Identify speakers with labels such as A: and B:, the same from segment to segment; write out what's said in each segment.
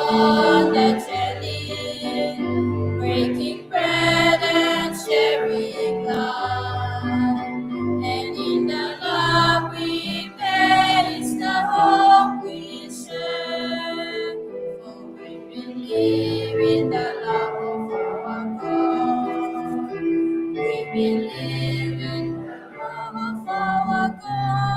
A: on the jelly, breaking bread and sharing love. And in the love we face, the hope we share. For we believe in the love of our God. We believe in the love of our God.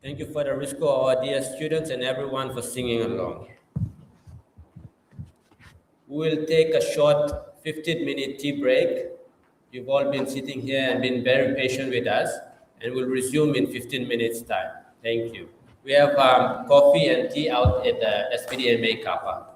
B: Thank you, Father Risco, our dear students, and everyone for singing along. We will take a short 15-minute tea break. You've all been sitting here and been very patient with us, and we'll resume in 15 minutes' time. Thank you. We have coffee and tea out at the SPDMA car park.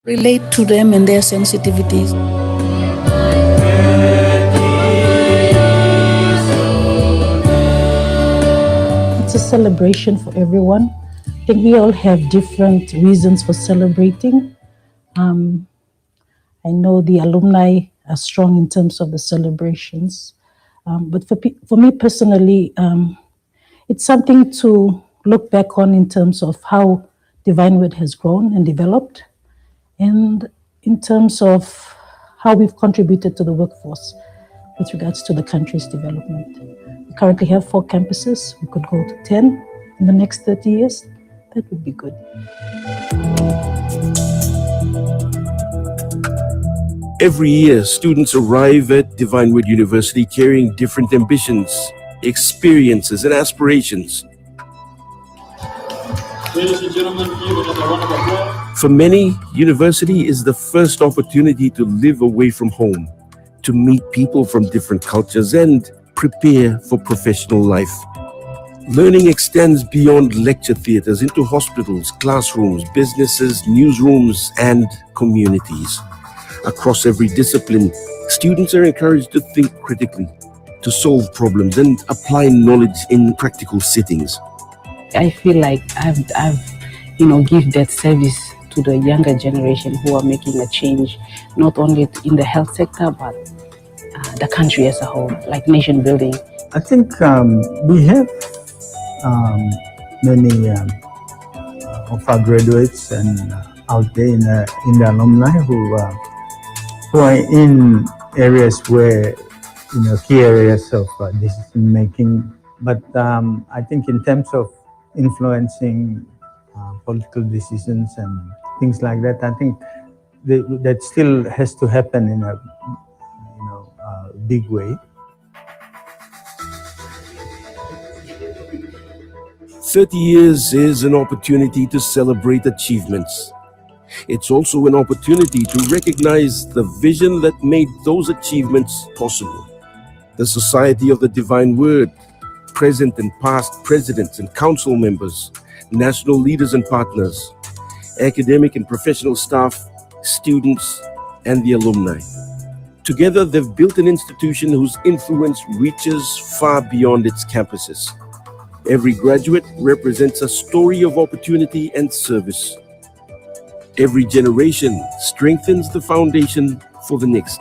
C: relate to them and their sensitivities. It's a celebration for everyone. I think we all have different reasons for celebrating. I know the alumni are strong in terms of the celebrations. But for me personally, it's something to look back on in terms of how Divine Word has grown and developed, and in terms of how we've contributed to the workforce with regards to the country's development. We currently have 4 campuses. We could go to 10 in the next 30 years. That would be good.
D: Every year, students arrive at Divine Word University carrying different ambitions, experiences, and aspirations.
E: Ladies and gentlemen, give another round of applause.
D: For many, university is the first opportunity to live away from home, to meet people from different cultures, and prepare for professional life. Learning extends beyond lecture theatres into hospitals, classrooms, businesses, newsrooms, and communities. Across every discipline, students are encouraged to think critically, to solve problems, and apply knowledge in practical settings.
F: I feel like I've give that service to the younger generation who are making a change, not only in the health sector, but the country as a whole, like nation building.
G: I think we have many of our graduates and out there in the alumni who are in areas where, key areas of decision making. But I think in terms of influencing political decisions and things like that, I think that still has to happen in a big way.
D: 30 years is an opportunity to celebrate achievements. It's also an opportunity to recognize the vision that made those achievements possible. The Society of the Divine Word, present and past presidents and council members, national leaders and partners, academic and professional staff, students, and the alumni. Together, they've built an institution whose influence reaches far beyond its campuses. Every graduate represents a story of opportunity and service. Every generation strengthens the foundation for the next.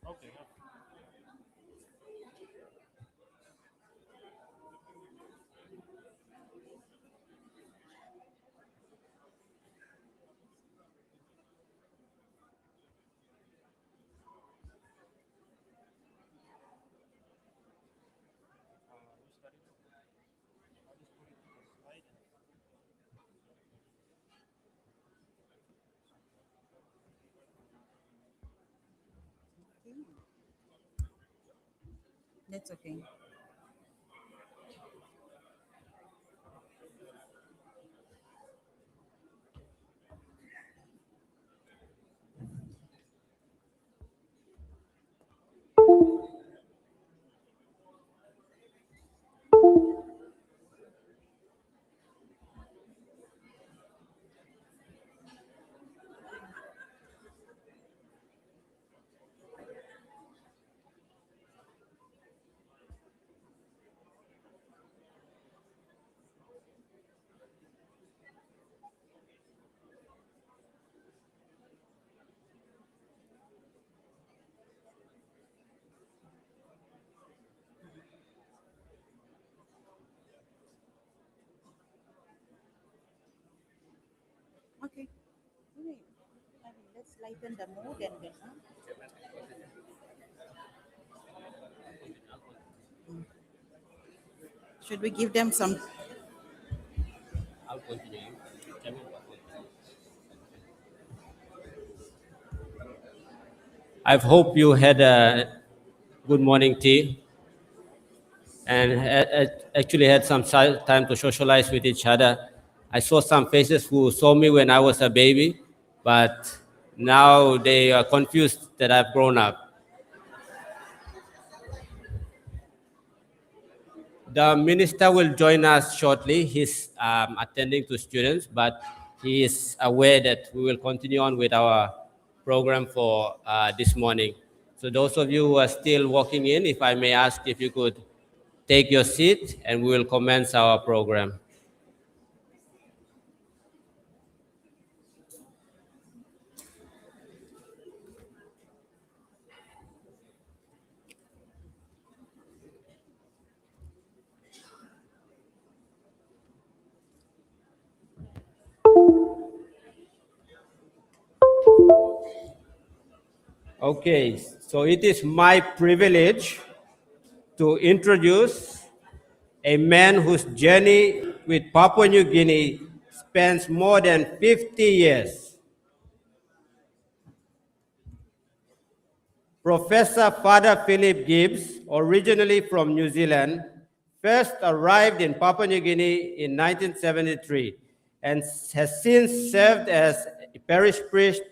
E: Okay.
H: That's okay. Okay. Wait. Let's lighten the mood and then. Should we give them some?
B: I'll continue. I hope you had a good morning tea and actually had some time to socialize with each other. I saw some faces who saw me when I was a baby, but now they are confused that I've grown up. The minister will join us shortly. He's attending to students, but he is aware that we will continue on with our program for this morning. So those of you who are still walking in, if I may ask if you could take your seat and we will commence our program. Okay, so it is my privilege to introduce a man whose journey with Papua New Guinea spans more than 50 years. Professor Father Philip Gibbs, originally from New Zealand, first arrived in Papua New Guinea in 1973 and has since served as a parish priest,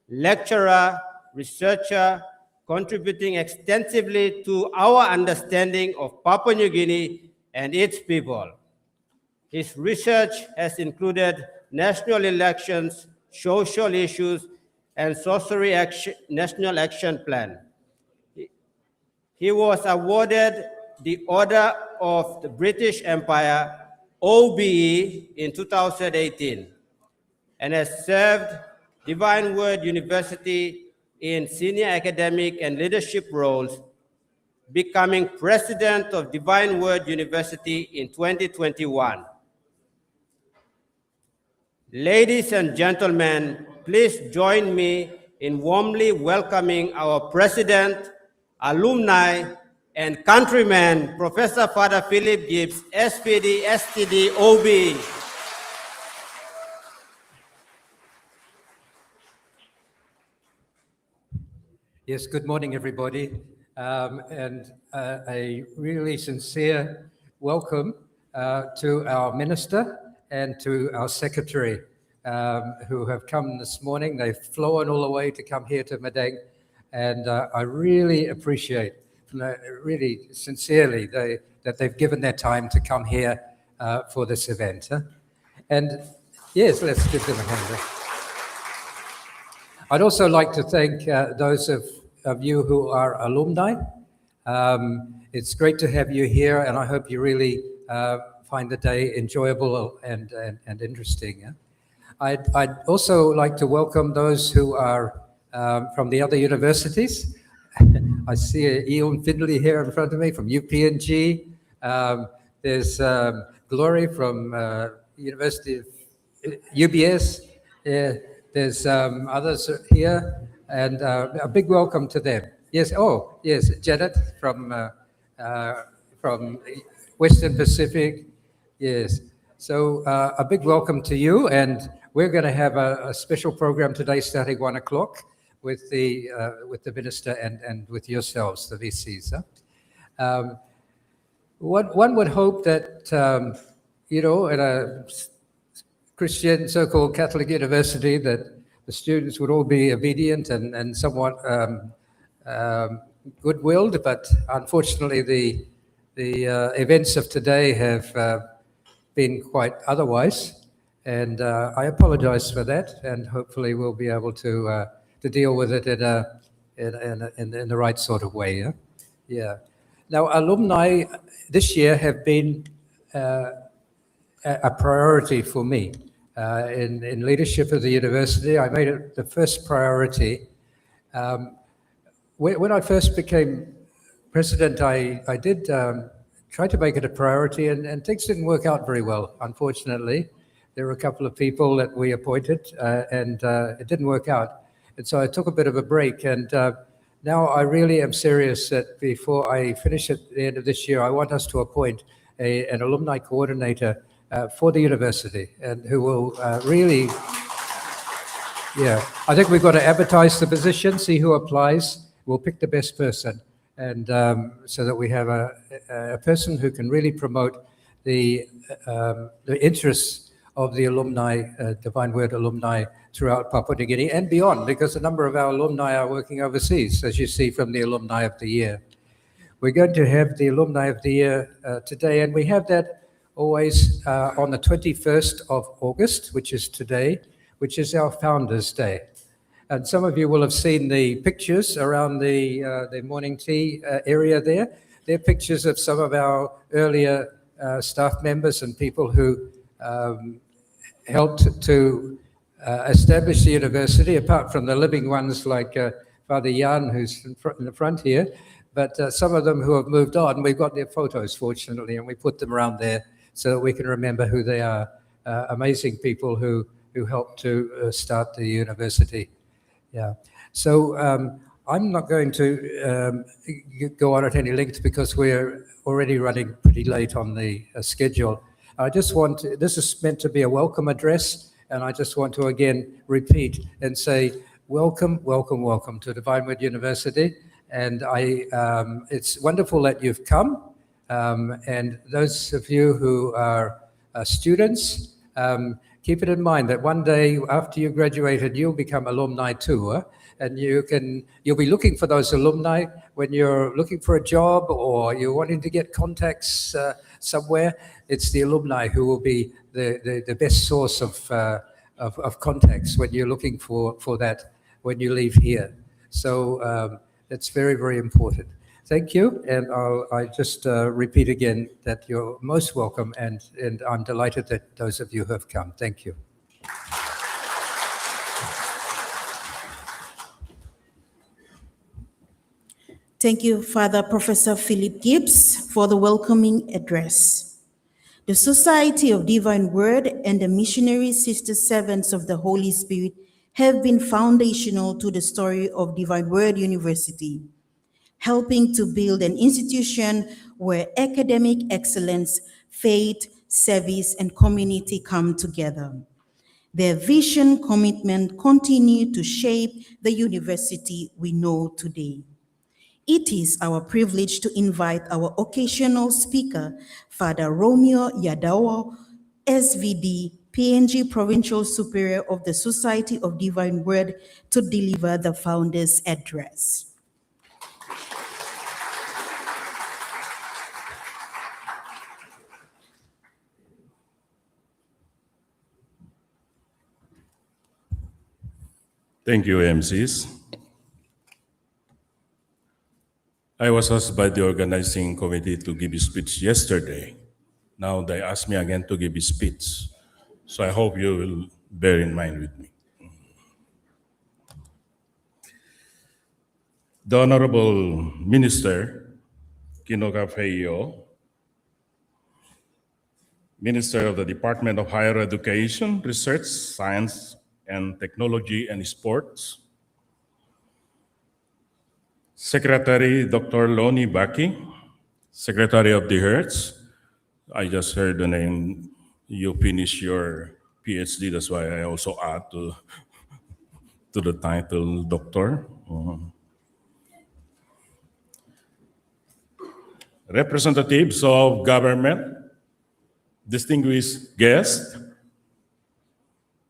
B: lecturer, researcher, contributing extensively to our understanding of Papua New Guinea and its people. His research has included national elections, social issues, and sorcery national action plan. He was awarded the Order of the British Empire, OBE, in 2018 and has served Divine Word University in senior academic and leadership roles, becoming president of Divine Word University in 2021. Ladies and gentlemen, please join me in warmly welcoming our president, alumni, and countryman, Professor Father Philip Gibbs, SPD, STD, OB.
I: Yes, good morning, everybody, and a really sincere welcome to our minister and to our secretary who have come this morning. They've flown all the way to come here to Madang, and I really appreciate, really sincerely, that they've given their time to come here for this event. And yes, let's give them a hand. I'd also like to thank those of you who are alumni. It's great to have you here, and I hope you really find the day enjoyable and interesting. Yeah? I'd also like to welcome those who are from the other universities. I see Ian Findlay here in front of me from UPNG. There's Glory from University of UBS. There's others here, and a big welcome to them. Yes, oh, yes, Janet from Western Pacific. Yes, so a big welcome to you, and we're going to have a special program today starting 1 o'clock with the minister and with yourselves, the VCs. One would hope that, at a Christian so-called Catholic university, that the students would all be obedient and somewhat good-willed, but unfortunately the events of today have been quite otherwise, and I apologize for that, and hopefully we'll be able to deal with it in the right sort of way. Yeah. Now, alumni this year have been a priority for me. In leadership of the university, I made it the first priority. When I first became president, I did try to make it a priority, and things didn't work out very well, unfortunately. There were a couple of people that we appointed, and it didn't work out. And so I took a bit of a break, and now I really am serious that before I finish at the end of this year, I want us to appoint an alumni coordinator for the university, and who will really, I think we've got to advertise the position, see who applies. We'll pick the best person, and so that we have a person who can really promote the interests of the alumni, Divine Word alumni throughout Papua New Guinea and beyond, because a number of our alumni are working overseas, as you see from the Alumni of the Year. We're going to have the Alumni of the Year today, and we have that always on the 21st of August, which is today, which is our Founders' Day. And some of you will have seen the pictures around the morning tea area there. They're pictures of some of our earlier staff members and people who helped to establish the university, apart from the living ones like Father Jan, who's in the front here. But some of them who have moved on, we've got their photos, fortunately, and we put them around there so that we can remember who they are. Amazing people who helped to start the university. Yeah. So I'm not going to go on at any length because we're already running pretty late on the schedule. I just want to, this is meant to be a welcome address, and I just want to again repeat and say welcome, welcome, welcome to Divine Word University. And it's wonderful that you've come. And those of you who are students, keep it in mind that one day after you graduated, you'll become alumni too. And you'll be looking for those alumni when you're looking for a job or you're wanting to get contacts somewhere. It's the alumni who will be the best source of contacts when you're looking for that when you leave here. So it's very, very important. Thank you, and I just repeat again that you're most welcome, and I'm delighted that those of you who have come. Thank you.
H: Thank you, Father Professor Philip Gibbs, for the welcoming address. The Society of Divine Word and the missionary sister servants of the Holy Spirit have been foundational to the story of Divine Word University, helping to build an institution where academic excellence, faith, service, and community come together. Their vision, commitment continue to shape the university we know today. It is our privilege to invite our occasional speaker, Father Romeo Yadawa, SVD, PNG Provincial Superior of the Society of Divine Word, to deliver the Founder's Address.
J: Thank you, MCs. I was asked by the organizing committee to give a speech yesterday. Now they ask me again to give a speech. So I hope you will bear in mind with me. the Honorable Minister Kinoka Feio, Minister of the Department of Higher Education, Research, Science, and Technology and Sports, Secretary Dr. Loni Baki, Secretary of the Hertz. I just heard the name, you finish your PhD, that's why I also add to the title doctor. Representatives of government, distinguished guests,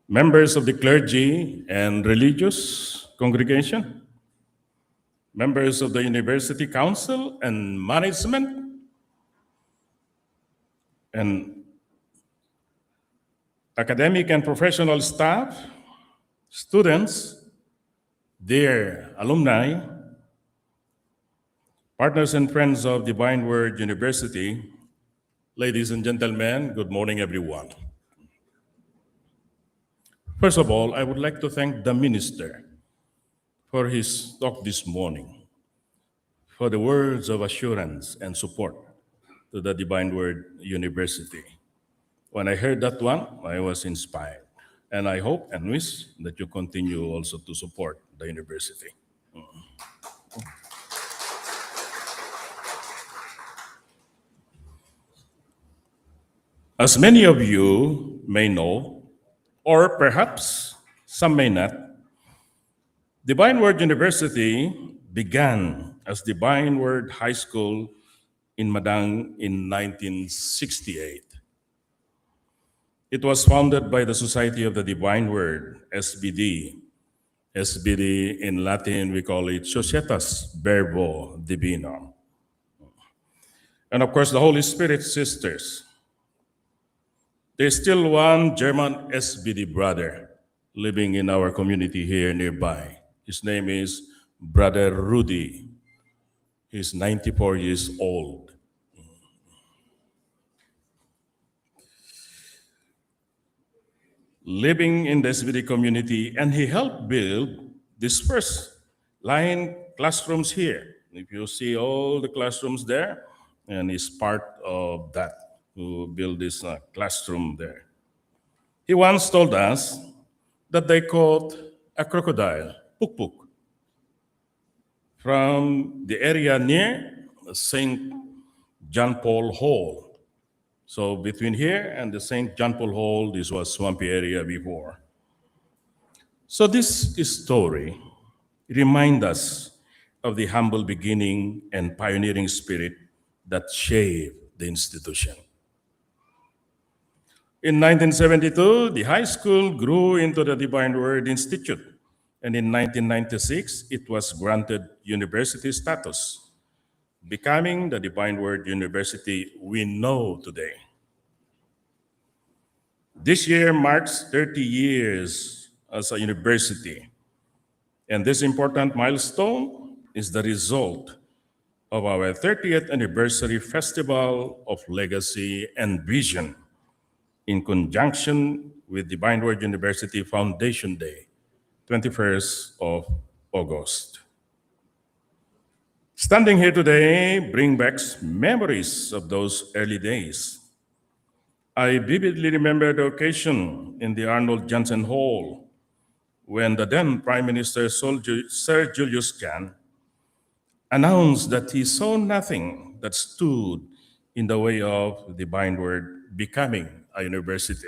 J: members of the clergy and religious congregation, members of the University Council and management, and academic and professional staff, students, dear alumni, partners and friends of Divine Word University, ladies and gentlemen, good morning, everyone. First of all, I would like to thank the minister for his talk this morning, for the words of assurance and support to the Divine Word University. When I heard that one, I was inspired. And I hope and wish that you continue also to support the university. As many of you may know, or perhaps some may not, Divine Word University began as Divine Word High School in Madang in 1968. It was founded by the Society of the Divine Word, SBD. SBD in Latin, we call it Societas Verbo Divino. And of course, the Holy Spirit sisters. There's still one German SBD brother living in our community here nearby. His name is Brother Rudy. He's 94 years old. Living in the SBD community, and he helped build this first line classrooms here. If you see all the classrooms there, and he's part of that, who built this classroom there. He once told us that they caught a crocodile, Puk Puk, from the area near St. John Paul Hall. So between here and the St. John Paul Hall, this was swampy area before. So this story reminds us of the humble beginning and pioneering spirit that shaped the institution. In 1972, the high school grew into the Divine Word Institute, and in 1996, it was granted university status, becoming the Divine Word University we know today. This year marks 30 years as a university, and this important milestone is the result of our 30th anniversary Festival of Legacy and Vision in conjunction with Divine Word University Foundation Day, 21st of August. Standing here today brings back memories of those early days. I vividly remember the occasion in the Arnold Johnson Hall when the then Prime Minister Sir Julius Kahn announced that he saw nothing that stood in the way of Divine Word becoming a university.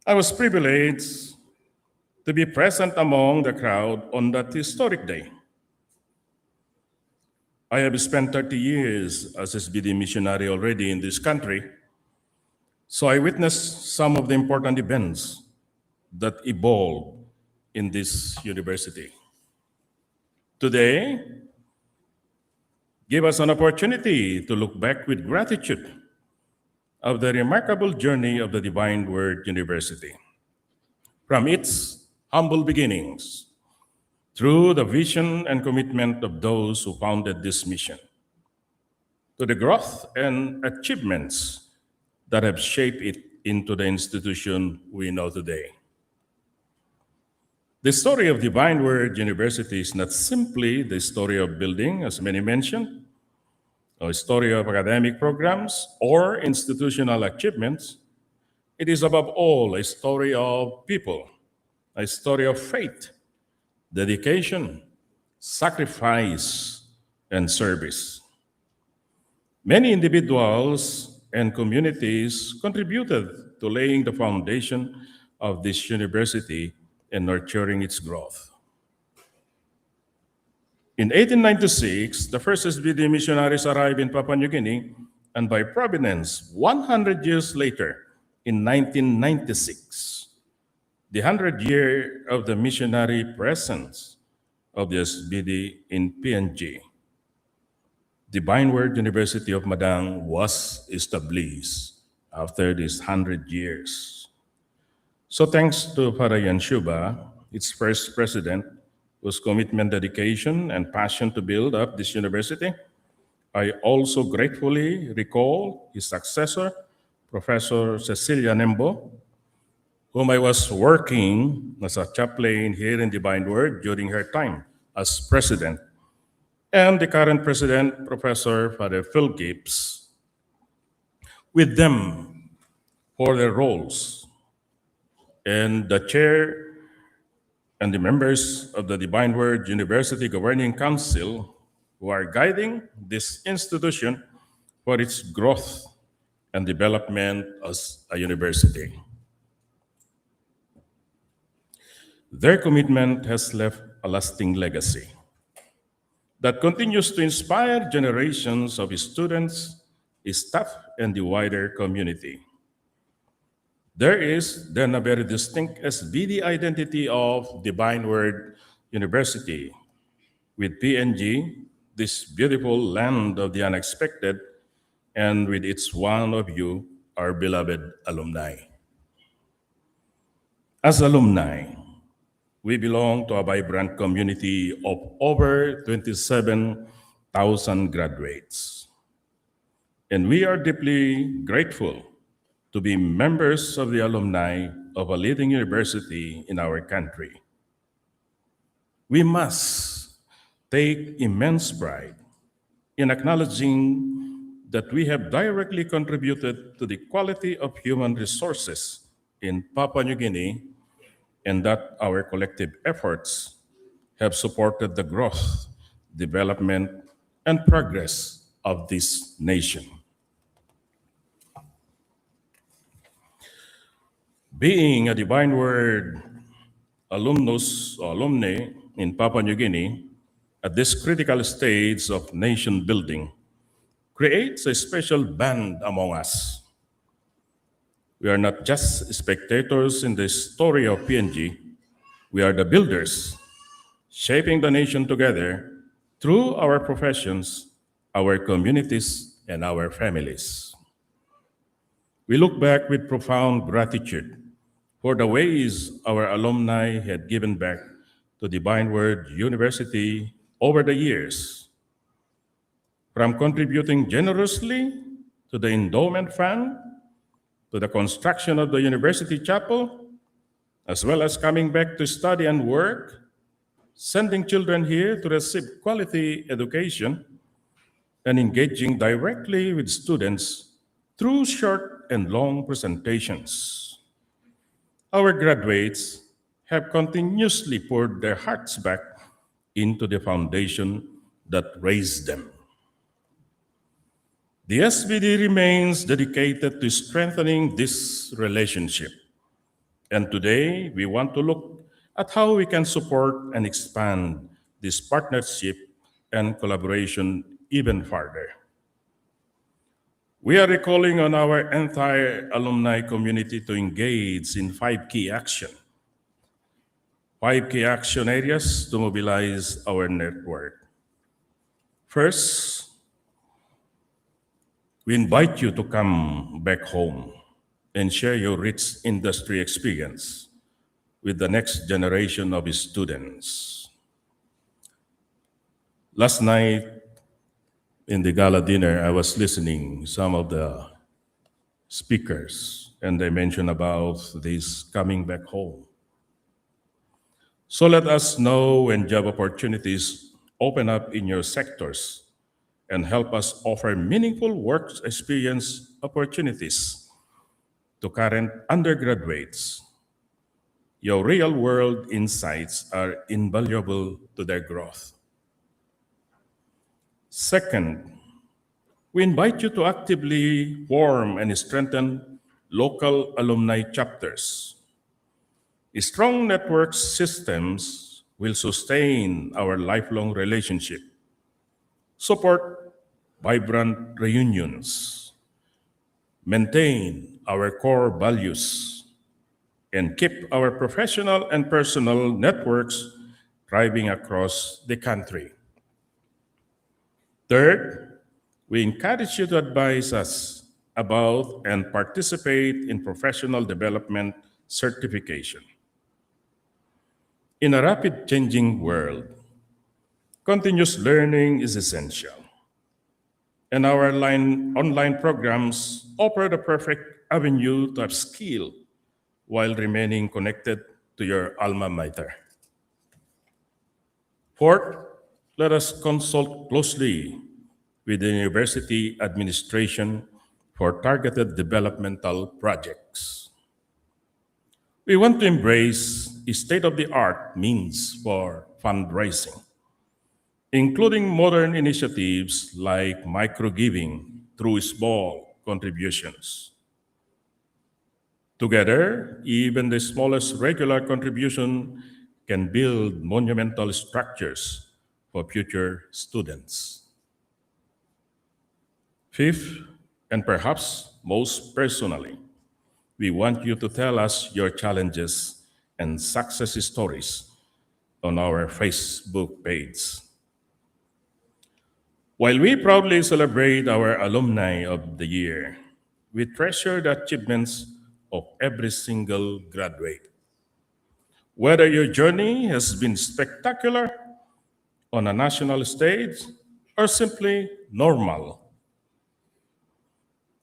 J: I was privileged to be present among the crowd on that historic day. I have spent 30 years as SBD missionary already in this country, so I witnessed some of the important events that evolved in this university. Today, give us an opportunity to look back with gratitude of the remarkable journey of the Divine Word University. From its humble beginnings, through the vision and commitment of those who founded this mission, to the growth and achievements that have shaped it into the institution we know today. The story of Divine Word University is not simply the story of building, as many mentioned, or a story of academic programs or institutional achievements. It is above all a story of people, a story of faith, dedication, sacrifice, and service. Many individuals and communities contributed to laying the foundation of this university and nurturing its growth. In 1896, the first SBD missionaries arrived in Papua New Guinea, and by providence, 100 years later, in 1996, the 100th year of the missionary presence of the SBD in PNG, Divine Word University of Madang was established after these 100 years. So thanks to Father Yan Shuba, its first president, whose commitment, dedication, and passion to build up this university, I also gratefully recall his successor, Professor Cecilia Nembo, whom I was working as a chaplain here in Divine Word during her time as president, and the current president, Professor Father Phil Gibbs, with them for their roles, and the chair and the members of the Divine Word University Governing Council who are guiding this institution for its growth and development as a university. Their commitment has left a lasting legacy that continues to inspire generations of students, staff, and the wider community. There is then a very distinct SBD identity of Divine Word University with PNG, this beautiful land of the unexpected, and with its one of you, our beloved alumni. As alumni, we belong to a vibrant community of over 27,000 graduates. And we are deeply grateful to be members of the alumni of a leading university in our country. We must take immense pride in acknowledging that we have directly contributed to the quality of human resources in Papua New Guinea, and that our collective efforts have supported the growth, development, and progress of this nation. Being a Divine Word alumnus or alumni in Papua New Guinea at this critical stage of nation building creates a special bond among us. We are not just spectators in the story of PNG, we are the builders, shaping the nation together through our professions, our communities, and our families. We look back with profound gratitude for the ways our alumni had given back to Divine Word University over the years, from contributing generously to the endowment fund, to the construction of the university chapel, as well as coming back to study and work, sending children here to receive quality education, and engaging directly with students through short and long presentations. Our graduates have continuously poured their hearts back into the foundation that raised them. The SBD remains dedicated to strengthening this relationship. And today, we want to look at how we can support and expand this partnership and collaboration even further. We are recalling on our entire alumni community to engage in 5 key action areas to mobilize our network. First, we invite you to come back home and share your rich industry experience with the next generation of students. Last night in the gala dinner, I was listening some of the speakers, and they mentioned about this coming back home. So let us know when job opportunities open up in your sectors and help us offer meaningful work experience opportunities to current undergraduates. Your real-world insights are invaluable to their growth. Second, we invite you to actively form and strengthen local alumni chapters. Strong network systems will sustain our lifelong relationship, support vibrant reunions, maintain our core values, and keep our professional and personal networks thriving across the country. Third, we encourage you to advise us about and participate in professional development certification. In a rapid changing world, continuous learning is essential, and our online programs offer the perfect avenue to upskill while remaining connected to your alma mater. Fourth, let us consult closely with the university administration for targeted developmental projects. We want to embrace state-of-the-art means for fundraising, including modern initiatives like micro-giving through small contributions. Together, even the smallest regular contribution can build monumental structures for future students. Fifth, and perhaps most personally, we want you to tell us your challenges and success stories on our Facebook page. While we proudly celebrate our alumni of the year, we treasure the achievements of every single graduate. Whether your journey has been spectacular on a national stage or simply normal,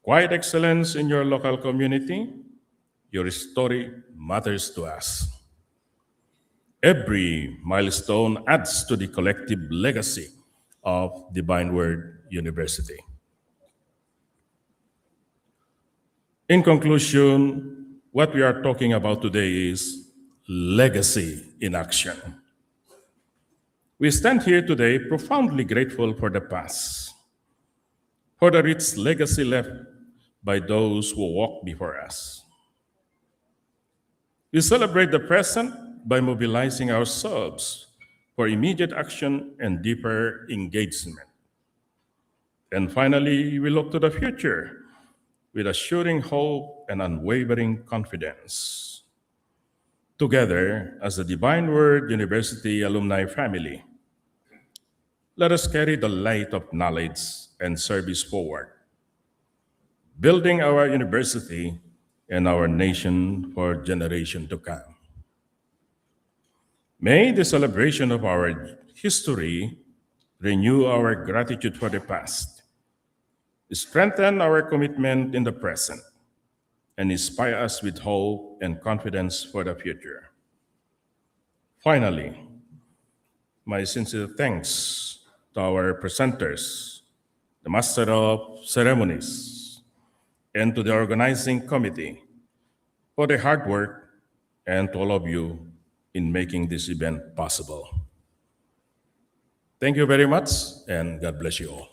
J: quiet excellence in your local community, your story matters to us. Every milestone adds to the collective legacy of Divine Word University. In conclusion, what we are talking about today is legacy in action. We stand here today profoundly grateful for the past, for the rich legacy left by those who walked before us. We celebrate the present by mobilizing ourselves for immediate action and deeper engagement. And finally, we look to the future with assuring hope and unwavering confidence. Together, as the Divine Word University alumni family, let us carry the light of knowledge and service forward, building our university and our nation for generations to come. May the celebration of our history renew our gratitude for the past, strengthen our commitment in the present, and inspire us with hope and confidence for the future. Finally, my sincere thanks to our presenters, the Master of Ceremonies, and to the organizing committee for their hard work, and to all of you in making this event possible. Thank you very much, and God bless you all.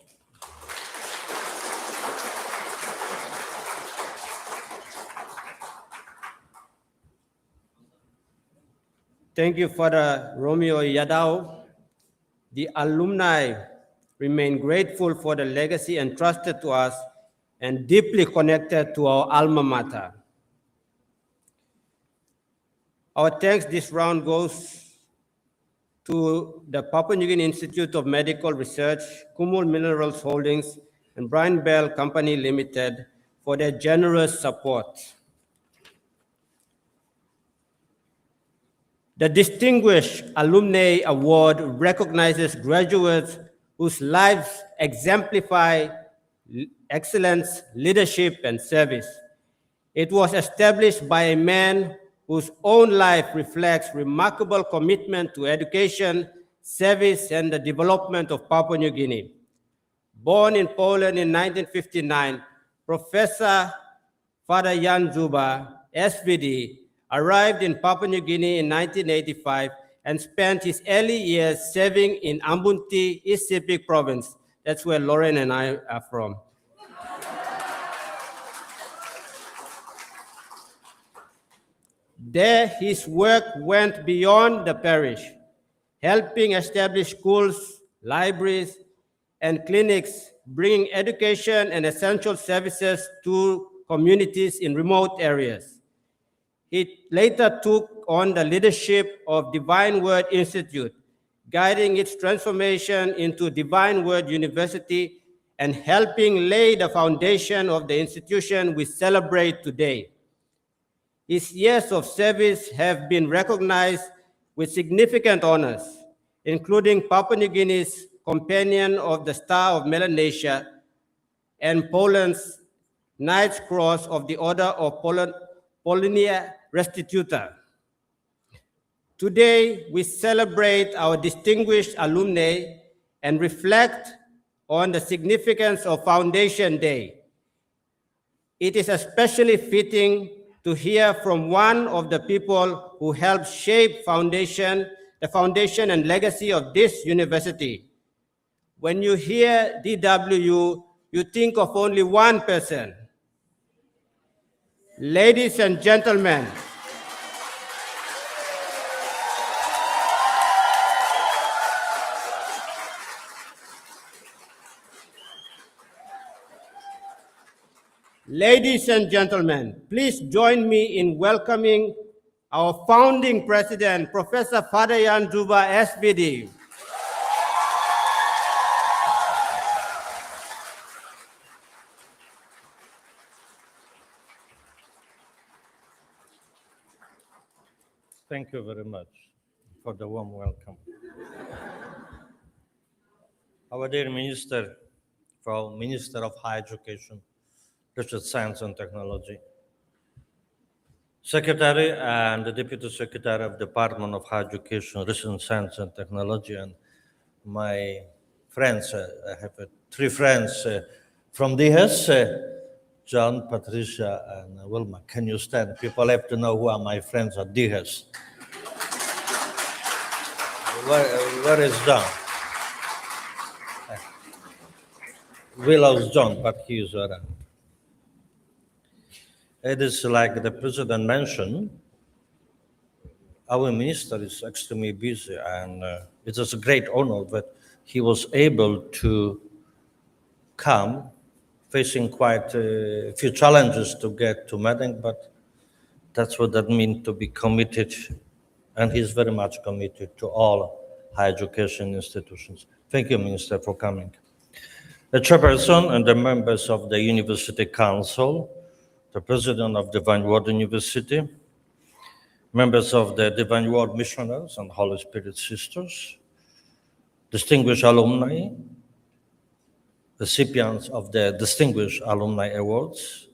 K: Thank you, Father Romeo Yadao. The alumni remain grateful for the legacy entrusted to us and deeply connected to our alma mater. Our thanks this round goes to the Papua New Guinea Institute of Medical Research, Kumul Minerals Holdings, and Brian Bell Company Limited for their generous support. The Distinguished Alumni Award recognizes graduates whose lives exemplify excellence, leadership, and service. It was established by a man whose own life reflects remarkable commitment to education, service, and the development of Papua New Guinea. Born in Poland in 1959, Professor Father Jan Zuba, SVD, arrived in Papua New Guinea in 1985 and spent his early years serving in Ambunti, East Sepik Province. That's where Lauren and I are from. There, his work went beyond the parish, helping establish schools, libraries, and clinics, bringing education and essential services to communities in remote areas. He later took on the leadership of Divine Word Institute, guiding its transformation into Divine Word University and helping lay the foundation of the institution we celebrate today. His years of service have been recognized with significant honors, including Papua New Guinea's Companion of the Star of Melanesia and Poland's Knight's Cross of the Order of Polonia Restituta. Today, we celebrate our distinguished alumni and reflect on the significance of Foundation Day. It is especially fitting to hear from one of the people who helped shape the foundation and legacy of this university. When you hear DWU, you think of only one person. Ladies and gentlemen, please join me in welcoming our founding president, Professor Father Jan Zuba, SVD.
L: Thank you very much for the warm welcome. Our dear Minister of Higher Education, Research, Science and Technology, Secretary and the Deputy Secretary of the Department of Higher Education, Research, Science and Technology, and my friends, I have three friends from DHS, John, Patricia, and Wilma. Can you stand? People have to know who are my friends at DHS. Where is John? We lost John, but he is around. It is like the President mentioned, our minister is extremely busy, and it is a great honor that he was able to come, facing quite a few challenges to get to Medang, but that's what that means to be committed, and he's very much committed to all higher education institutions. Thank you, Minister, for coming. The chairperson and the members of the University Council, the president of Divine Word University, members of the Divine Word Missionaries and Holy Spirit Sisters, distinguished alumni, recipients of the Distinguished Alumni Awards,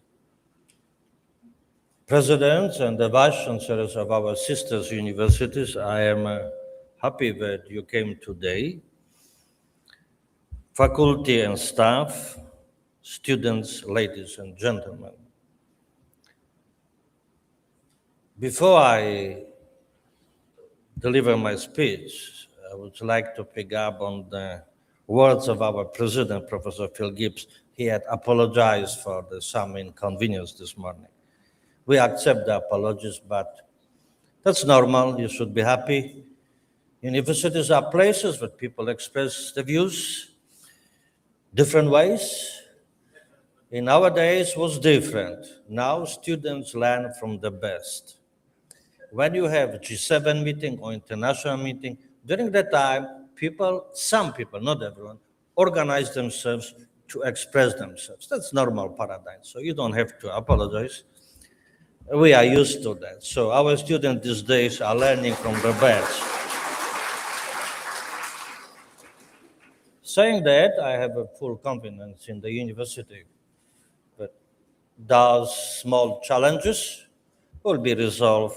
L: presidents and the vice chancellors of our sisters universities, I am happy that you came today. Faculty and staff, students, ladies and gentlemen. Before I deliver my speech, I would like to pick up on the words of our president, Professor Phil Gibbs. He had apologized for some inconvenience this morning. We accept the apologies, but that's normal. You should be happy. Universities are places where people express their views different ways. In our days, it was different. Now students learn from the best. When you have a G7 meeting or international meeting, during that time, some people, not everyone, organize themselves to express themselves. That's normal paradigm, so you don't have to apologize. We are used to that. So our students these days are learning from the best. Saying that, I have a full confidence in the university that those small challenges will be resolved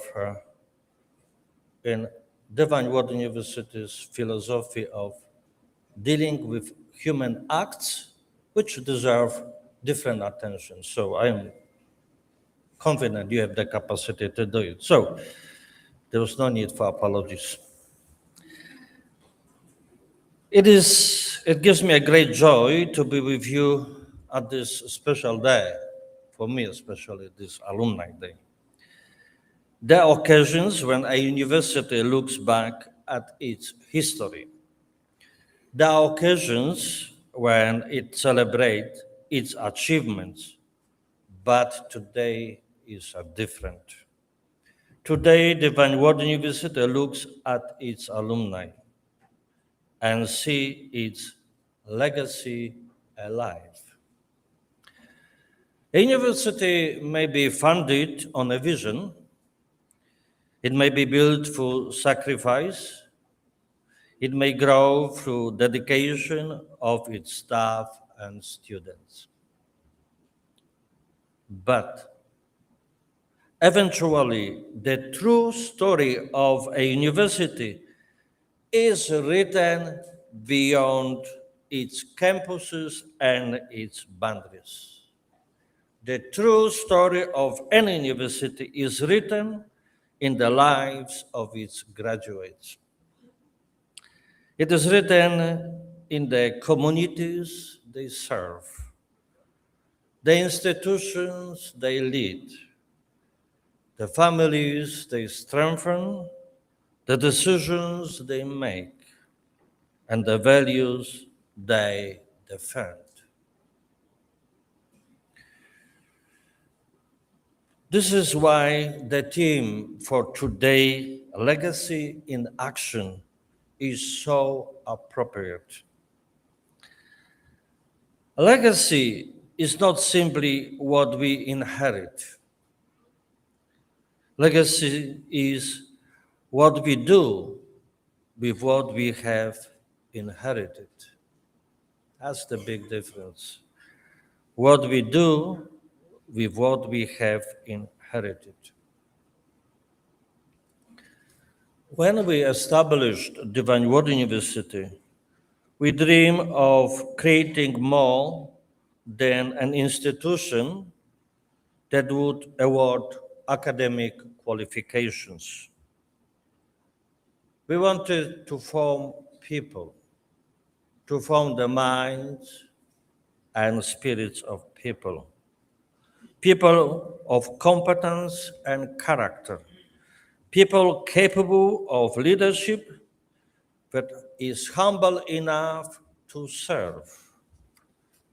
L: in Divine Word University's philosophy of dealing with human acts which deserve different attention. So I am confident you have the capacity to do it. So there was no need for apologies. It gives me a great joy to be with you at this special day, for me especially this Alumni Day. There are occasions when a university looks back at its history. There are occasions when it celebrates its achievements, but today is different. Today, the Van Wert University looks at its alumni and see its legacy alive. A university may be founded on a vision. It may be built through sacrifice. It may grow through dedication of its staff and students. But eventually, the true story of a university is written beyond its campuses and its boundaries. The true story of any university is written in the lives of its graduates. It is written in the communities they serve, the institutions they lead, the families they strengthen, the decisions they make, and the values they defend. This is why the theme for today, Legacy in Action, is so appropriate. Legacy is not simply what we inherit. Legacy is what we do with what we have inherited. That's the big difference. What we do with what we have inherited. When we established Divine Word University, we dream of creating more than an institution that would award academic qualifications. We wanted to form people, to form the minds and spirits of people, people of competence and character, people capable of leadership that is humble enough to serve,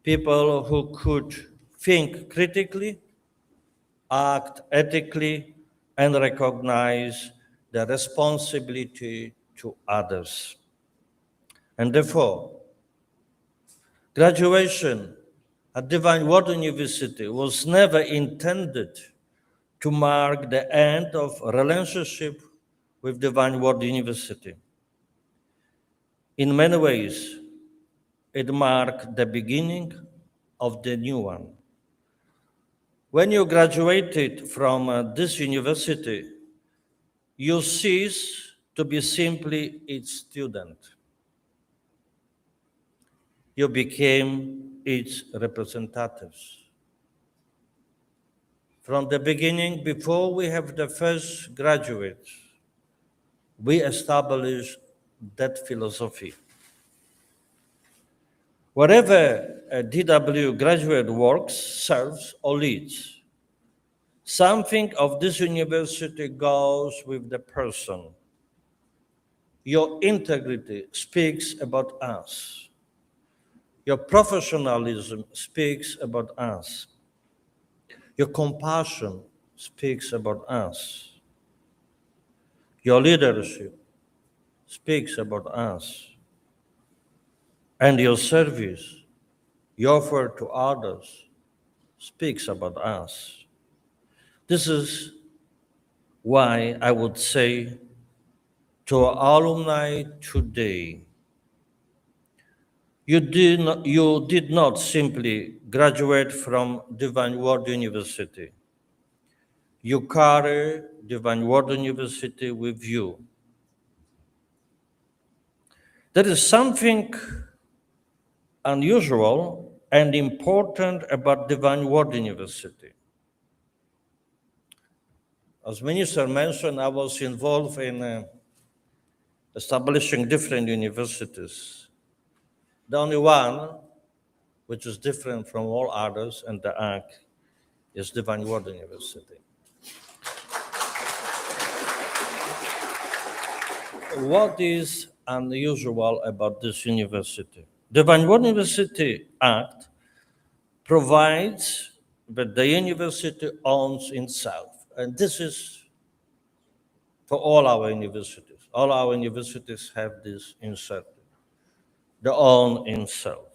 L: people who could think critically, act ethically, and recognize the responsibility to others. And therefore, graduation at Divine Word University was never intended to mark the end of a relationship with Divine Word University. In many ways, it marked the beginning of the new one. When you graduated from this university, you cease to be simply its student. You became its representatives. From the beginning, before we have the first graduates, we established that philosophy. Wherever a DWU graduate works, serves, or leads, something of this university goes with the person. Your integrity speaks about us. Your professionalism speaks about us. Your compassion speaks about us. Your leadership speaks about us. And your service you offer to others speaks about us. This is why I would say to our alumni today, you did not simply graduate from Divine Word University. You carry Divine Word University with you. There is something unusual and important about Divine Word University. As Minister mentioned, I was involved in establishing different universities. The only one which is different from all others and the ARC is Divine Word University. What is unusual about this university? Divine Word University Act provides that the university owns itself. And this is for all our universities. All our universities have this inserted. They own itself.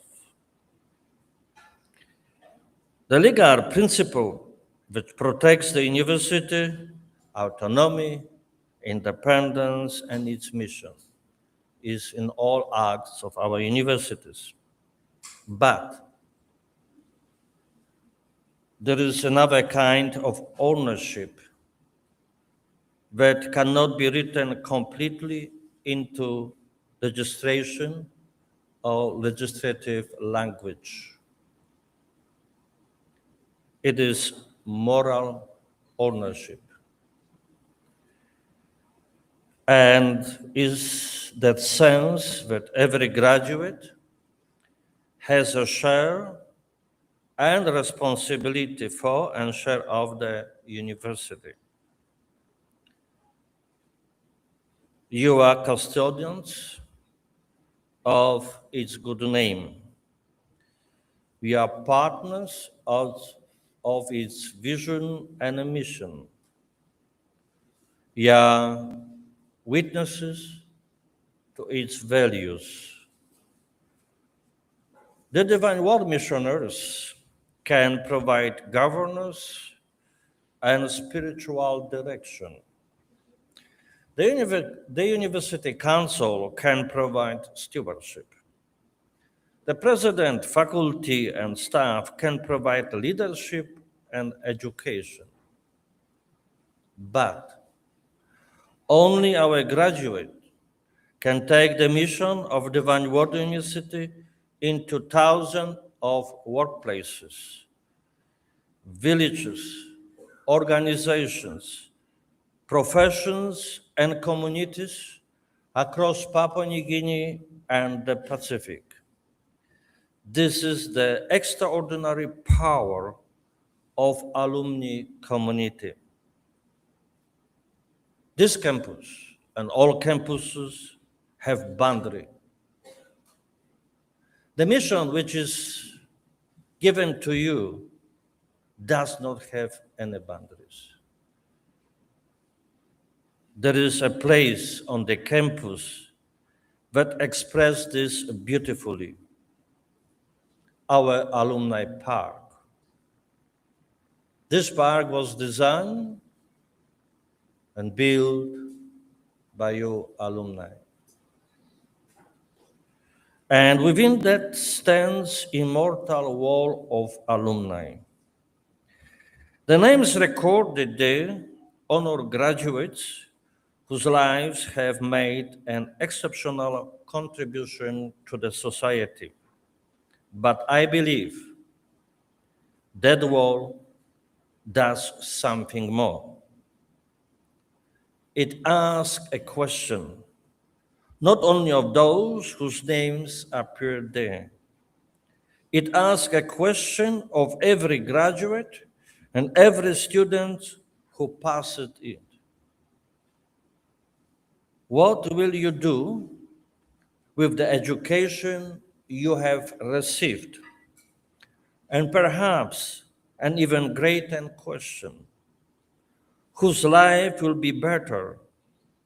L: The legal principle which protects the university, autonomy, independence, and its mission is in all acts of our universities. But there is another kind of ownership that cannot be written completely into legislation or legislative language. It is moral ownership. And is that sense that every graduate has a share and responsibility for and share of the university. You are custodians of its good name. We are partners of its vision and mission. We are witnesses to its values. The Divine Word missionaries can provide governance and spiritual direction. The University Council can provide stewardship. The president, faculty, and staff can provide leadership and education. But only our graduate can take the mission of Divine Word University into thousands of workplaces, villages, organizations, professions, and communities across Papua New Guinea and the Pacific. This is the extraordinary power of alumni community. This campus and all campuses have boundary. The mission which is given to you does not have any boundaries. There is a place on the campus that expresses this beautifully, our alumni park. This park was designed and built by your alumni. And within that stands immortal wall of alumni. The names recorded there honor graduates whose lives have made an exceptional contribution to the society. But I believe that wall does something more. It asks a question, not only of those whose names appear there. It asks a question of every graduate and every student who passed it. What will you do with the education you have received? And perhaps an even greater question, whose life will be better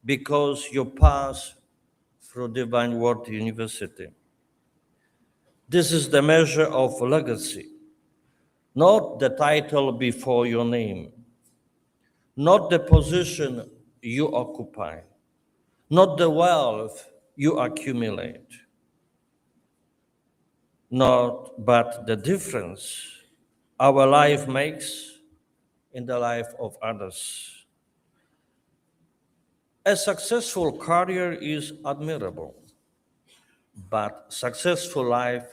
L: because you pass through Divine Word University. This is the measure of legacy, not the title before your name, not the position you occupy, not the wealth you accumulate, but the difference our life makes in the life of others. A successful career is admirable, but successful life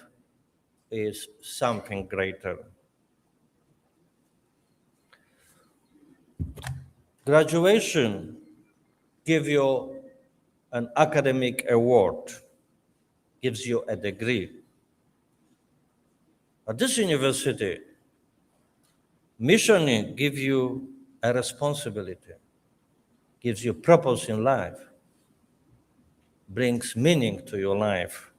L: is something greater. Graduation gives you an academic award, gives you a degree. At this university, missioning gives you a responsibility, gives you purpose in life, brings meaning to your life.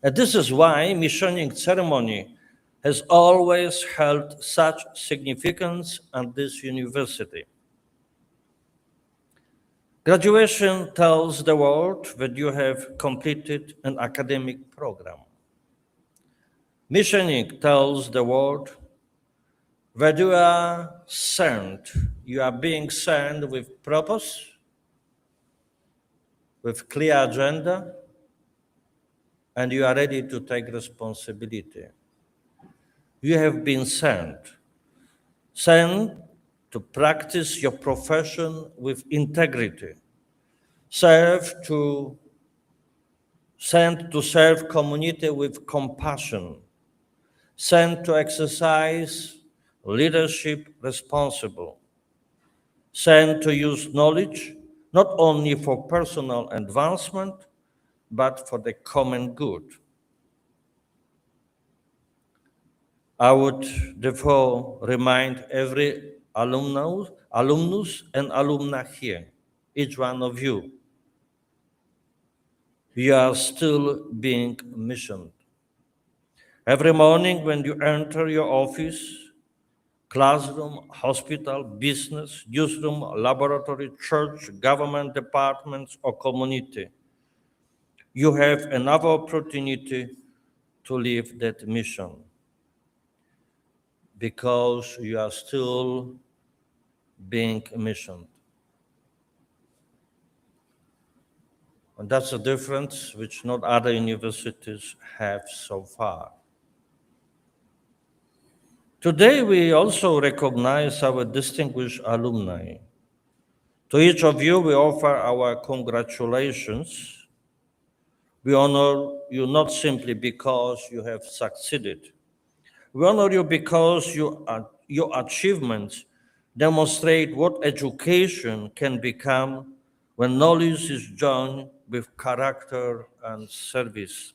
L: And this is why missioning ceremony has always held such significance at this university. Graduation tells the world that you have completed an academic program. Missioning tells the world that you are sent, you are being sent with purpose, with clear agenda, and you are ready to take responsibility. You have been sent to practice your profession with integrity, sent to serve community with compassion, sent to exercise leadership responsible, sent to use knowledge not only for personal advancement, but for the common good. I would therefore remind every alumnus and alumna here, each one of you, you are still being missioned. Every morning when you enter your office, classroom, hospital, business, newsroom, laboratory, church, government departments, or community, you have another opportunity to live that mission because you are still being missioned. And that's a difference which not other universities have so far. Today, we also recognize our distinguished alumni. To each of you, we offer our congratulations. We honor you not simply because you have succeeded. We honor you because your achievements demonstrate what education can become when knowledge is joined with character and service.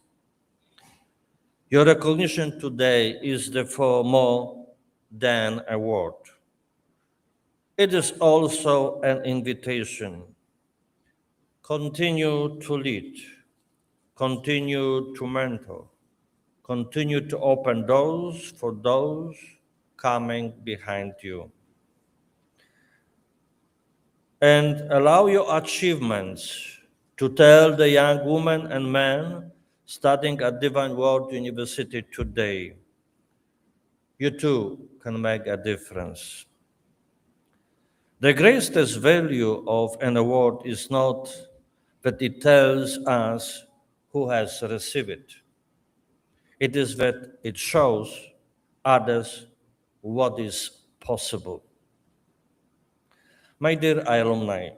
L: Your recognition today is therefore more than a word. It is also an invitation. Continue to lead, continue to mentor, continue to open doors for those coming behind you. And allow your achievements to tell the young women and men studying at Divine Word University today, you too can make a difference. The greatest value of an award is not that it tells us who has received it. It is that it shows others what is possible. My dear alumni,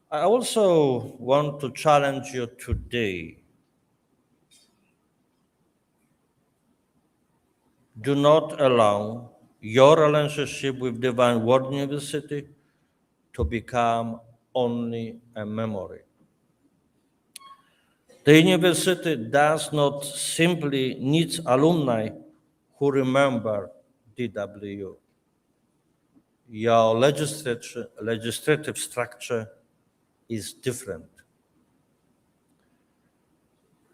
L: I also want to challenge you today. Do not allow your relationship with Divine Word University to become only a memory. The university does not simply need alumni who remember DWU. Your legislative structure is different.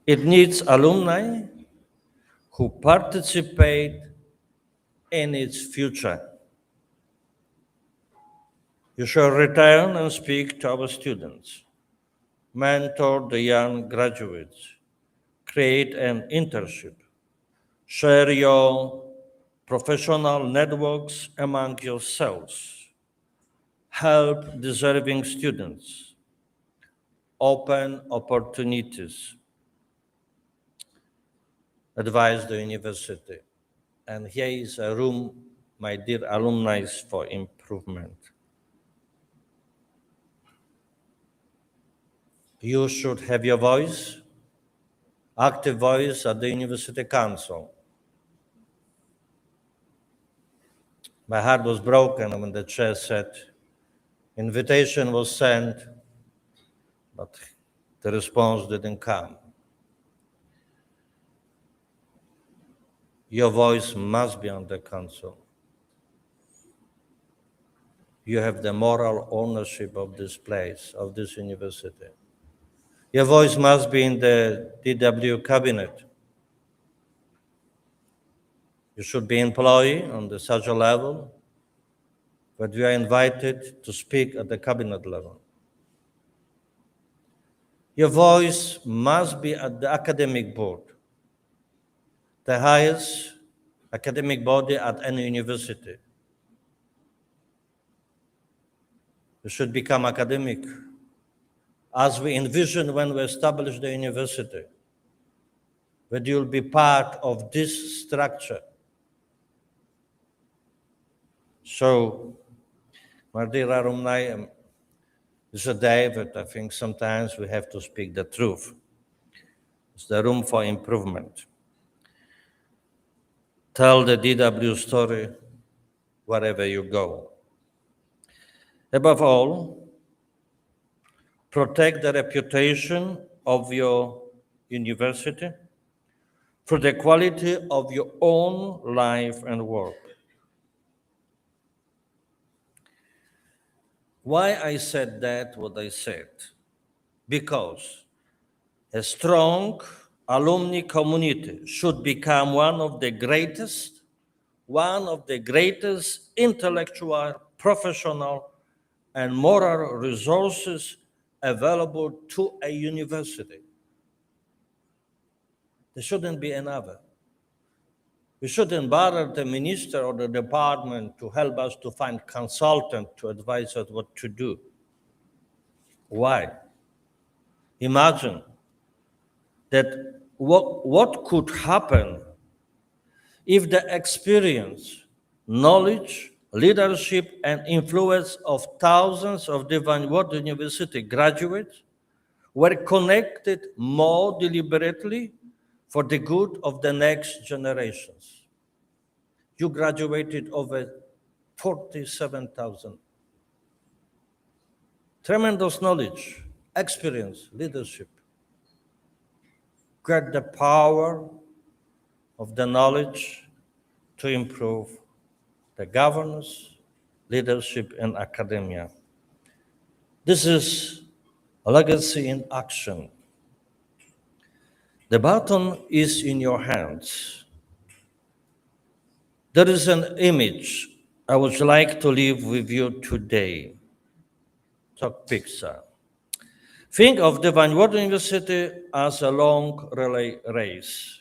L: It needs alumni who participate in its future. You shall return and speak to our students, mentor the young graduates, create an internship, share your professional networks among yourselves, help deserving students, open opportunities, advise the university. And here is a room my dear alumni for improvement. You should have your voice, active voice at the University Council. My heart was broken when the chair said, invitation was sent, but the response didn't come. Your voice must be on the council. You have the moral ownership of this place, of this university. Your voice must be in the DWU cabinet. You should be employee on the such a level, but you are invited to speak at the cabinet level. Your voice must be at the academic board, the highest academic body at any university. You should become academic, as we envisioned when we established the university, that you'll be part of this structure. So, my dear alumni, it's a day that I think sometimes we have to speak the truth. It's the room for improvement. Tell the DW story wherever you go. Above all, protect the reputation of your university for the quality of your own life and work. Why I said that, what I said? Because a strong alumni community should become one of the greatest intellectual, professional, and moral resources available to a university. There shouldn't be another. We shouldn't bother the minister or the department to help us to find consultant to advise us what to do. Why? Imagine that what could happen if the experience, knowledge, leadership, and influence of thousands of Divine Word University graduates were connected more deliberately for the good of the next generations. You graduated over 47,000. Tremendous knowledge, experience, leadership. Get the power of the knowledge to improve the governance, leadership, and academia. This is a legacy in action. The baton is in your hands. There is an image I would like to leave with you today. Talk picture. Think of Divine Word University as a long relay race.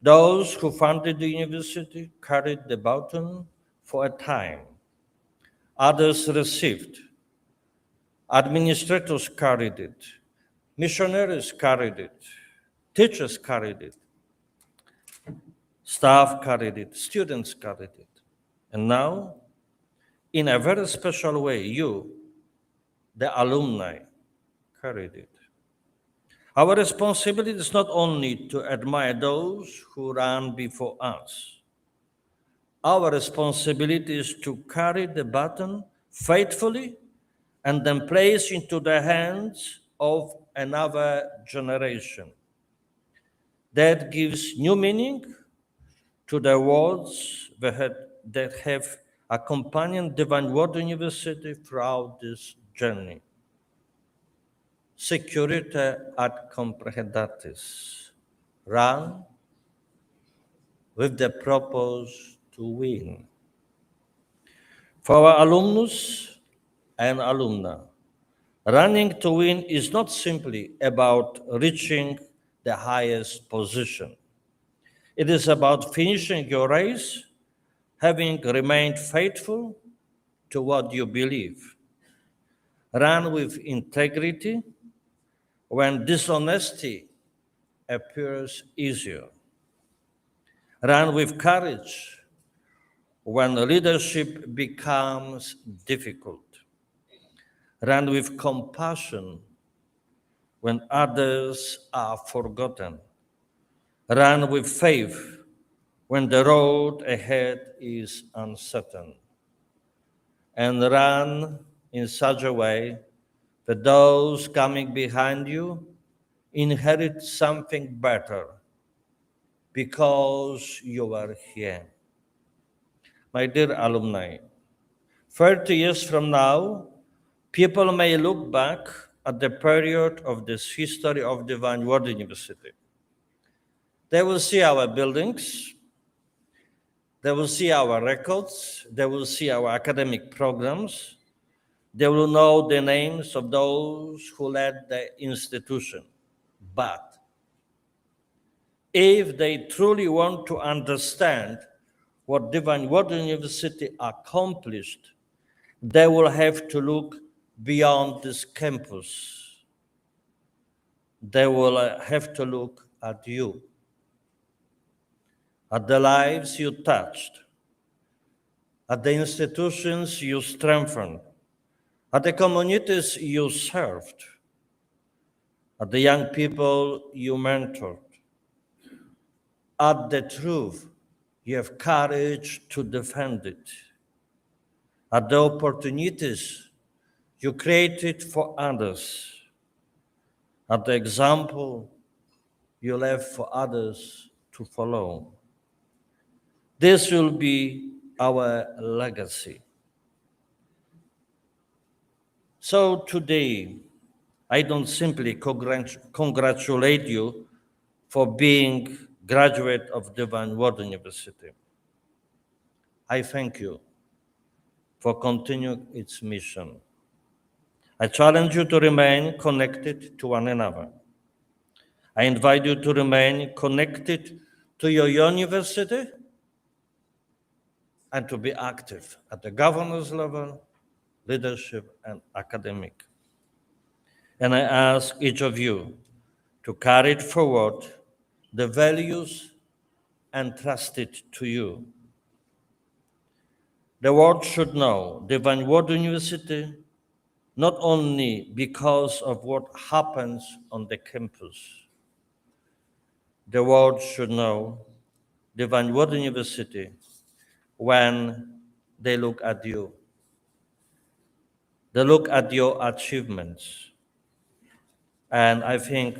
L: Those who founded the university carried the baton for a time. Others received. Administrators carried it. Missionaries carried it. Teachers carried it. Staff carried it. Students carried it. And now, in a very special way, you, the alumni, carried it. Our responsibility is not only to admire those who ran before us. Our responsibility is to carry the baton faithfully and then place into the hands of another generation. That gives new meaning to the words that have accompanied Divine Word University throughout this journey. Securite ad comprehendatis. Run with the purpose to win. For our alumnus and alumna, running to win is not simply about reaching the highest position. It is about finishing your race, having remained faithful to what you believe. Run with integrity when dishonesty appears easier. Run with courage when leadership becomes difficult. Run with compassion when others are forgotten. Run with faith when the road ahead is uncertain. And run in such a way that those coming behind you inherit something better because you are here. My dear alumni, 30 years from now, people may look back at the period of this history of Divine Word University. They will see our buildings, they will see our records, they will see our academic programs, they will know the names of those who led the institution. But if they truly want to understand what Divine Word University accomplished, they will have to look beyond this campus. They will have to look at you, at the lives you touched, at the institutions you strengthened, at the communities you served, at the young people you mentored, at the truth you have courage to defend it, at the opportunities you created for others, at the example you left for others to follow. This will be our legacy. So today, I don't simply congratulate you for being graduate of Divine Word University. I thank you for continuing its mission. I challenge you to remain connected to one another. I invite you to remain connected to your university and to be active at the governance level, leadership, and academic. And I ask each of you to carry forward the values entrusted to you. The world should know Divine Word University not only because of what happens on the campus. The world should know Divine Word University when they look at you. They look at your achievements. And I think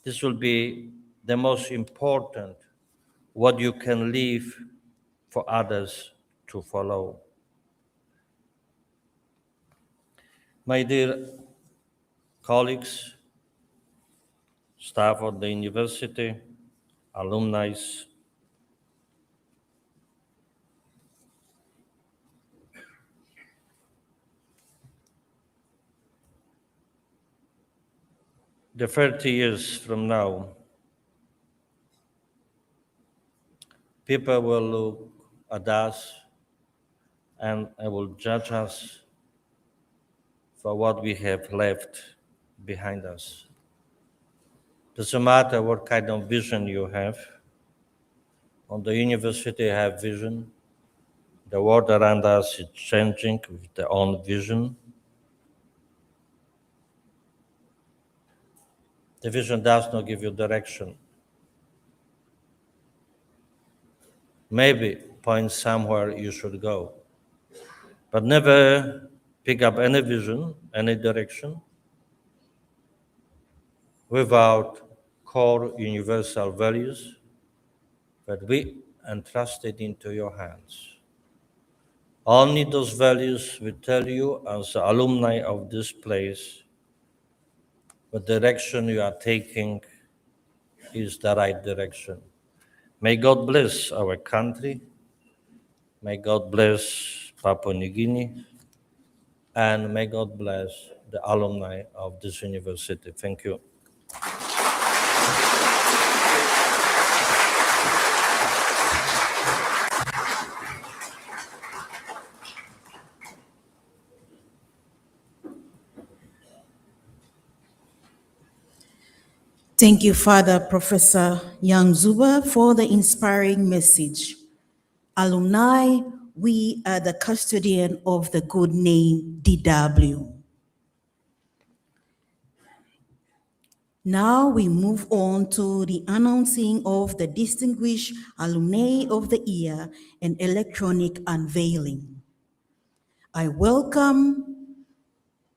L: this will be the most important, what you can leave for others to follow. My dear colleagues, staff of the university, alumni, the 30 years from now, people will look at us and will judge us for what we have left behind us. Doesn't matter what kind of vision you have. On the university, I have vision. The world around us is changing with their own vision. The vision does not give you direction. Maybe point somewhere you should go, but never pick up any vision, any direction, without core universal values that we entrusted into your hands. Only those values will tell you as alumni of this place what direction you are taking is the right direction. May God bless our country. May God bless Papua New Guinea. And may God bless the alumni of this university. Thank you.
H: Thank you, Father Professor Young Zuba, for the inspiring message. Alumni, we are the custodian of the good name DW. Now we move on to the announcing of the Distinguished Alumni of the Year and electronic unveiling. I welcome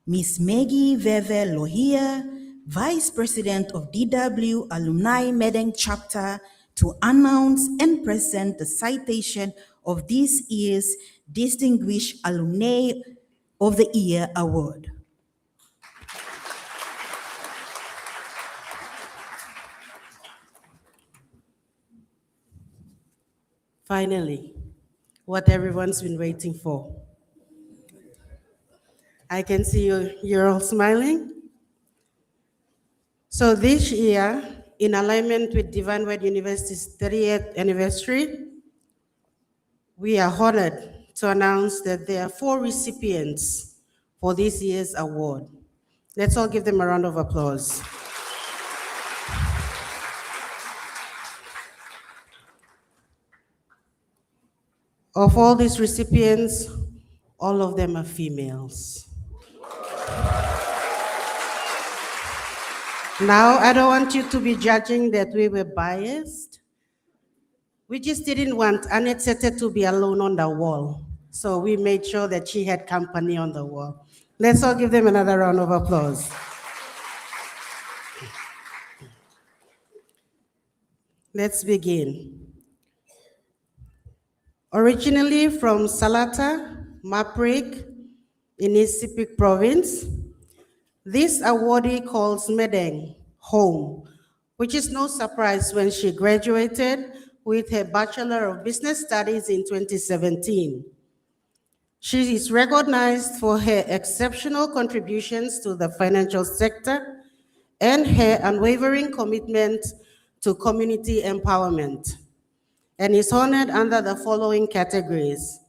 H: Ms. Maggie Veve Lohia, Vice President of DW Alumni Medeng Chapter, to announce and present the citation of this year's Distinguished Alumni of the Year Award.
M: Finally, what everyone's been waiting for. I can see you're all smiling. So this year, in alignment with Divine Word University's 30th anniversary, we are honored to announce that there are 4 recipients for this year's award. Let's all give them a round of applause. Of all these recipients, all of them are females. Now, I don't want you to be judging that we were biased. We just didn't want Annette Sete to be alone on the wall. So we made sure that she had company on the wall. Let's all give them another round of applause. Let's begin. Originally from Salata, Maprik, in East Sepik province, this awardee calls Medeng home, which is no surprise when she graduated with her Bachelor of Business Studies in 2017. She is recognized for her exceptional contributions to the financial sector and her unwavering commitment to community empowerment, and is honored under the following categories.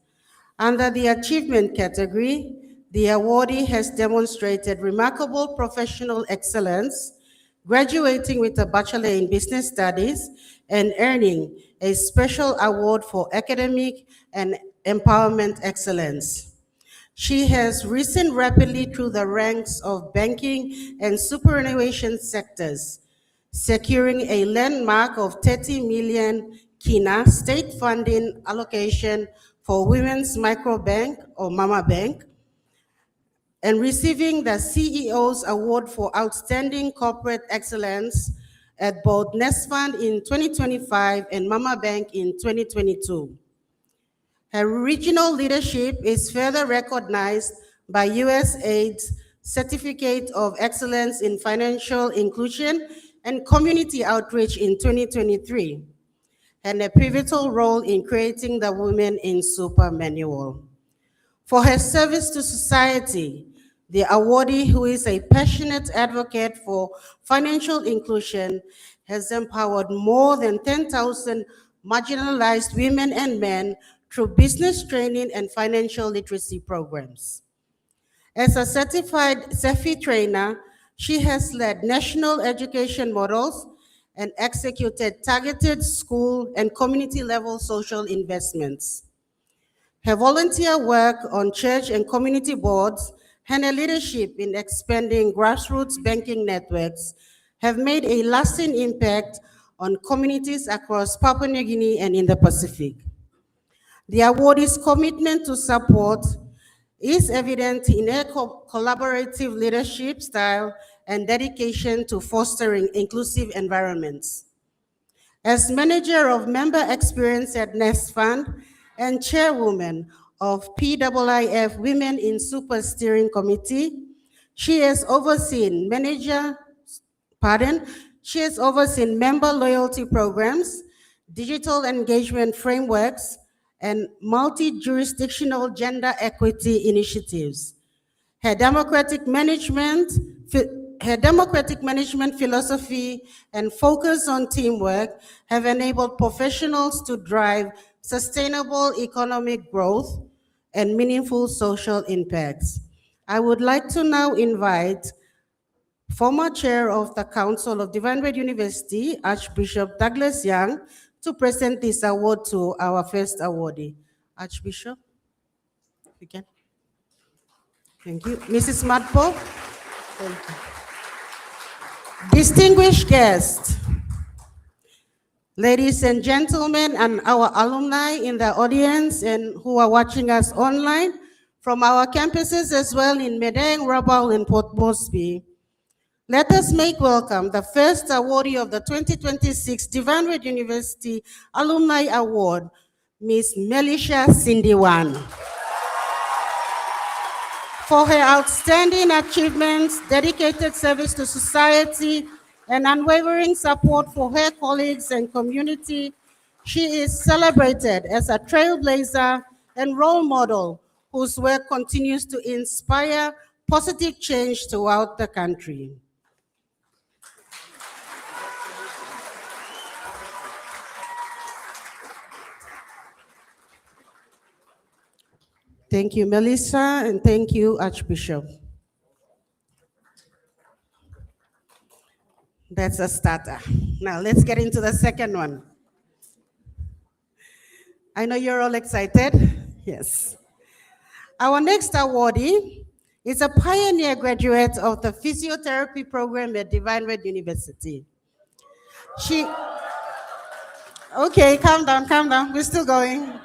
M: Under the achievement category, the awardee has demonstrated remarkable professional excellence, graduating with a Bachelor in Business Studies and earning a special award for academic and empowerment excellence. She has risen rapidly through the ranks of banking and superannuation sectors, securing a landmark of 30 million kina state funding allocation for Women's Microbank or Mama Bank, and receiving the CEO's Award for Outstanding Corporate Excellence at both NESFund in 2025 and Mama Bank in 2022. Her regional leadership is further recognized by USAID's Certificate of Excellence in Financial Inclusion and Community Outreach in 2023, and a pivotal role in creating the Women in Super Manual. For her service to society, the awardee, who is a passionate advocate for financial inclusion, has empowered more than 10,000 marginalized women and men through business training and financial literacy programs. As a certified CEFI trainer, she has led national education models and executed targeted school and community-level social investments. Her volunteer work on church and community boards and her leadership in expanding grassroots banking networks have made a lasting impact on communities across Papua New Guinea and in the Pacific. The awardee's commitment to support is evident in her collaborative leadership style and dedication to fostering inclusive environments. As manager of member experience at NESFund and chairwoman of PIIF Women in Super Steering Committee, she has overseen member loyalty programs, digital engagement frameworks, and multi-jurisdictional gender equity initiatives. Her democratic management philosophy and focus on teamwork have enabled professionals to drive sustainable economic growth and meaningful social impacts. I would like to now invite former chair of the Council of Divine Word University, Archbishop Douglas Young, to present this award to our first awardee. Archbishop, if you can. Thank you. Mrs. Madpo. Thank you. Distinguished guests, ladies and gentlemen, and our alumni in the audience and who are watching us online from our campuses as well in Medang, Rabaul, and Port Moresby. Let us make welcome the first awardee of the 2026 Divine Word University Alumni Award, Ms. Melisha Sindiwan. For her outstanding achievements, dedicated service to society, and unwavering support for her colleagues and community, she is celebrated as a trailblazer and role model whose work continues to inspire positive change throughout the country. Thank you, Melissa, and thank you, Archbishop. That's a starter. Now let's get into the second one. I know you're all excited. Yes. Our next awardee is a pioneer graduate of the physiotherapy program at Divine Word University. Okay, calm down. We're still going.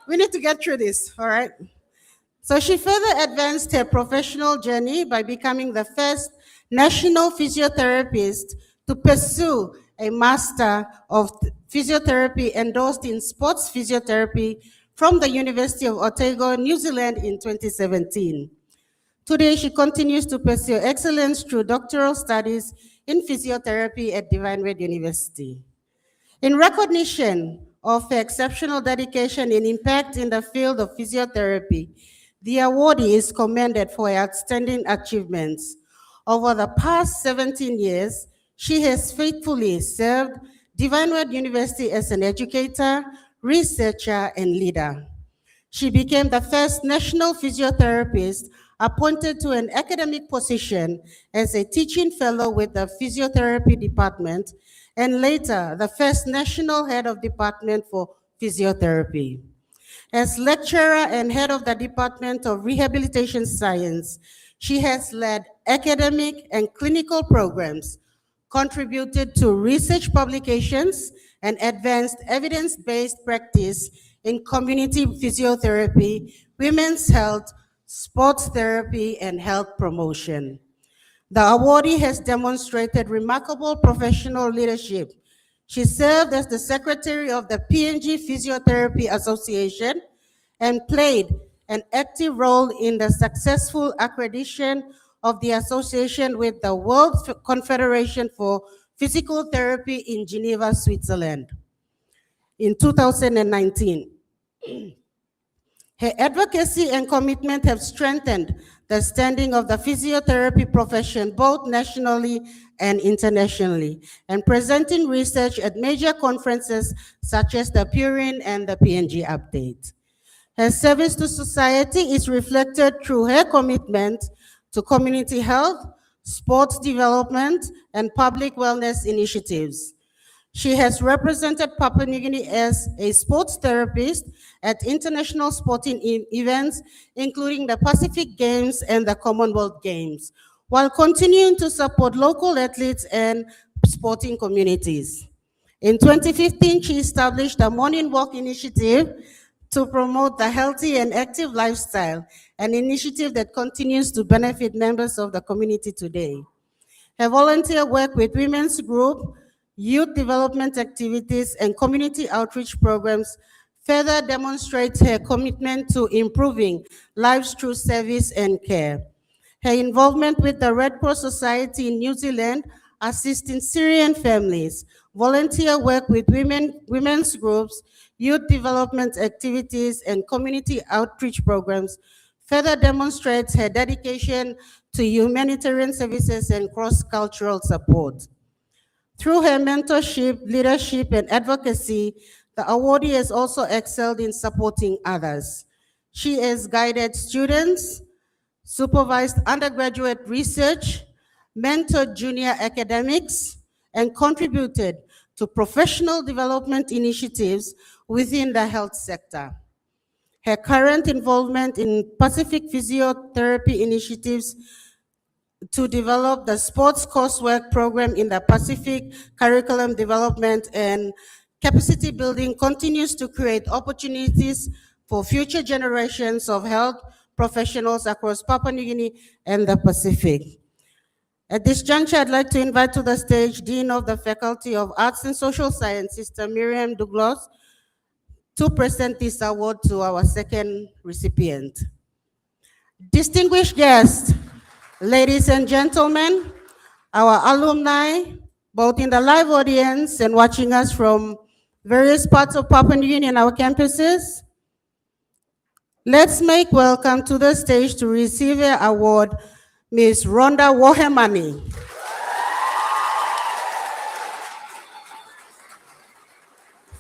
M: We need to get through this, all right? So she further advanced her professional journey by becoming the first national physiotherapist to pursue a Master of Physiotherapy endorsed in sports physiotherapy from the University of Otago, New Zealand in 2017. Today, she continues to pursue excellence through doctoral studies in physiotherapy at Divine Word University. In recognition of her exceptional dedication and impact in the field of physiotherapy, the awardee is commended for her outstanding achievements. Over the past 17 years, she has faithfully served Divine Word University as an educator, researcher, and leader. She became the first national physiotherapist appointed to an academic position as a teaching fellow with the physiotherapy department, and later the first national head of department for physiotherapy. As lecturer and head of the Department of Rehabilitation Science, she has led academic and clinical programs, contributed to research publications, and advanced evidence-based practice in community physiotherapy, women's health, sports therapy, and health promotion. The awardee has demonstrated remarkable professional leadership. She served as the secretary of the PNG Physiotherapy Association and played an active role in the successful accreditation of the association with the World Confederation for Physical Therapy in Geneva, Switzerland in 2019. Her advocacy and commitment have strengthened the standing of the physiotherapy profession both nationally and internationally, and presenting research at major conferences such as the Purin and the PNG Update. Her service to society is reflected through her commitment to community health, sports development, and public wellness initiatives. She has represented Papua New Guinea as a sports therapist at international sporting events, including the Pacific Games and the Commonwealth Games, while continuing to support local athletes and sporting communities. In 2015, she established the Morning Walk Initiative to promote the healthy and active lifestyle, an initiative that continues to benefit members of the community today. Her volunteer work with women's group, youth development activities, and community outreach programs further demonstrates her commitment to improving lives through service and care. Her involvement with the Red Cross Society in New Zealand, assisting Syrian families, volunteer work with women's groups, youth development activities, and community outreach programs further demonstrates her dedication to humanitarian services and cross-cultural support. Through her mentorship, leadership, and advocacy, the awardee has also excelled in supporting others. She has guided students, supervised undergraduate research, mentored junior academics, and contributed to professional development initiatives within the health sector. Her current involvement in Pacific physiotherapy initiatives to develop the sports coursework program in the Pacific curriculum development and capacity building continues to create opportunities for future generations of health professionals across Papua New Guinea and the Pacific. At this juncture, I'd like to invite to the stage Dean of the Faculty of Arts and Social Science, Sister Miriam Douglas, to present this award to our second recipient. Distinguished guests, ladies and gentlemen, our alumni, both in the live audience and watching us from various parts of Papua New Guinea and our campuses, let's make welcome to the stage to receive an award, Ms. Rhonda Wohemani.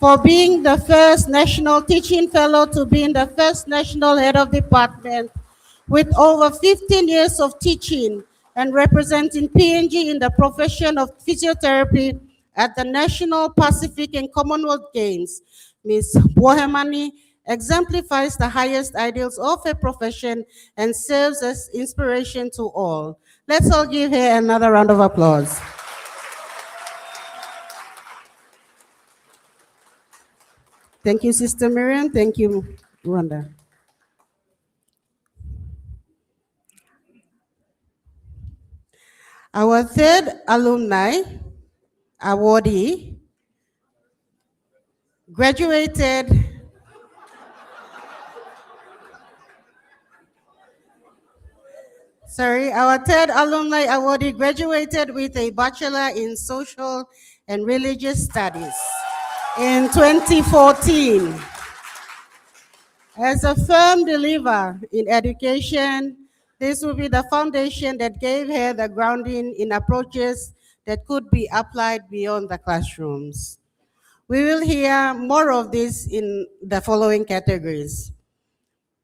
M: For being the first National Teaching Fellow to be in the first National Head of Department with over 15 years of teaching and representing PNG in the profession of physiotherapy at the National Pacific and Commonwealth Games. Ms. Wohemani exemplifies the highest ideals of her profession and serves as inspiration to all. Let's all give her another round of applause. Thank you, Sister Miriam. Thank you, Rhonda. Our third alumni awardee graduated our third alumni awardee graduated with a Bachelor in Social and Religious Studies in 2014. As a firm believer in education, this will be the foundation that gave her the grounding in approaches that could be applied beyond the classrooms. We will hear more of this in the following categories.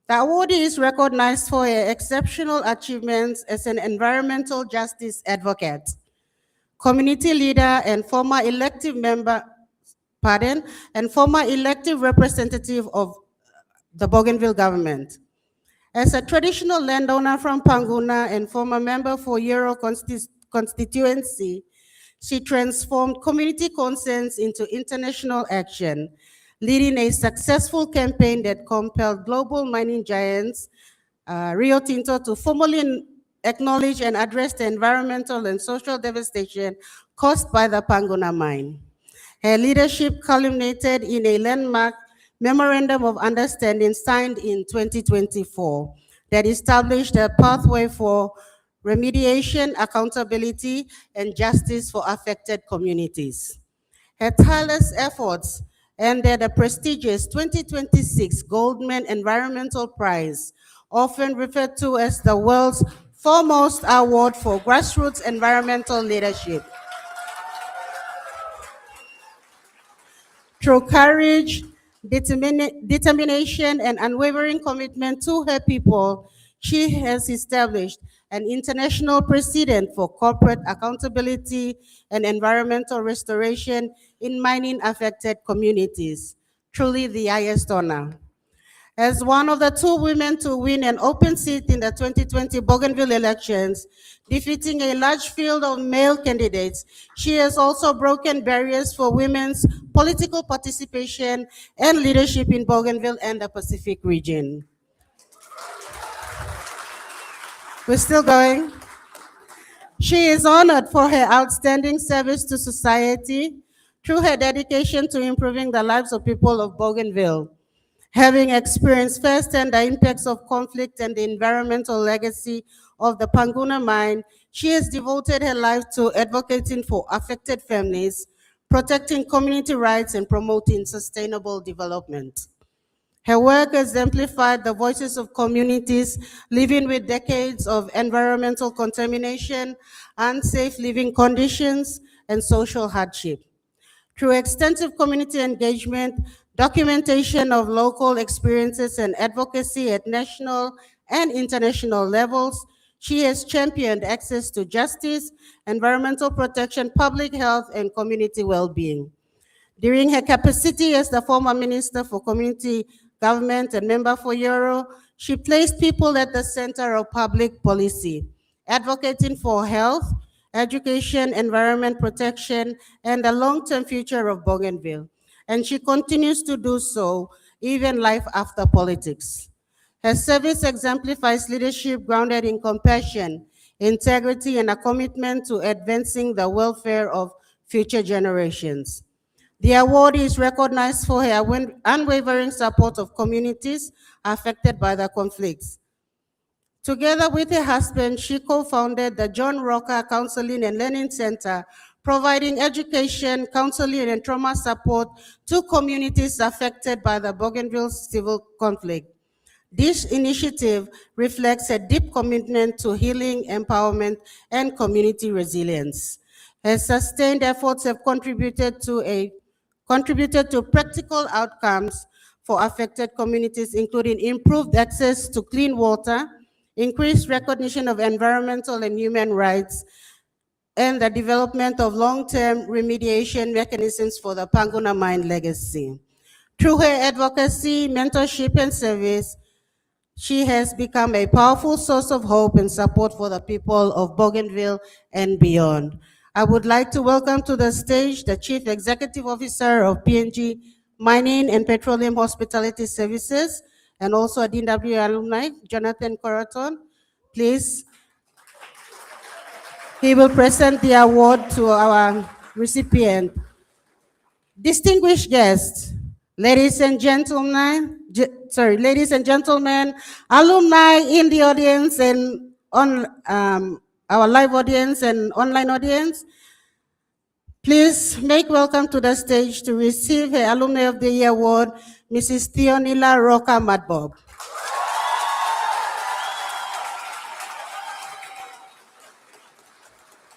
M: The awardee is recognized for her exceptional achievements as an environmental justice advocate, community leader, and former elective representative of the Bougainville government. As a traditional landowner from Panguna and former member for Euro constituency, she transformed community concerns into international action, leading a successful campaign that compelled global mining giants, Rio Tinto, to formally acknowledge and address the environmental and social devastation caused by the Panguna mine. Her leadership culminated in a landmark Memorandum of Understanding signed in 2024 that established a pathway for remediation, accountability, and justice for affected communities. Her tireless efforts ended the prestigious 2026 Goldman Environmental Prize, often referred to as the world's foremost award for grassroots environmental leadership. Through courage, determination, and unwavering commitment to her people, she has established an international precedent for corporate accountability and environmental restoration in mining-affected communities. Truly the highest honor. As one of the 2 women to win an open seat in the 2020 Bougainville elections, defeating a large field of male candidates, she has also broken barriers for women's political participation and leadership in Bougainville and the Pacific region. We're still going. She is honored for her outstanding service to society through her dedication to improving the lives of people of Bougainville. Having experienced firsthand the impacts of conflict and the environmental legacy of the Panguna mine, she has devoted her life to advocating for affected families, protecting community rights, and promoting sustainable development. Her work exemplified the voices of communities living with decades of environmental contamination, unsafe living conditions, and social hardship. Through extensive community engagement, documentation of local experiences, and advocacy at national and international levels, she has championed access to justice, environmental protection, public health, and community well-being. During her capacity as the former Minister for Community Government and member for Euro, she placed people at the center of public policy, advocating for health, education, environment protection, and the long-term future of Bougainville. And she continues to do so, even life after politics. Her service exemplifies leadership grounded in compassion, integrity, and a commitment to advancing the welfare of future generations. The award is recognized for her unwavering support of communities affected by the conflicts. Together with her husband, she co-founded the John Rocker Counseling and Learning Center, providing education, counseling, and trauma support to communities affected by the Bougainville civil conflict. This initiative reflects a deep commitment to healing, empowerment, and community resilience. Her sustained efforts have contributed to practical outcomes for affected communities, including improved access to clean water, increased recognition of environmental and human rights, and the development of long-term remediation mechanisms for the Panguna mine legacy. Through her advocacy, mentorship, and service, she has become a powerful source of hope and support for the people of Bougainville and beyond. I would like to welcome to the stage the Chief Executive Officer of PNG Mining and Petroleum Hospitality Services, and also a DWU alumni, Jonathan Coraton. Please, he will present the award to our recipient. Distinguished guests, ladies and gentlemen, alumni in the audience and on our live audience and online audience, please make welcome to the stage to receive her Alumni of the Year award, Mrs. Theonila Roca Madbob.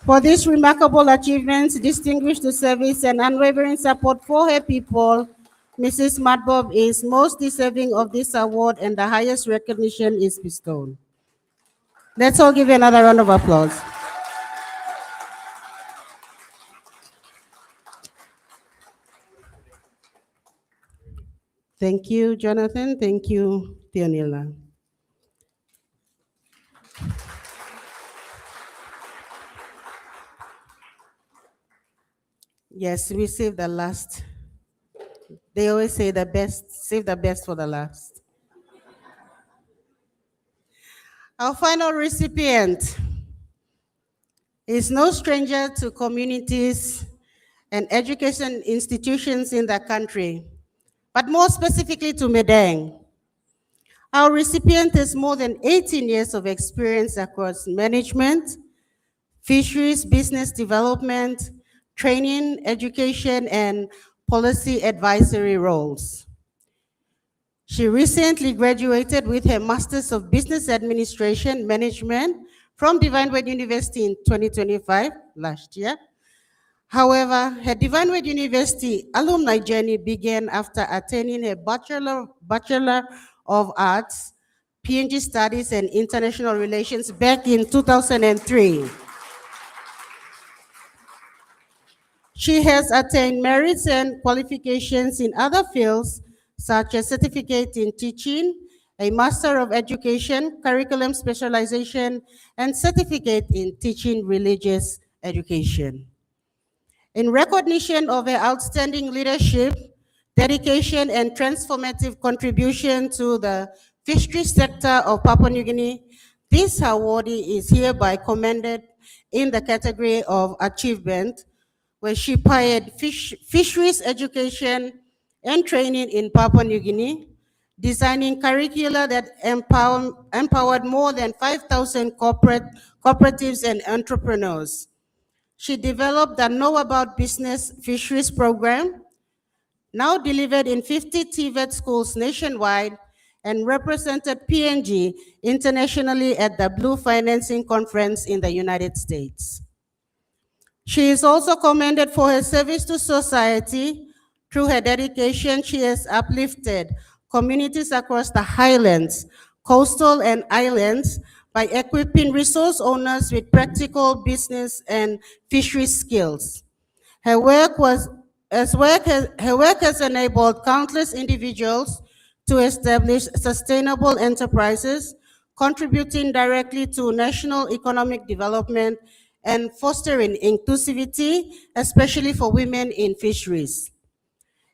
M: For these remarkable achievements, distinguished service and unwavering support for her people, Mrs. Madbob is most deserving of this award, and the highest recognition is bestowed. Let's all give you another round of applause. Thank you, Jonathan. Thank you, Theonila. Yes, we save the last. They always say the best, save the best for the last. Our final recipient is no stranger to communities and education institutions in the country, but more specifically to Medang. Our recipient has more than 18 years of experience across management, fisheries, business development, training, education, and policy advisory roles. She recently graduated with her Master's of Business Administration Management from Divine Word University in 2025, last year. However, her Divine Word University alumni journey began after attaining her Bachelor of Arts, PNG Studies and International Relations back in 2003. She has attained merits and qualifications in other fields, such as certificate in teaching, a Master of Education, curriculum specialization, and certificate in teaching religious education. In recognition of her outstanding leadership, dedication, and transformative contribution to the fisheries sector of Papua New Guinea, this awardee is hereby commended in the category of achievement, where she pioneered fisheries education and training in Papua New Guinea, designing curricula that empowered more than 5,000 cooperatives and entrepreneurs. She developed the Know About Business Fisheries program, now delivered in 50 TVET schools nationwide, and represented PNG internationally at the Blue Financing Conference in the United States. She is also commended for her service to society. Through her dedication, she has uplifted communities across the highlands, coastal and islands by equipping resource owners with practical business and fishery skills. Her work was Her work has enabled countless individuals to establish sustainable enterprises, contributing directly to national economic development and fostering inclusivity, especially for women in fisheries.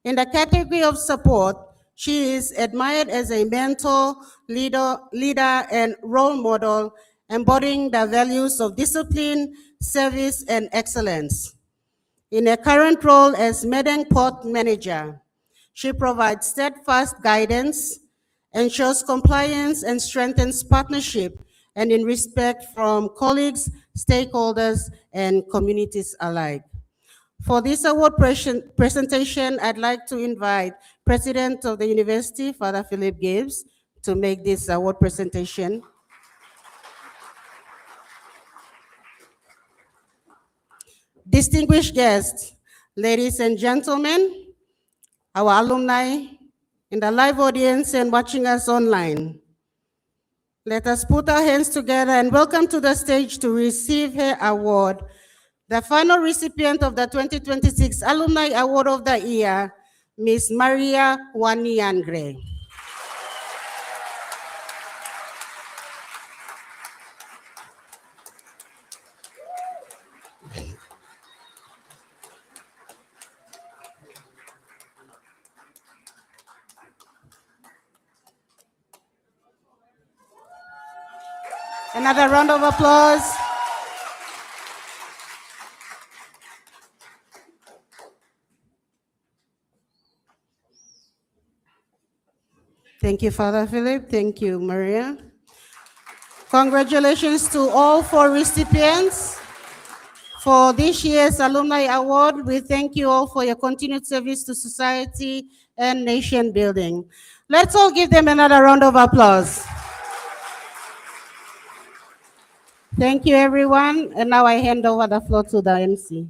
M: In the category of support, she is admired as a mentor, leader, and role model, embodying the values of discipline, service, and excellence. In her current role as Medeng Port Manager, she provides steadfast guidance, ensures compliance, and strengthens partnership and in respect from colleagues, stakeholders, and communities alike. For this award presentation, I'd like to invite President of the University, Father Philip Gibbs, to make this award presentation. Distinguished guests, ladies and gentlemen, our alumni in the live audience and watching us online. Let us put our hands together and welcome to the stage to receive her award, the final recipient of the 2026 Alumni Award of the Year, Ms. Maria Waniangre. Another round of applause. Thank you, Father Philip. Thank you, Maria. Congratulations to all 4 recipients for this year's Alumni Award. We thank you all for your continued service to society and nation building. Let's all give them another round of applause. Thank you, everyone. And now I hand over the floor to the MC.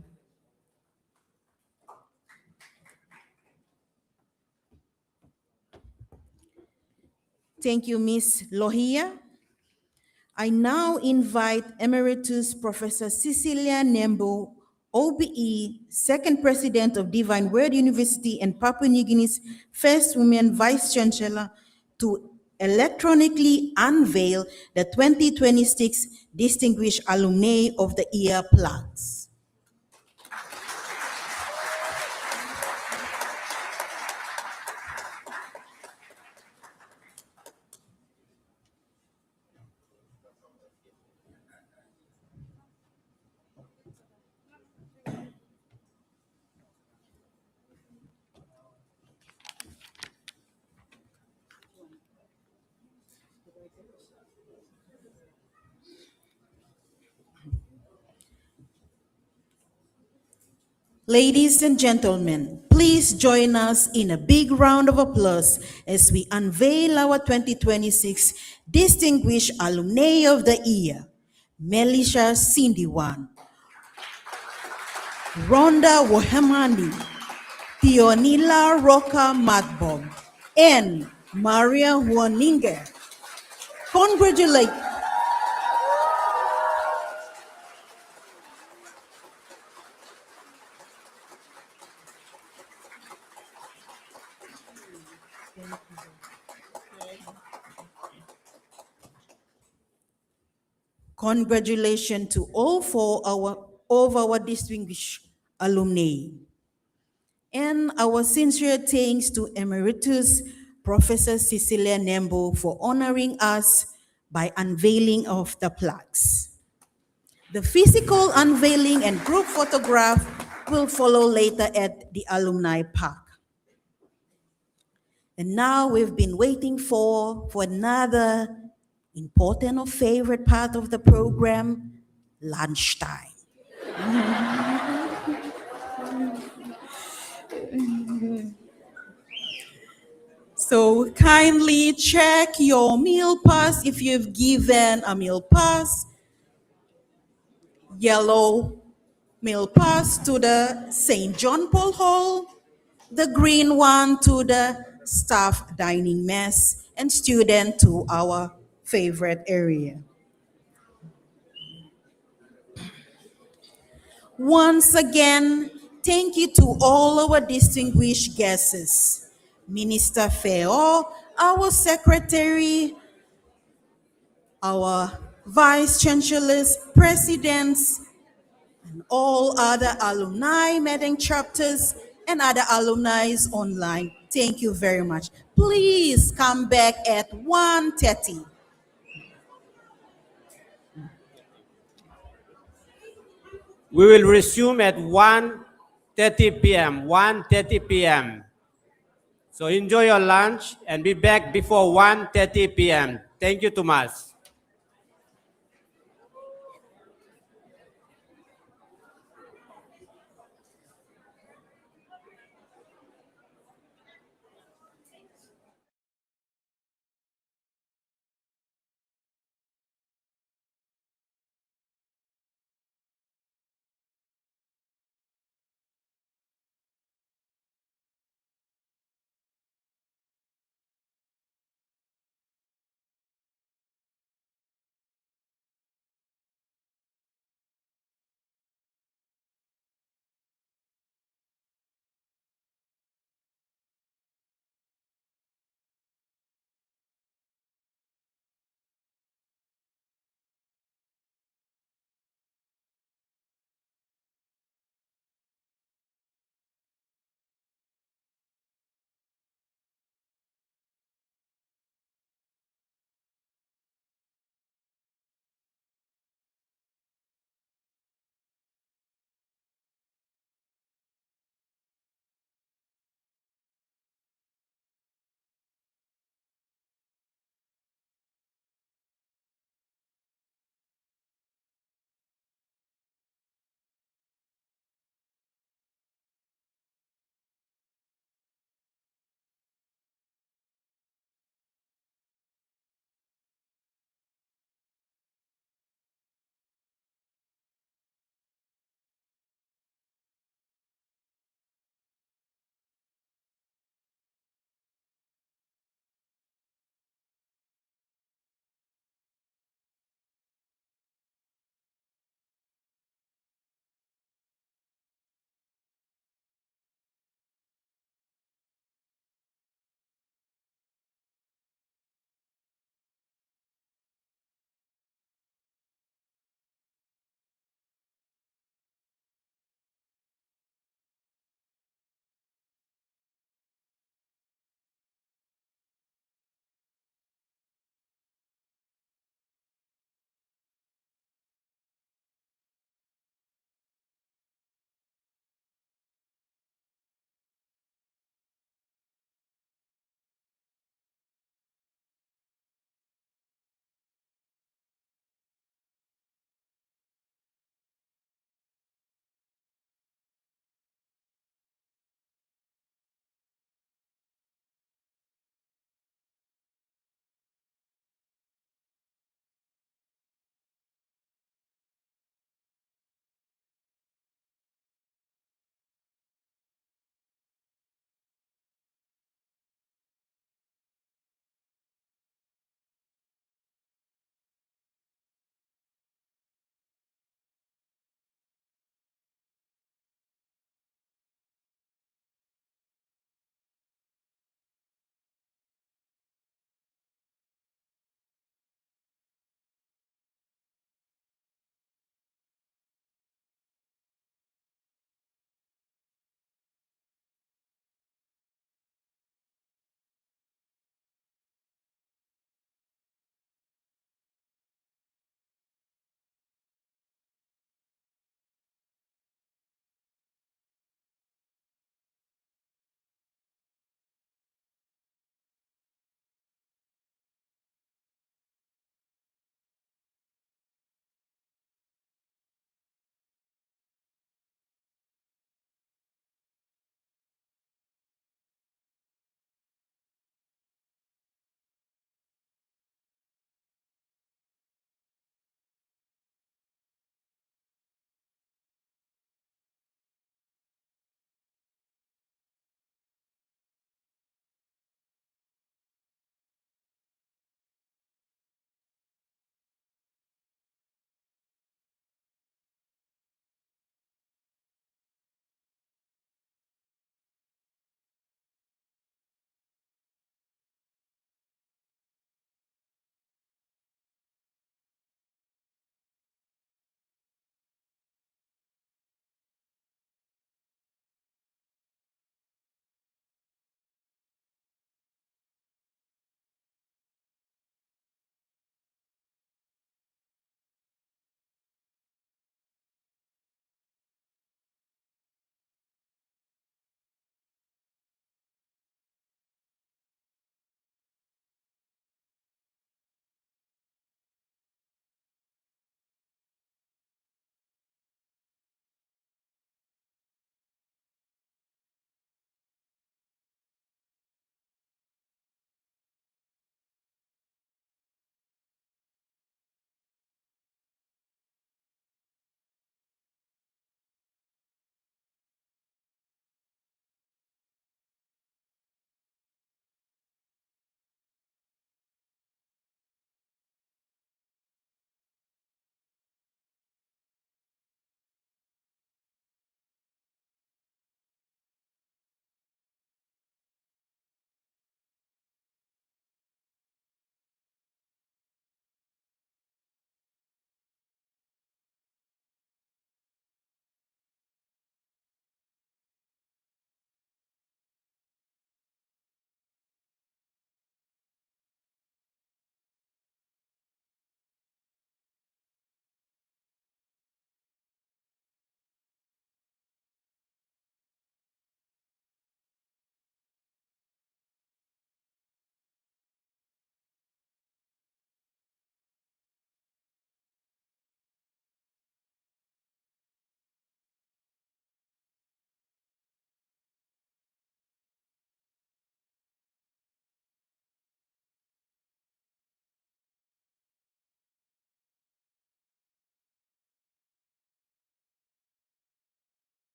H: Thank you, Ms. Lohia. I now invite Emeritus Professor Cecilia Nembo, OBE, second president of Divine Word University and Papua New Guinea's first woman vice chancellor, to electronically unveil the 2026 Distinguished Alumni of the Year plaques. Ladies and gentlemen, please join us in a big round of applause as we unveil our 2026 Distinguished Alumni of the Year, Melisha Sindiwan, Rhonda Wohemani, Theonila Roca Matbom, and Maria Huaninga. Congratulations to all 4 of our distinguished alumni. And our sincere thanks to Emeritus Professor Cecilia Nembo for honoring us by unveiling of the plaques. The physical unveiling and group photograph will follow later at the Alumni Park. And now we've been waiting for another important or favorite part of the program, lunchtime. So kindly check your meal pass if you've given a meal pass. Yellow meal pass to the St. John Paul Hall, the green one to the staff dining mess, and student to our favorite area. Once again, Thank you to all our distinguished guests, Minister Feo, our secretary, our vice chancellors, presidents, and all other alumni, meeting chapters, and other alumni online. Thank you very much. Please come back at 1:30.
K: We will resume at 1:30 p.m. 1:30 p.m. So enjoy your lunch and be back before 1:30 p.m. Thank you, Tomas.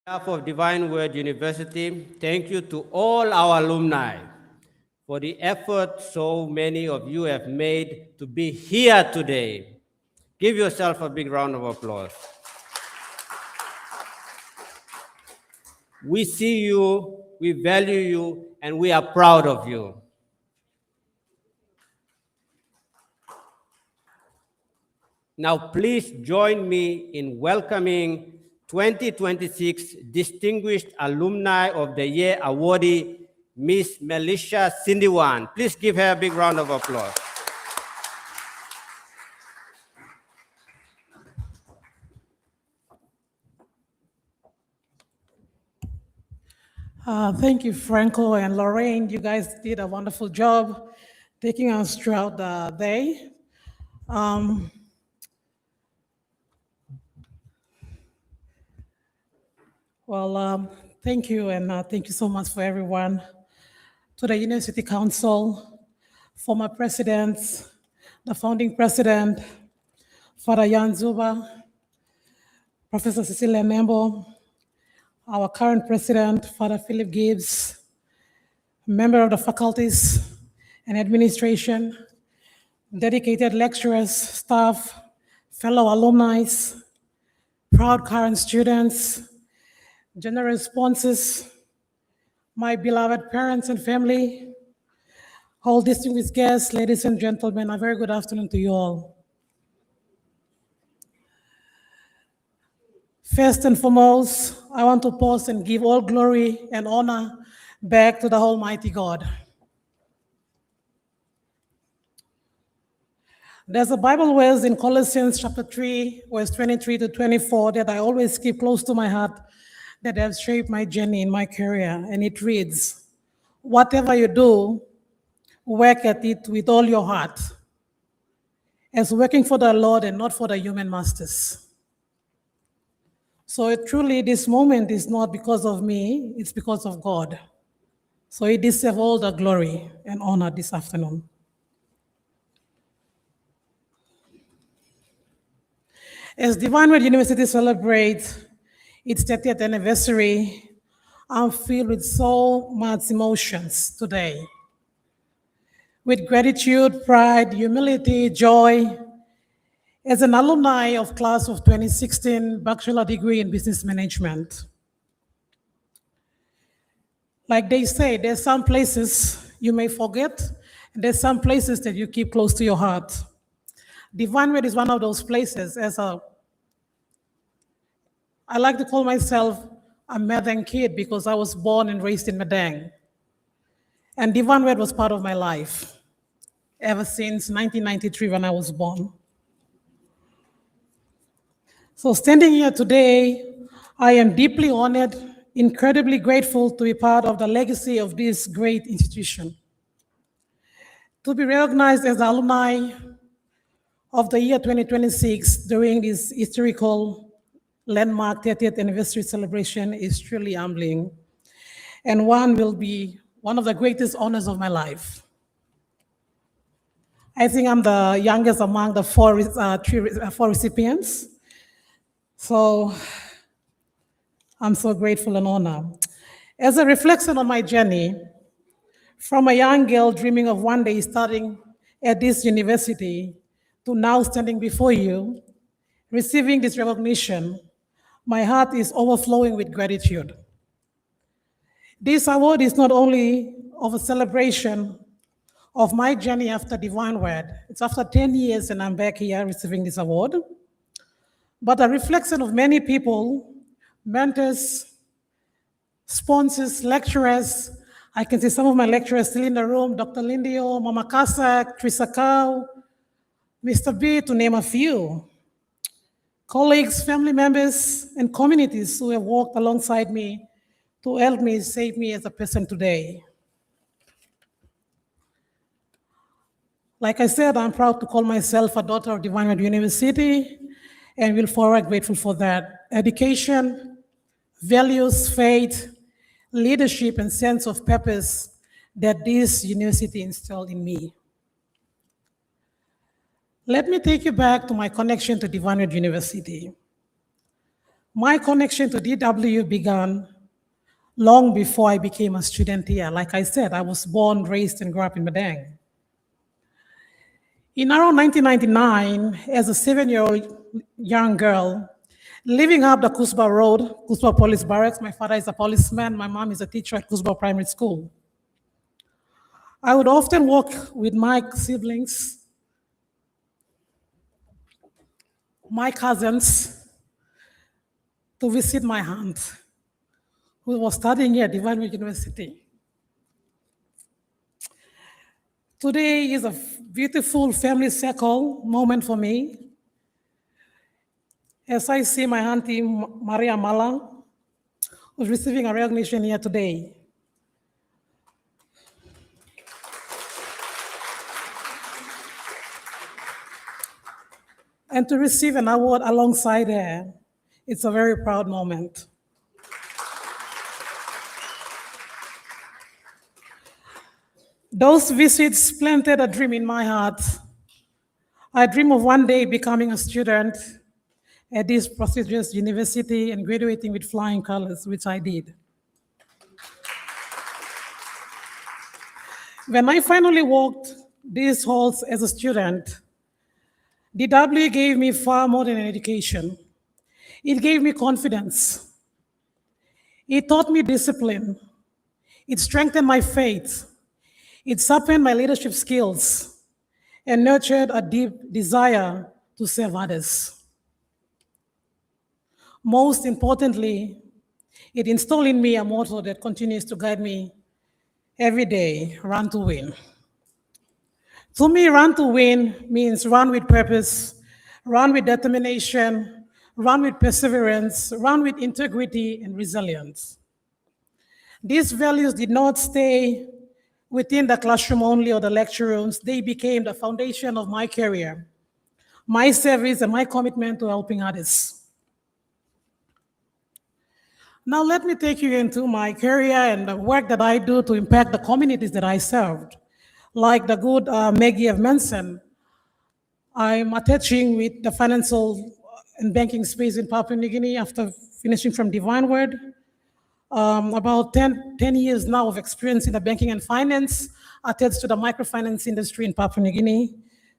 K: On behalf of Divine Word University, thank you to all our alumni for the effort so many of you have made to be here today. Give yourself a big round of applause. We see you, we value you, and we are proud of you. Now, please join me in welcoming 2026 Distinguished Alumni of the Year awardee, Miss Melisha Sindiwan. Please give her a big round of applause.
N: Thank you, Franco and Lorraine. You guys did a wonderful job taking us throughout the day. Thank you, and thank you so much for everyone. To the University Council, former presidents, the founding president, Father Jan Zuba, Professor Cecilia Nembo, our current president, Father Philip Gibbs, member of the faculties and administration, dedicated lecturers, staff, fellow alumni, proud current students, generous sponsors, my beloved parents and family, all distinguished guests, ladies and gentlemen, a very good afternoon to you all. First and foremost, I want to pause and give all glory and honor back to the Almighty God. There's a Bible verse in Colossians chapter 3, verse 23 to 24 that I always keep close to my heart that has shaped my journey in my career, and it reads, "Whatever you do, work at it with all your heart, as working for the Lord and not for the human masters." So truly, this moment is not because of me, it's because of God. So He deserves all the glory and honor this afternoon. As Divine Word University celebrates its 30th anniversary, I'm filled with so much emotions today. With gratitude, pride, humility, joy, as an alumni of class of 2016 bachelor degree in business management. Like they say, there's some places you may forget, and there's some places that you keep close to your heart. Divine Word is one of those places. I like to call myself a Madang kid because I was born and raised in Madang. And Divine Word was part of my life ever since 1993 when I was born. So standing here today, I am deeply honored, incredibly grateful to be part of the legacy of this great institution. To be recognized as the alumni of the year 2026 during this historical landmark 30th anniversary celebration is truly humbling, and one will be one of the greatest honors of my life. I think I'm the youngest among the four recipients. So I'm so grateful and honored. As a reflection on my journey, from a young girl dreaming of one day starting at this university to now standing before you, receiving this recognition, my heart is overflowing with gratitude. This award is not only of a celebration of my journey after Divine Word. It's after 10 years and I'm back here receiving this award, but a reflection of many people, mentors, sponsors, lecturers. I can see some of my lecturers still in the room, Dr. Lindio, Mama Kasak, Trisa Kau, Mr. B, to name a few. Colleagues, family members, and communities who have walked alongside me to help me, save me as a person today. Like I said, I'm proud to call myself a daughter of Divine Word University, and will forever grateful for that. Education, values, faith, leadership, and sense of purpose that this university instilled in me. Let me take you back to my connection to Divine Word University. My connection to DWU began long before I became a student here. Like I said, I was born, raised, and grew up in Madang. In around 1999, as a 7-year-old young girl, living up the Kusba Road, Kusba Police Barracks, my father is a policeman, my mom is a teacher at Kusba Primary School. I would often walk with my siblings, my cousins, to visit my aunt, who was studying here at DWU University. Today is a beautiful family circle moment for me. As I see my auntie Maria Malang, who's receiving a recognition here today. And to receive an award alongside her, it's a very proud moment. Those visits planted a dream in my heart. I dream of one day becoming a student at this prestigious university and graduating with flying colors, which I did. When I finally walked these halls as a student, DW gave me far more than an education. It gave me confidence. It taught me discipline. It strengthened my faith. It sharpened my leadership skills and nurtured a deep desire to serve others. Most importantly, it instilled in me a motto that continues to guide me every day: run to win. To me, run to win means run with purpose, run with determination, run with perseverance, run with integrity and resilience. These values did not stay within the classroom only or the lecture rooms. They became the foundation of my career, my service, and my commitment to helping others. Now let me take you into my career and the work that I do to impact the communities that I served. Like the good Maggie have mentioned, I'm attaching with the financial and banking space in Papua New Guinea after finishing from Divine Word. About 10 years now of experience in the banking and finance, attached to the microfinance industry in Papua New Guinea,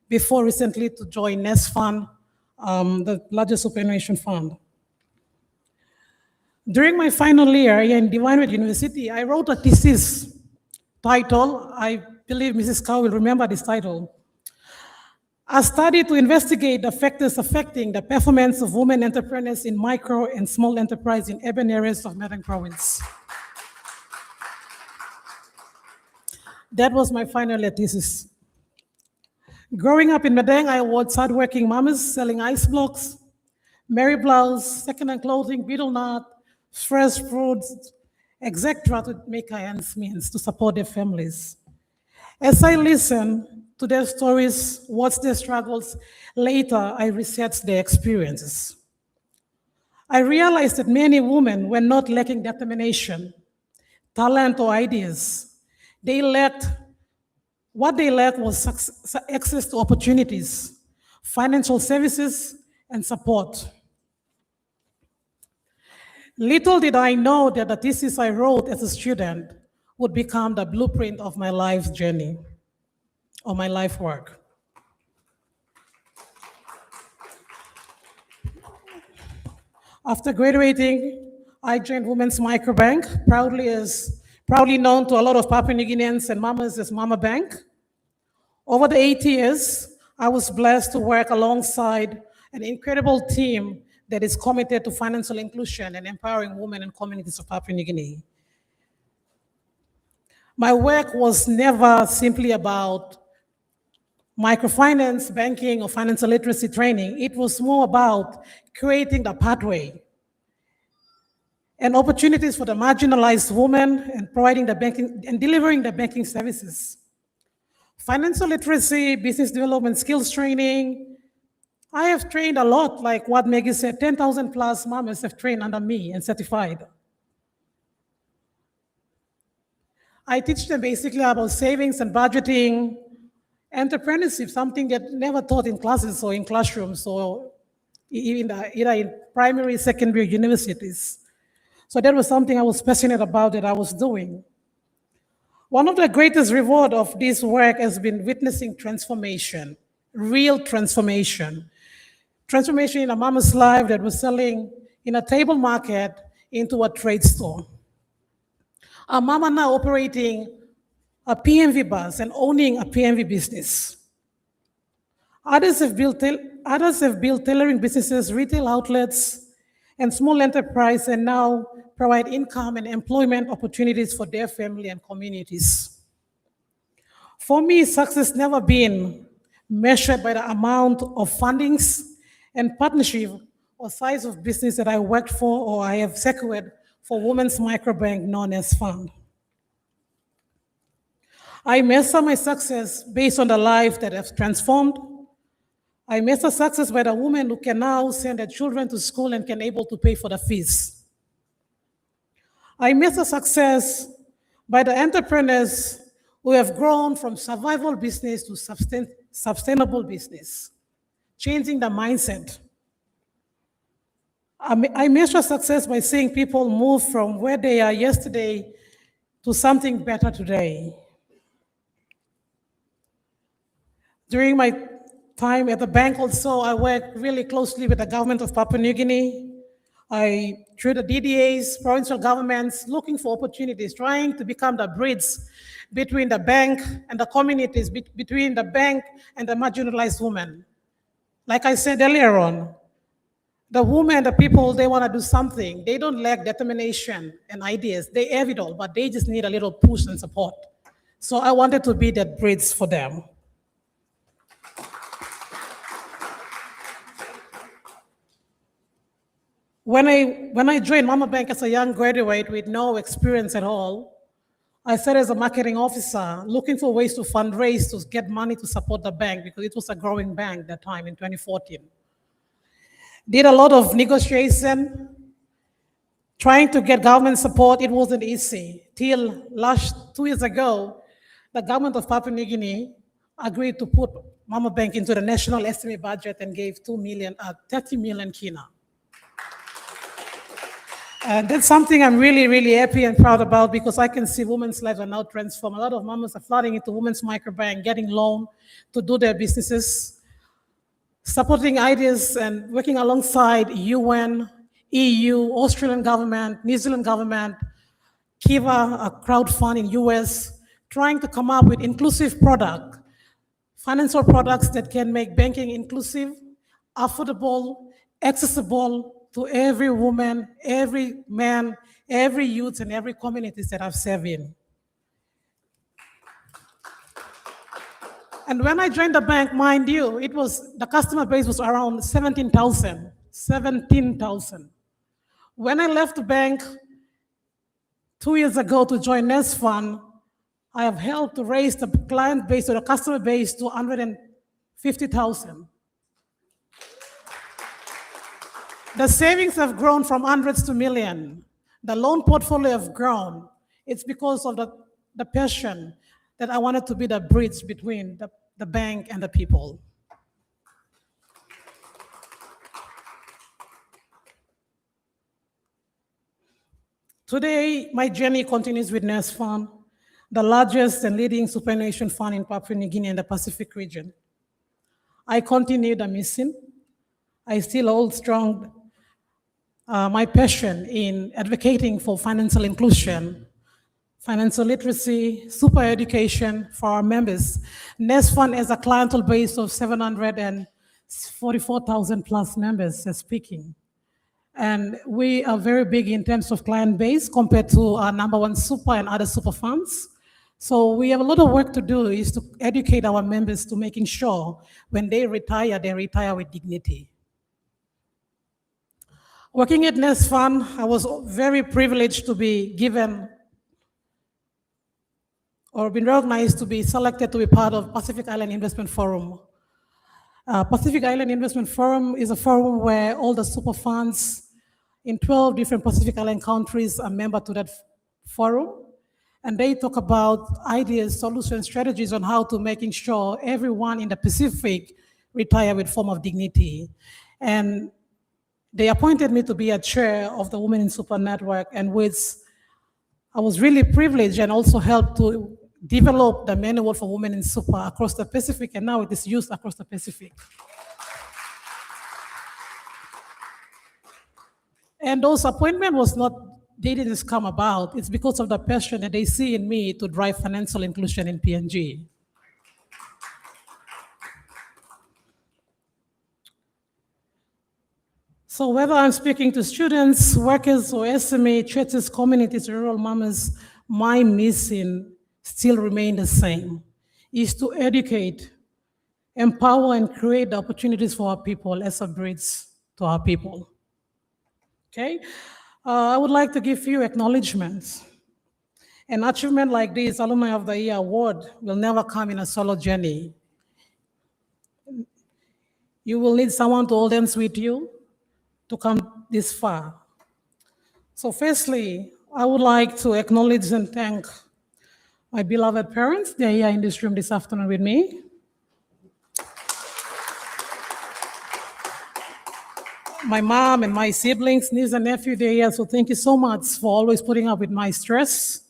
N: before recently to join Nest Fund, the largest superannuation fund. During my final year here in Divine Word University, I wrote a thesis title. I believe Mrs. Cow will remember this title. A study to investigate the factors affecting the performance of women entrepreneurs in micro and small enterprise in urban areas of Madang Province. That was my final year thesis. Growing up in Madang, I watched hardworking mamas selling ice blocks, Mary blouse, second-hand clothing, beetle nut, fresh fruits, etc. to make ends meet to support their families. As I listened to their stories, watched their struggles, later I researched their experiences. I realized that many women were not lacking determination, talent, or ideas. What they lacked was access to opportunities, financial services, and support. Little did I know that the thesis I wrote as a student would become the blueprint of my life journey, or my life work. After graduating, I joined Women's Microbank, proudly known to a lot of Papua New Guineans and mamas as Mama Bank. Over the 8 years, I was blessed to work alongside an incredible team that is committed to financial inclusion and empowering women and communities of Papua New Guinea. My work was never simply about microfinance, banking, or financial literacy training. It was more about creating the pathway and opportunities for the marginalized women and providing the banking and delivering the banking services. Financial literacy, business development, skills training. I have trained a lot, like what Maggie said, 10,000 plus mamas have trained under me and certified. I teach them basically about savings and budgeting, entrepreneurship, something that never taught in classes or in classrooms or either in primary, secondary, universities. So that was something I was passionate about that I was doing. One of the greatest reward of this work has been witnessing transformation, real transformation. Transformation in a mama's life that was selling in a table market into a trade store. A mama now operating a PMV bus and owning a PMV business. Others have built tailoring businesses, retail outlets, and small enterprise, and now provide income and employment opportunities for their family and communities. For me, success never been measured by the amount of fundings and partnership or size of business that I worked for or I have secured for Women's Microbank known as Fund. I measure my success based on the life that I've transformed. I measure success by the women who can now send their children to school and can able to pay for the fees. I measure success by the entrepreneurs who have grown from survival business to sustainable business, changing the mindset. I measure success by seeing people move from where they are yesterday to something better today. During my time at the bank also, I worked really closely with the government of Papua New Guinea. Through the DDAs, provincial governments, looking for opportunities, trying to become the bridge between the bank and the communities, between the bank and the marginalized women. Like I said earlier on, the women, the people, they want to do something. They don't lack determination and ideas. They have it all, but they just need a little push and support. So I wanted to be that bridge for them. When I joined Mama Bank as a young graduate with no experience at all, I started as a marketing officer, looking for ways to fundraise to get money to support the bank because it was a growing bank at that time in 2014. Did a lot of negotiation, trying to get government support. It wasn't easy. Till last 2 years ago, the government of Papua New Guinea agreed to put Mama Bank into the national estimate budget and gave 30 million kina. And that's something I'm really, really happy and proud about because I can see women's lives are now transformed. A lot of mamas are flooding into Women's Microbank, getting loan to do their businesses, supporting ideas and working alongside UN, EU, Australian government, New Zealand government, Kiva, a crowdfund in US, trying to come up with inclusive product, financial products that can make banking inclusive, affordable, accessible to every woman, every man, every youth, and every community that I've served in. And when I joined the bank, mind you, the customer base was around 17,000. When I left the bank 2 years ago to join Nest Fund, I have helped to raise the client base or the customer base to 150,000. The savings have grown from hundreds to millions. The loan portfolio have grown. It's because of the passion that I wanted to be the bridge between the bank and the people. Today, my journey continues with Nest Fund, the largest and leading superannuation fund in Papua New Guinea and the Pacific region. I continue the mission. I still hold strong my passion in advocating for financial inclusion, financial literacy, super education for our members. Nest Fund has a clientele base of 744,000 plus members speaking. And we are very big in terms of client base compared to our number one super and other super funds. So we have a lot of work to do is to educate our members to making sure when they retire with dignity. Working at Nest Fund, I was very privileged to be given or been recognized to be selected to be part of Pacific Island Investment Forum. Pacific Island Investment Forum is a forum where all the super funds in 12 different Pacific Island countries are member to that forum. And they talk about ideas, solutions, strategies on how to making sure everyone in the Pacific retire with form of dignity. And they appointed me to be a chair of the Women in Super Network, and which I was really privileged and also helped to develop the manual for women in super across the Pacific, and now it is used across the Pacific. And those appointments they didn't just come about. It's because of the passion that they see in me to drive financial inclusion in PNG. So whether I'm speaking to students, workers, or SME, churches, communities, rural mamas, my mission still remains the same, is to educate, empower, and create the opportunities for our people as a bridge to our people. Okay? I would like to give you acknowledgements. An achievement like this, Alumni of the Year Award, will never come in a solo journey. You will need someone to hold hands with you to come this far. So firstly, I would like to acknowledge and thank my beloved parents. They're here in this room this afternoon with me. My mom and my siblings, niece and nephew, they're here. So thank you so much for always putting up with my stress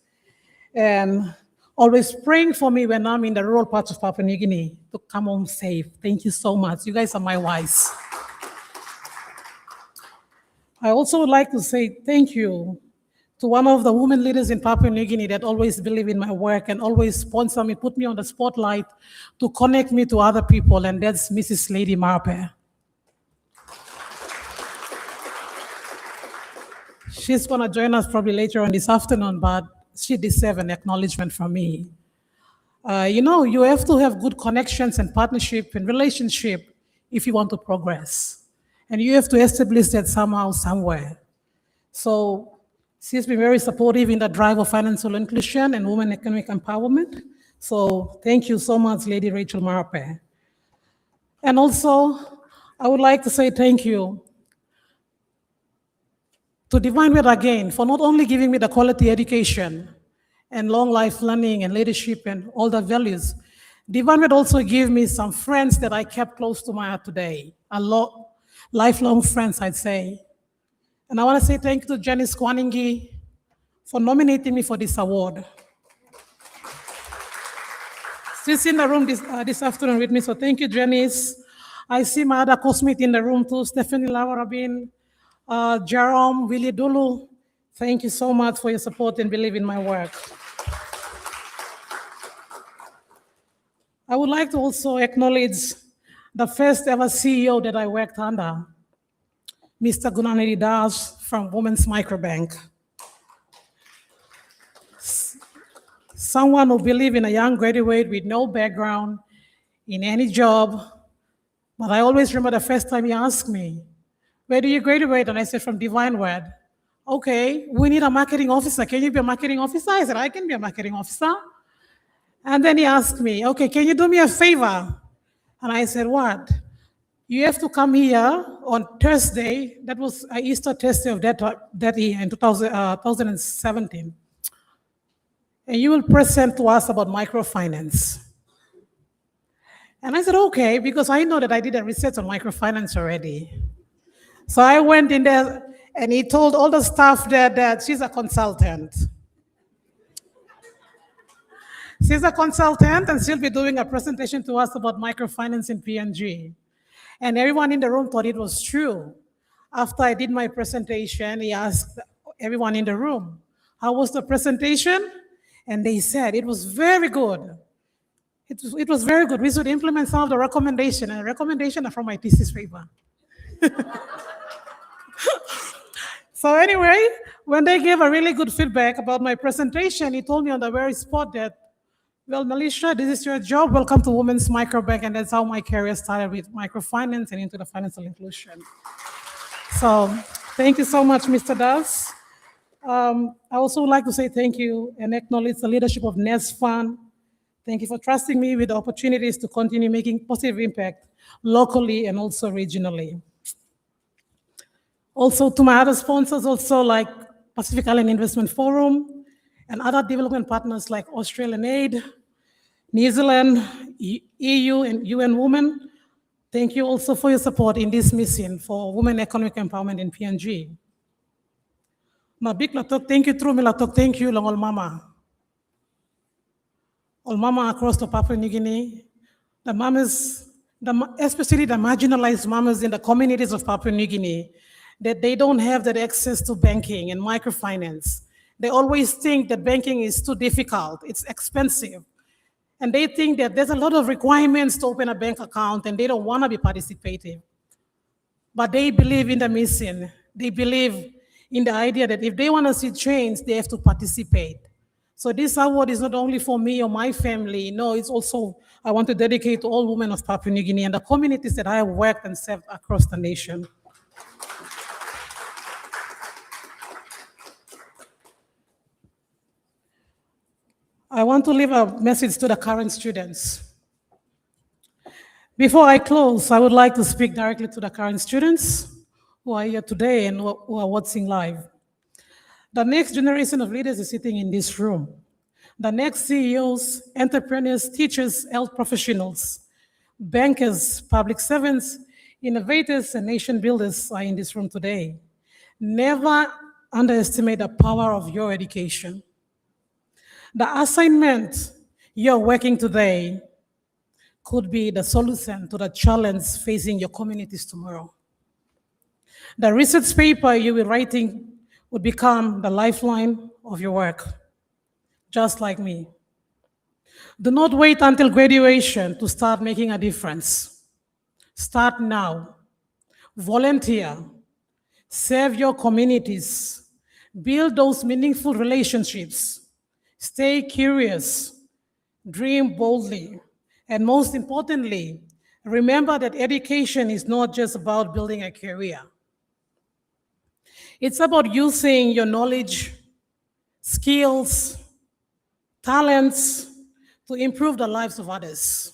N: and always praying for me when I'm in the rural parts of Papua New Guinea to come home safe. Thank you so much. You guys are my wives. I also would like to say thank you to one of the women leaders in Papua New Guinea that always believe in my work and always sponsor me, put me on the spotlight to connect me to other people, and that's Mrs. Lady Marape. She's gonna join us probably later on this afternoon, but she deserves an acknowledgement from me. You have to have good connections and partnership and relationship if you want to progress. And you have to establish that somehow, somewhere. So she's been very supportive in the drive of financial inclusion and women economic empowerment. So thank you so much, Lady Rachel Marape. And also, I would like to say thank you to Divine Word again for not only giving me the quality education and long life learning and leadership and all the values. Divine Word also gave me some friends that I kept close to my heart today. A lot. Lifelong friends, I'd say. And I want to say thank you to Janice Kwaningi for nominating me for this award. She's in the room this afternoon with me, so thank you, Janice. I see my other classmates in the room too, Stephanie Lawarabin, Jerome, Willie Dulu. Thank you so much for your support and believe in my work. I would like to also acknowledge the first ever CEO that I worked under, Mr. Gunaneri Das from Women's Microbank. Someone who believes in a young graduate with no background in any job. But I always remember the first time he asked me, where do you graduate? And I said, from Divine Word. Okay, we need a marketing officer. Can you be a marketing officer? I said, I can be a marketing officer. And then he asked me, okay, can you do me a favor? And I said, what? You have to come here on Thursday. That was Easter Thursday of that year in 2017. And you will present to us about microfinance. And I said, okay, because I know that I did a research on microfinance already. So I went in there and he told all the staff that she's a consultant. She's a consultant and she'll be doing a presentation to us about microfinance in PNG. And everyone in the room thought it was true. After I did my presentation, he asked everyone in the room, how was the presentation? And they said, it was very good. It was very good. We should implement some of the recommendations, and the recommendations are from my thesis paper. So anyway, when they gave a really good feedback about my presentation, he told me on the very spot that, well, Melisha, this is your job. Welcome to Women's Microbank. And that's how my career started, with microfinance and into the financial inclusion. So thank you so much, Mr. Das. I also would like to say thank you and acknowledge the leadership of NESFAN. Thank you for trusting me with the opportunities to continue making positive impact locally and also regionally. Also to my other sponsors, also like Pacific Island Investment Forum and other development partners like Australian Aid, New Zealand, EU, and UN Women. Thank you also for your support in this mission for women economic empowerment in PNG. Ma big latok thank you through me latok thank you long all mama. All mama across the Papua New Guinea, the mamas, especially the marginalized mamas in the communities of Papua New Guinea, that they don't have that access to banking and microfinance. They always think that banking is too difficult, it's expensive. And they think that there's a lot of requirements to open a bank account and they don't want to be participative. But they believe in the mission. They believe in the idea that if they want to see change, they have to participate. So this award is not only for me or my family, no, it's also, I want to dedicate to all women of Papua New Guinea and the communities that I have worked and served across the nation. I want to leave a message to the current students. Before I close, I would like to speak directly to the current students who are here today and who are watching live. The next generation of leaders is sitting in this room. The next CEOs, entrepreneurs, teachers, health professionals, bankers, public servants, innovators, and nation builders are in this room today. Never underestimate the power of your education. The assignment you're working today could be the solution to the challenge facing your communities tomorrow. The research paper you will be writing would become the lifeline of your work, just like me. Do not wait until graduation to start making a difference. Start now. Volunteer. Serve your communities. Build those meaningful relationships. Stay curious. Dream boldly. And most importantly, remember that education is not just about building a career. It's about using your knowledge, skills, talents to improve the lives of others.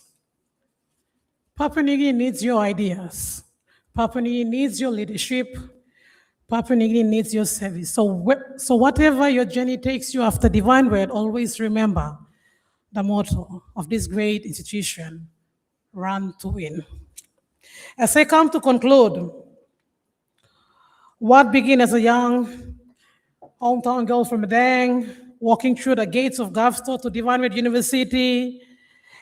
N: Papua New Guinea needs your ideas. Papua New Guinea needs your leadership. Papua New Guinea needs your service. So whatever your journey takes you after Divine Word, always remember the motto of this great institution, run to win. As I come to conclude, what began as a young hometown girl from Medang, walking through the gates of Gavstor to Divine Word University,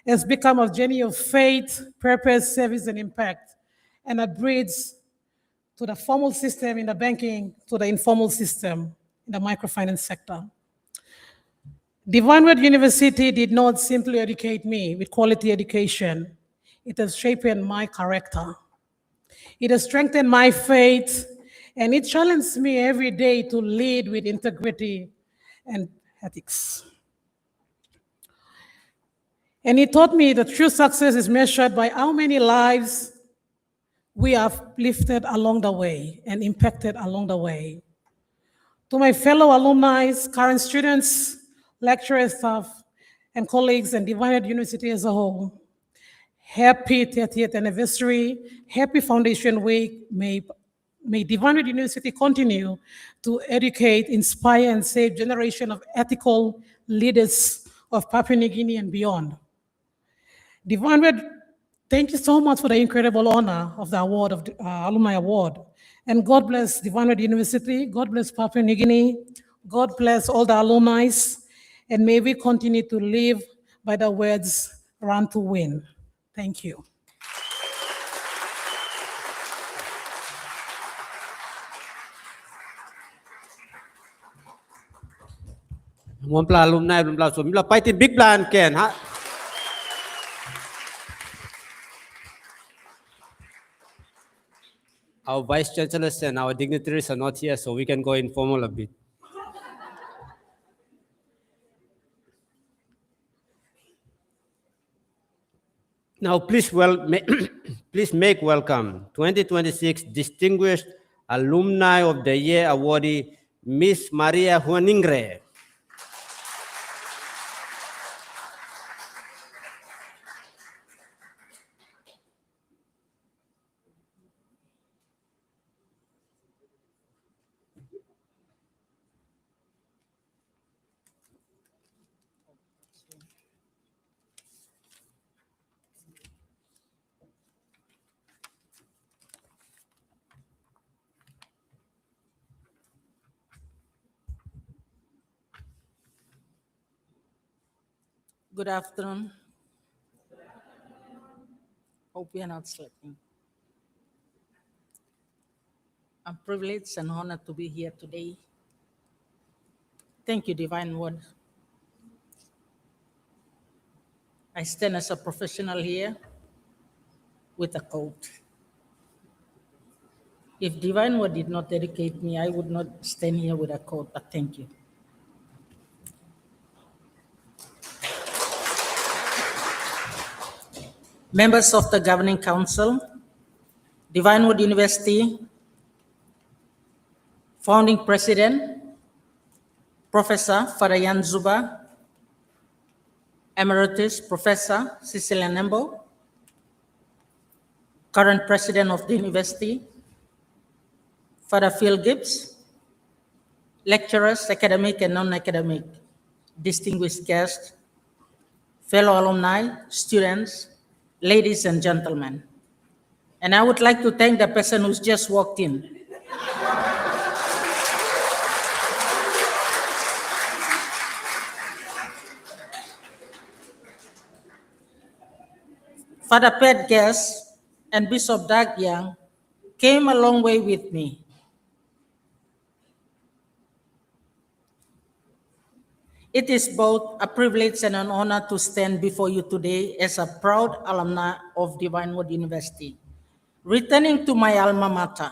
N: has become a journey of faith, purpose, service, and impact, and a bridge to the formal system in the banking, to the informal system in the microfinance sector. Divine Word University did not simply educate me with quality education. It has shaped my character. It has strengthened my faith, and it challenges me every day to lead with integrity and ethics. And it taught me that true success is measured by how many lives we have lifted along the way and impacted along the way. To my fellow alumni, current students, lecturers, staff, and colleagues, and Divine Word University as a whole, happy 30th anniversary, happy Foundation Week. May Divine Word University continue to educate, inspire, and save generation of ethical leaders of Papua New Guinea and beyond. Divine Word, thank you so much for the incredible honor of the award, of the Alumni Award. And God bless Divine Word University, God bless Papua New Guinea, God bless all the alumni, and may we continue to live by the words, run to win. Thank you.
K: Mumpla alumni, mumpla so, mumpla paitin big plan ken ha. Our vice chancellors and our dignitaries are not here, so we can go informal a bit. Now, please make welcome 2026 Distinguished Alumni of the Year awardee, Miss Maria Huaningre.
O: Good afternoon. Hope you are not sleeping. I'm privileged and honored to be here today. Thank you, Divine Word. I stand as a professional here with a quote. If Divine Word did not educate me, I would not stand here with a quote, but thank you. Members of the Governing Council, Divine Word University, Founding President, Professor Farayan Zuba, Emeritus Professor Cecilia Nembo, current President of the University, Father Phil Gibbs, lecturers, academic and non-academic, distinguished guests, fellow alumni, students, ladies and gentlemen. And I would like to thank the person who's just walked in. Father Pat Guest and Bishop Doug Young came a long way with me. It is both a privilege and an honor to stand before you today as a proud alumni of Divine Word University. Returning to my alma mater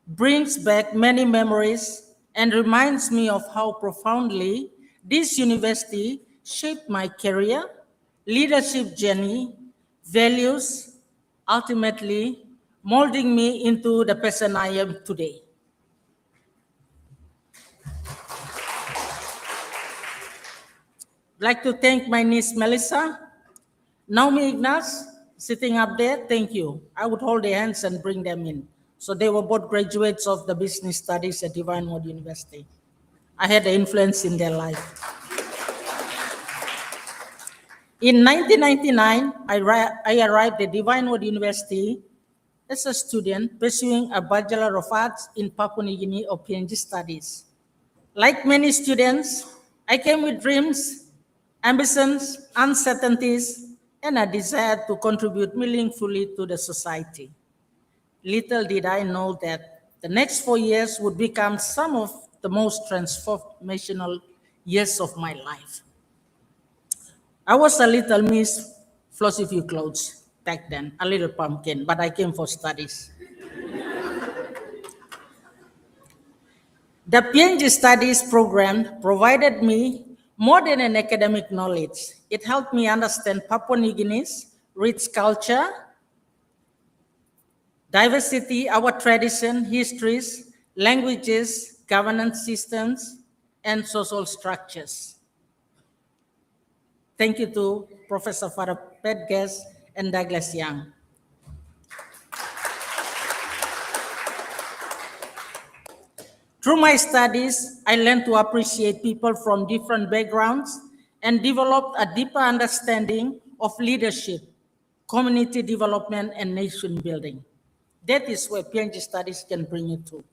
O: brings back many memories and reminds me of how profoundly this university shaped my career, leadership journey, values, ultimately molding me into the person I am today. I'd like to thank my niece Melissa, Naomi Ignace, sitting up there, thank you. I would hold their hands and bring them in. So they were both graduates of the business studies at Divine Word University. I had an influence in their life. In 1999, I arrived at Divine Word University as a student pursuing a Bachelor of Arts in Papua New Guinea or PNG studies. Like many students, I came with dreams, ambitions, uncertainties, and a desire to contribute meaningfully to the society. Little did I know that the next 4 years would become some of the most transformational years of my life. I was a little Miss Flossy Few Clothes back then, a little pumpkin, but I came for studies. The PNG Studies program provided me more than an academic knowledge. It helped me understand Papua New Guinea's rich culture, diversity, our tradition, histories, languages, governance systems, and social structures. Thank you to Professor Farah Pedges and Douglas Young. Through my studies, I learned to appreciate people from different backgrounds and developed a deeper understanding of leadership, community development, and nation building. That is where PNG studies can bring you to.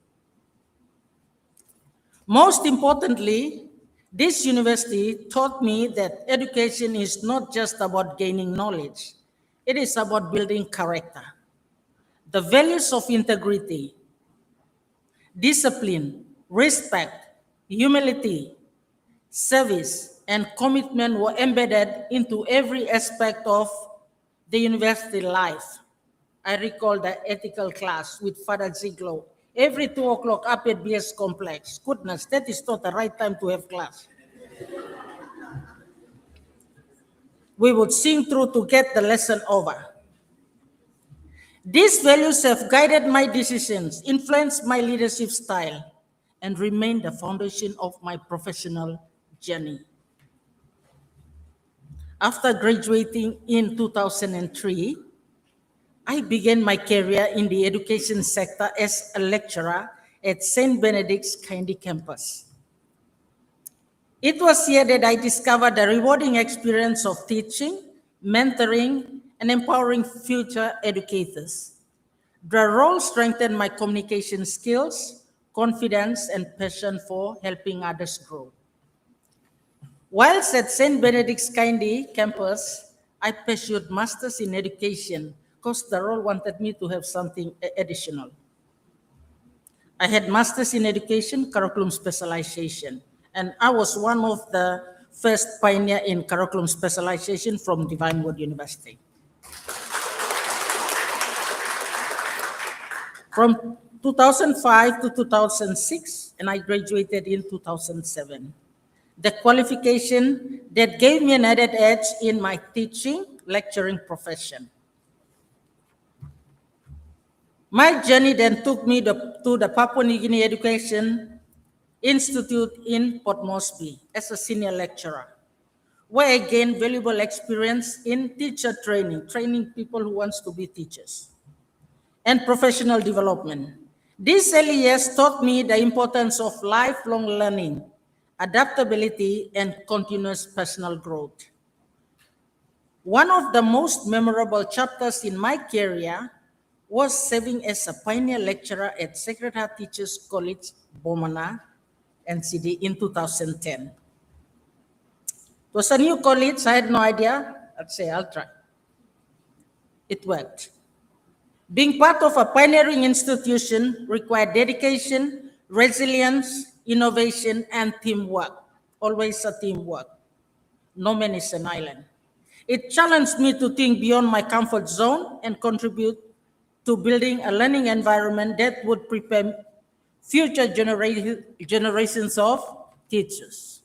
O: Most importantly, this university taught me that education is not just about gaining knowledge. It is about building character. The values of integrity, discipline, respect, humility, service, and commitment were embedded into every aspect of the university life. I recall the ethical class with Father Ziegler every 2 o'clock up at BS Complex. Goodness, that is not the right time to have class. We would sing through to get the lesson over. These values have guided my decisions, influenced my leadership style, and remain the foundation of my professional journey. After graduating in 2003, I began my career in the education sector as a lecturer at St. Benedict's Kandy campus. It was here that I discovered the rewarding experience of teaching, mentoring, and empowering future educators. The role strengthened my communication skills, confidence, and passion for helping others grow. Whilst at St. Benedict's Kindy campus, I pursued Masters in Education because the role wanted me to have something additional. I had Masters in Education, curriculum specialization, and I was one of the first pioneer in curriculum specialization from Divine Word University. From 2005 to 2006, and I graduated in 2007. The qualification that gave me an added edge in my teaching, lecturing profession. My journey then took me to the Papua New Guinea Education Institute in Port Moresby as a senior lecturer, where I gained valuable experience in teacher training, training people who want to be teachers, and professional development. These early years taught me the importance of lifelong learning, adaptability, and continuous personal growth. One of the most memorable chapters in my career was serving as a pioneer lecturer at Sacred Heart Teachers College, Bomana, NCD in 2010. It was a new college, I had no idea. I'd say I'll try. It worked. Being part of a pioneering institution required dedication, resilience, innovation, and teamwork. Always a teamwork. No man is an island. It challenged me to think beyond my comfort zone and contribute to building a learning environment that would prepare future generations of teachers.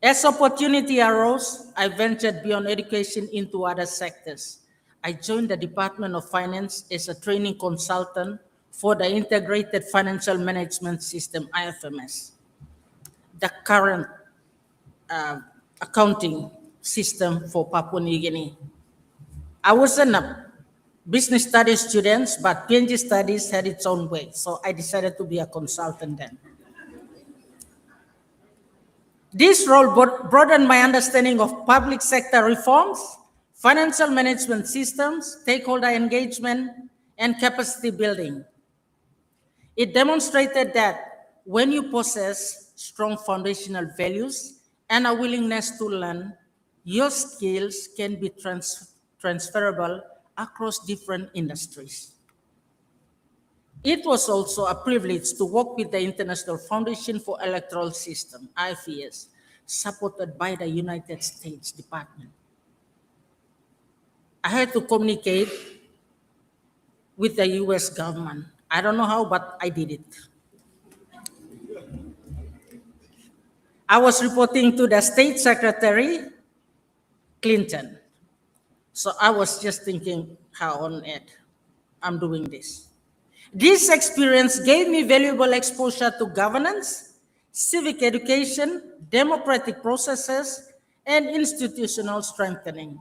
O: As opportunity arose, I ventured beyond education into other sectors. I joined the Department of Finance as a training consultant for the Integrated Financial Management System, IFMS, the current accounting system for Papua New Guinea. I wasn't a business studies student, but PNG studies had its own way, so I decided to be a consultant then. This role broadened my understanding of public sector reforms, financial management systems, stakeholder engagement, and capacity building. It demonstrated that when you possess strong foundational values and a willingness to learn, your skills can be transferable across different industries. It was also a privilege to work with the International Foundation for Electoral System, IFES, supported by the United States Department. I had to communicate with the US government. I don't know how, but I did it. I was reporting to the State Secretary, Clinton. So I was just thinking, how on earth I'm doing this. This experience gave me valuable exposure to governance, civic education, democratic processes, and institutional strengthening.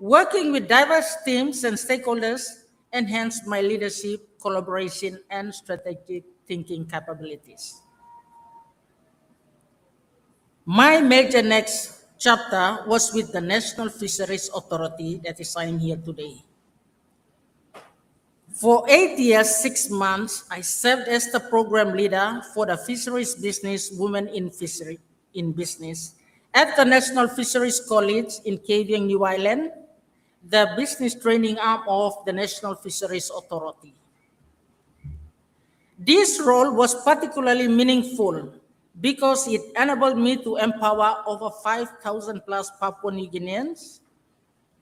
O: Working with diverse teams and stakeholders enhanced my leadership, collaboration, and strategic thinking capabilities. My major next chapter was with the National Fisheries Authority, that is I am here today. For 8 years, 6 months, I served as the program leader for the Fisheries Business Women in Business at the National Fisheries College in Kavieng, New Ireland, the business training arm of the National Fisheries Authority. This role was particularly meaningful because it enabled me to empower over 5,000 plus Papua New Guineans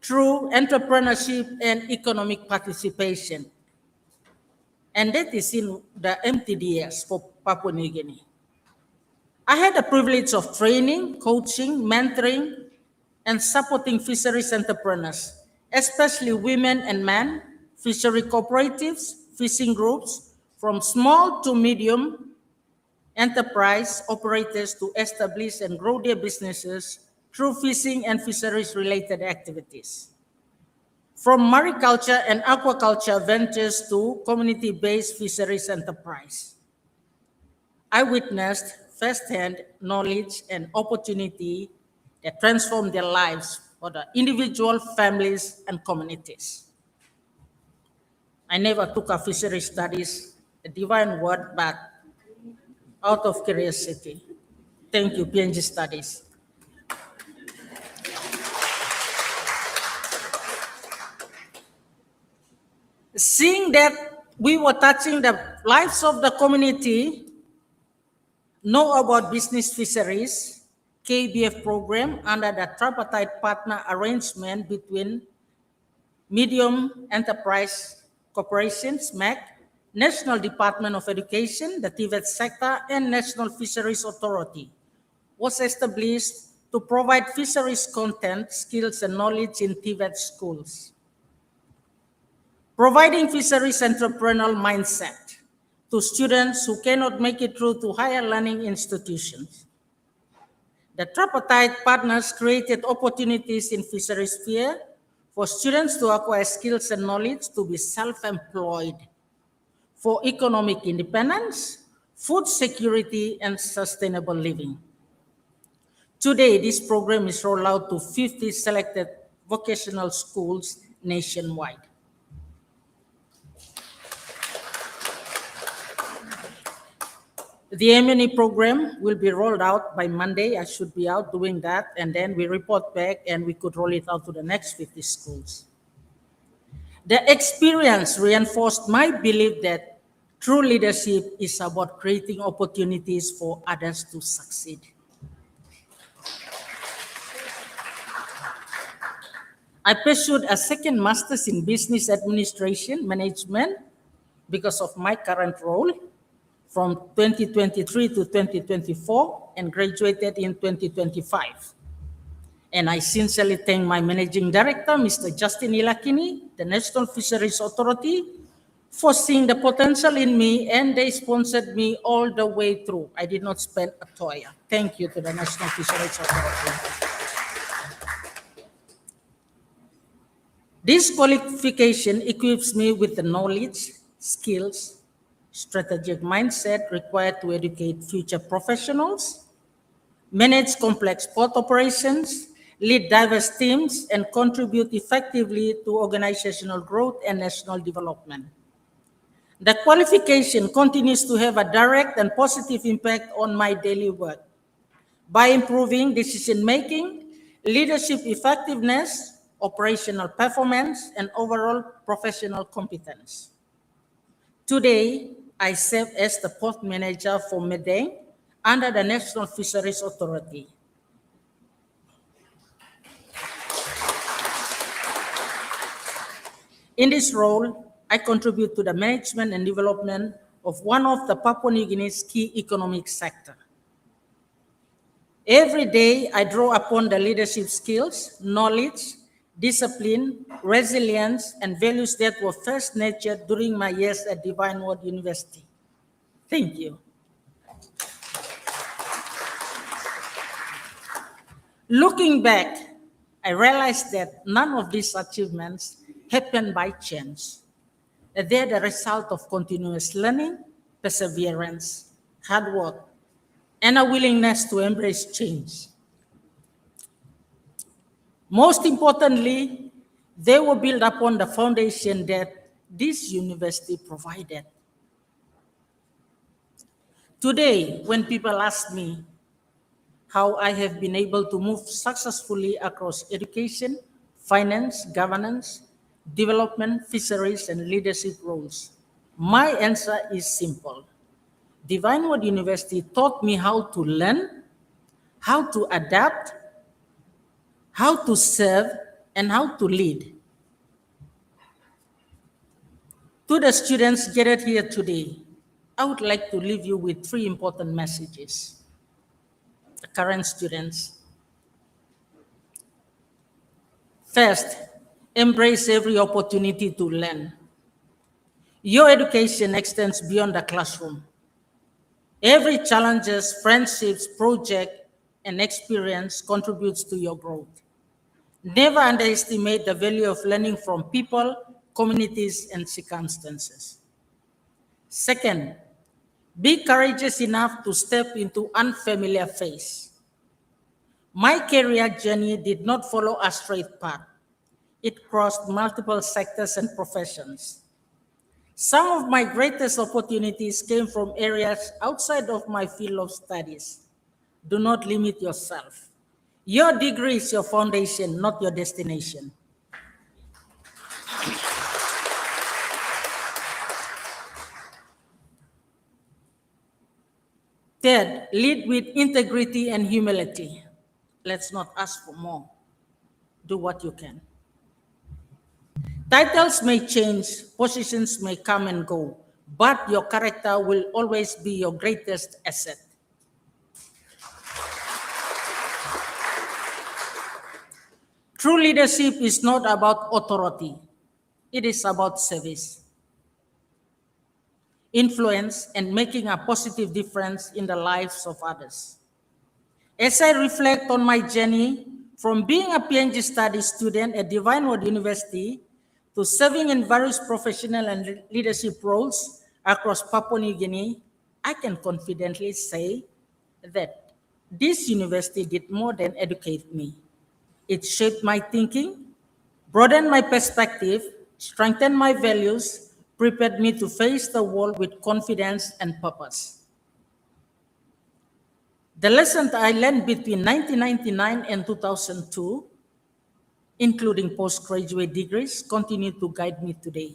O: through entrepreneurship and economic participation. And that is in the MTDS for Papua New Guinea. I had the privilege of training, coaching, mentoring, and supporting fisheries entrepreneurs, especially women and men, fishery cooperatives, fishing groups, from small to medium enterprise operators to establish and grow their businesses through fishing and fisheries-related activities. From mariculture and aquaculture ventures to community-based fisheries enterprise. I witnessed firsthand knowledge and opportunity that transformed their lives for the individual, families, and communities. I never took a fishery studies, a divine word, but out of curiosity. Thank you, PNG Studies. Seeing that we were touching the lives of the community, know about business fisheries, KBF program under the tripartite partner arrangement between Medium Enterprise Corporations, MEC, National Department of Education, the TVET sector, and National Fisheries Authority was established to provide fisheries content, skills, and knowledge in TVET schools. Providing fisheries entrepreneurial mindset to students who cannot make it through to higher learning institutions. The tripartite partners created opportunities in fisheries sphere for students to acquire skills and knowledge to be self-employed, for economic independence, food security, and sustainable living. Today, this program is rolled out to 50 selected vocational schools nationwide. The M&E program will be rolled out by Monday. I should be out doing that, and then we report back and we could roll it out to the next 50 schools. The experience reinforced my belief that true leadership is about creating opportunities for others to succeed. I pursued a second master's in business administration management because of my current role from 2023 to 2024 and graduated in 2025. And I sincerely thank my managing director, Mr. Justin Ilakini, the National Fisheries Authority, for seeing the potential in me, and they sponsored me all the way through. I did not spend a toy. Thank you to the National Fisheries Authority. This qualification equips me with the knowledge, skills, strategic mindset required to educate future professionals, manage complex port operations, lead diverse teams, and contribute effectively to organizational growth and national development. The qualification continues to have a direct and positive impact on my daily work by improving decision-making, leadership effectiveness, operational performance, and overall professional competence. Today, I serve as the port manager for Medang under the National Fisheries Authority. In this role, I contribute to the management and development of one of the Papua New Guinea's key economic sector. Every day, I draw upon the leadership skills, knowledge, discipline, resilience, and values that were first nurtured during my years at Divine Word University. Thank you. Looking back, I realized that none of these achievements happened by chance. They're the result of continuous learning, perseverance, hard work, and a willingness to embrace change. Most importantly, they were built upon the foundation that this university provided. Today, when people ask me how I have been able to move successfully across education, finance, governance, development, fisheries, and leadership roles, my answer is simple. Divine Word University taught me how to learn, how to adapt, how to serve, and how to lead. To the students gathered here today, I would like to leave you with 3 important messages. The current students. First, embrace every opportunity to learn. Your education extends beyond the classroom. Every challenges, friendships, project, and experience contributes to your growth. Never underestimate the value of learning from people, communities, and circumstances. Second, be courageous enough to step into unfamiliar phase. My career journey did not follow a straight path. It crossed multiple sectors and professions. Some of my greatest opportunities came from areas outside of my field of studies. Do not limit yourself. Your degree is your foundation, not your destination. Third, lead with integrity and humility. Let's not ask for more. Do what you can. Titles may change, positions may come and go, but your character will always be your greatest asset. True leadership is not about authority. It is about service, influence, and making a positive difference in the lives of others. As I reflect on my journey from being a PhD studies student at Divine Word University to serving in various professional and leadership roles across Papua New Guinea, I can confidently say that this university did more than educate me. It shaped my thinking, broadened my perspective, strengthened my values, prepared me to face the world with confidence and purpose. The lessons I learned between 1999 and 2002, including postgraduate degrees, continue to guide me today.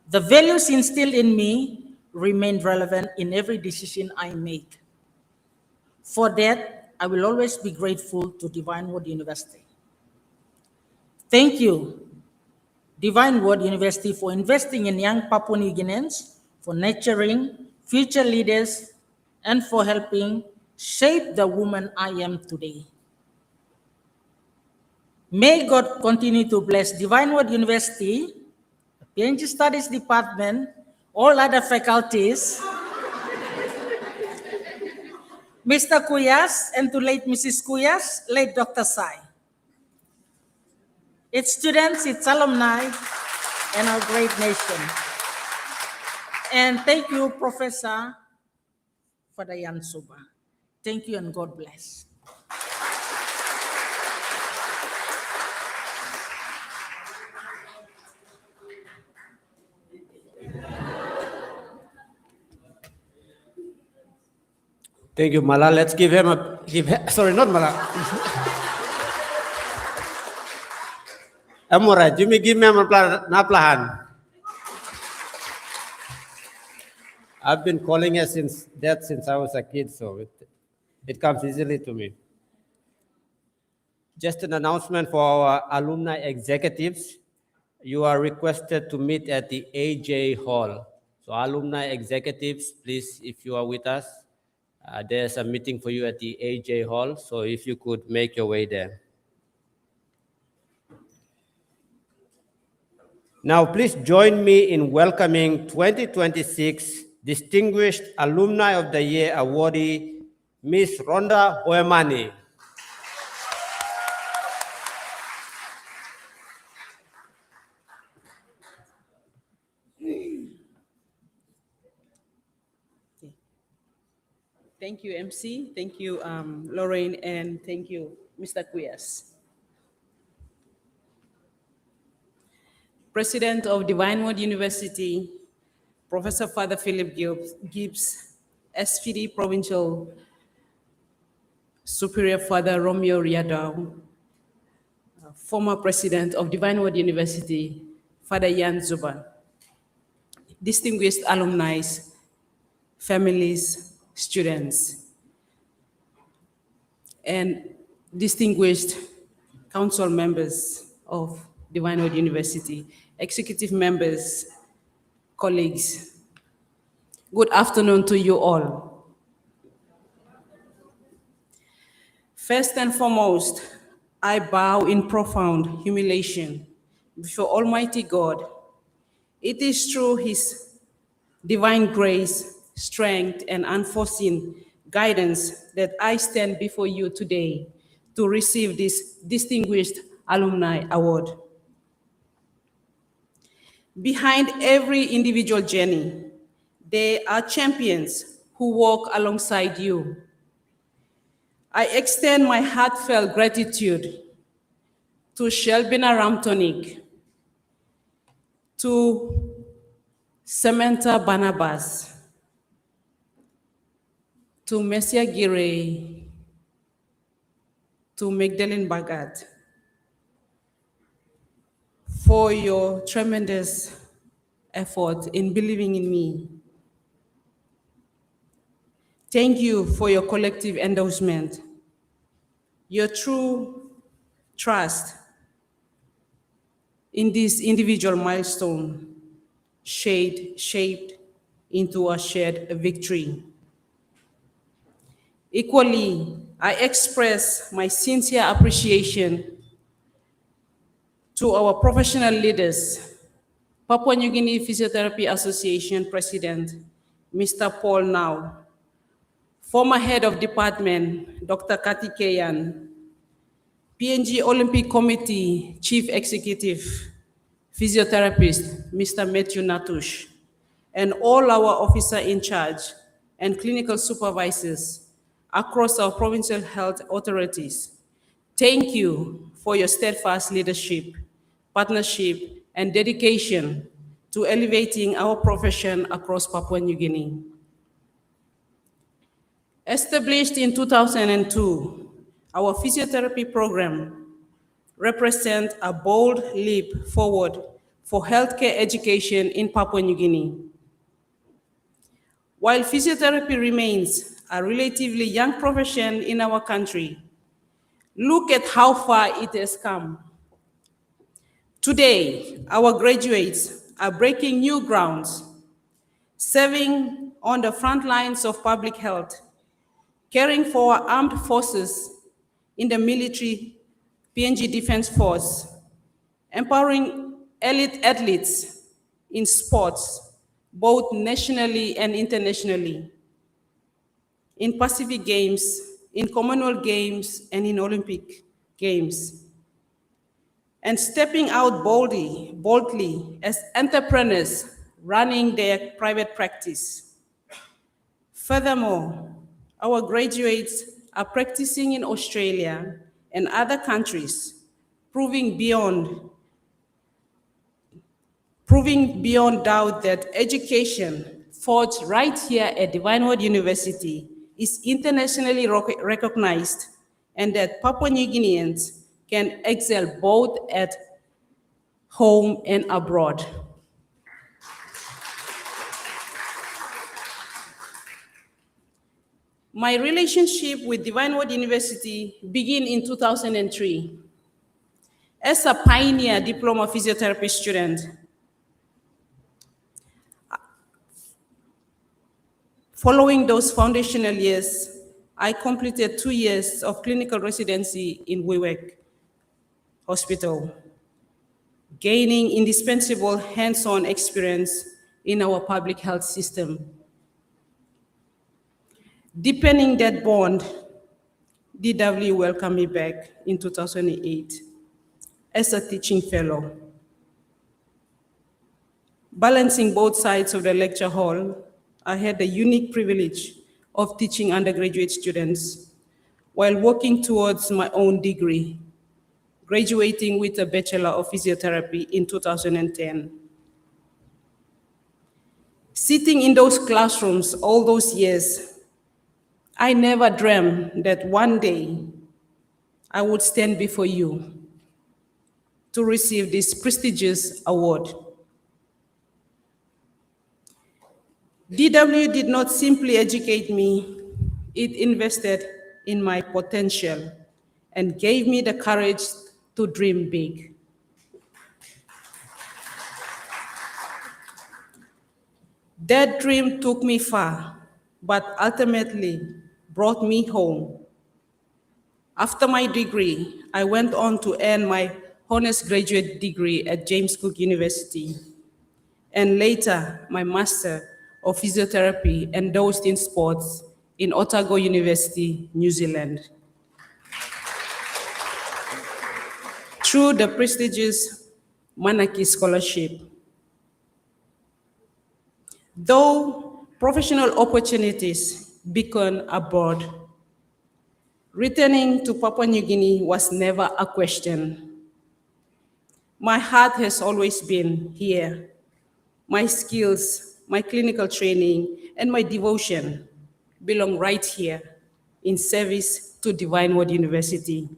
O: The values instilled in me remain relevant in every decision I make. For that, I will always be grateful to Divine Word University. Thank you, Divine Word University, for investing in young Papua New Guineans, for nurturing future leaders, and for helping shape the woman I am today. May God continue to bless Divine Word University, the PhD Studies Department, all other faculties, Mr. Kuyas, and to late Mrs. Kuyas, late Dr. Sai, its students, its alumni, and our great nation. And thank you, Professor Father Yan Suba. Thank you and God bless.
K: Thank you, Mala. Let's give him sorry, not Mala. I'm all right. Jimmy, give me a naplahan. I've been calling her since I was a kid, so it comes easily to me. Just an announcement for our alumni executives. You are requested to meet at the AJ Hall. So alumni executives, please, if you are with us, there's a meeting for you at the AJ Hall. So if you could make your way there. Now, please join me in welcoming 2026 Distinguished Alumni of the Year awardee, Ms. Rhonda Hoemani.
P: Thank you, MC. Thank you, Lorraine, and thank you, Mr. Kuyas. President of Divine Word University, Professor Father Philip Gibbs, SVD Provincial Superior Father Romeo Riadau, former President of Divine Word University, Father Yan Zuba, distinguished alumni, families, students, and distinguished council members of Divine Word University, executive members, colleagues. Good afternoon to you all. First and foremost, I bow in profound humiliation before Almighty God. It is through His divine grace, strength, and unforeseen guidance that I stand before you today to receive this distinguished alumni award. Behind every individual journey, there are champions who walk alongside you. I extend my heartfelt gratitude to Shelbina Ramtonic, to Samantha Barnabas, to Messia Gire, to Magdalene Bagat, for your tremendous effort in believing in me. Thank you for your collective endorsement. Your true trust in this individual milestone shaped into a shared victory. Equally, I express my sincere appreciation to our professional leaders, Papua New Guinea Physiotherapy Association President, Mr. Paul Now, former head of department, Dr. Kati Keyan, PNG Olympic Committee Chief Executive Physiotherapist, Mr. Matthew Natush, and all our officer in charge and clinical supervisors across our provincial health authorities. Thank you for your steadfast leadership, partnership, and dedication to elevating our profession across Papua New Guinea. Established in 2002, our physiotherapy program represents a bold leap forward for healthcare education in Papua New Guinea. While physiotherapy remains a relatively young profession in our country, look at how far it has come. Today, our graduates are breaking new grounds, serving on the front lines of public health, caring for our armed forces in the military, PNG Defense Force, empowering elite athletes in sports, both nationally and internationally, in Pacific Games, in Commonwealth Games, and in Olympic Games, and stepping out boldly as entrepreneurs running their private practice. Furthermore, our graduates are practicing in Australia and other countries, proving beyond doubt that education forged right here at Divine Word University is internationally recognized, and that Papua New Guineans can excel both at home and abroad. My relationship with Divine Word University began in 2003. As a pioneer diploma physiotherapy student, following those foundational years, I completed 2 years of clinical residency in Wewak Hospital, gaining indispensable hands-on experience in our public health system. Deepening that bond, DWU welcomed me back in 2008 as a teaching fellow. Balancing both sides of the lecture hall, I had the unique privilege of teaching undergraduate students while working towards my own degree, graduating with a Bachelor of Physiotherapy in 2010. Sitting in those classrooms all those years, I never dreamt that one day I would stand before you to receive this prestigious award. DWU did not simply educate me, it invested in my potential and gave me the courage to dream big. That dream took me far, but ultimately brought me home. After my degree, I went on to earn my honors graduate degree at James Cook University, and later my Master of Physiotherapy endorsed in sports in Otago University, New Zealand. Through the prestigious Manaki Scholarship. Though professional opportunities beacon abroad, returning to Papua New Guinea was never a question. My heart has always been here. my skills, my clinical training, and my devotion belong right here in service to Divine Word University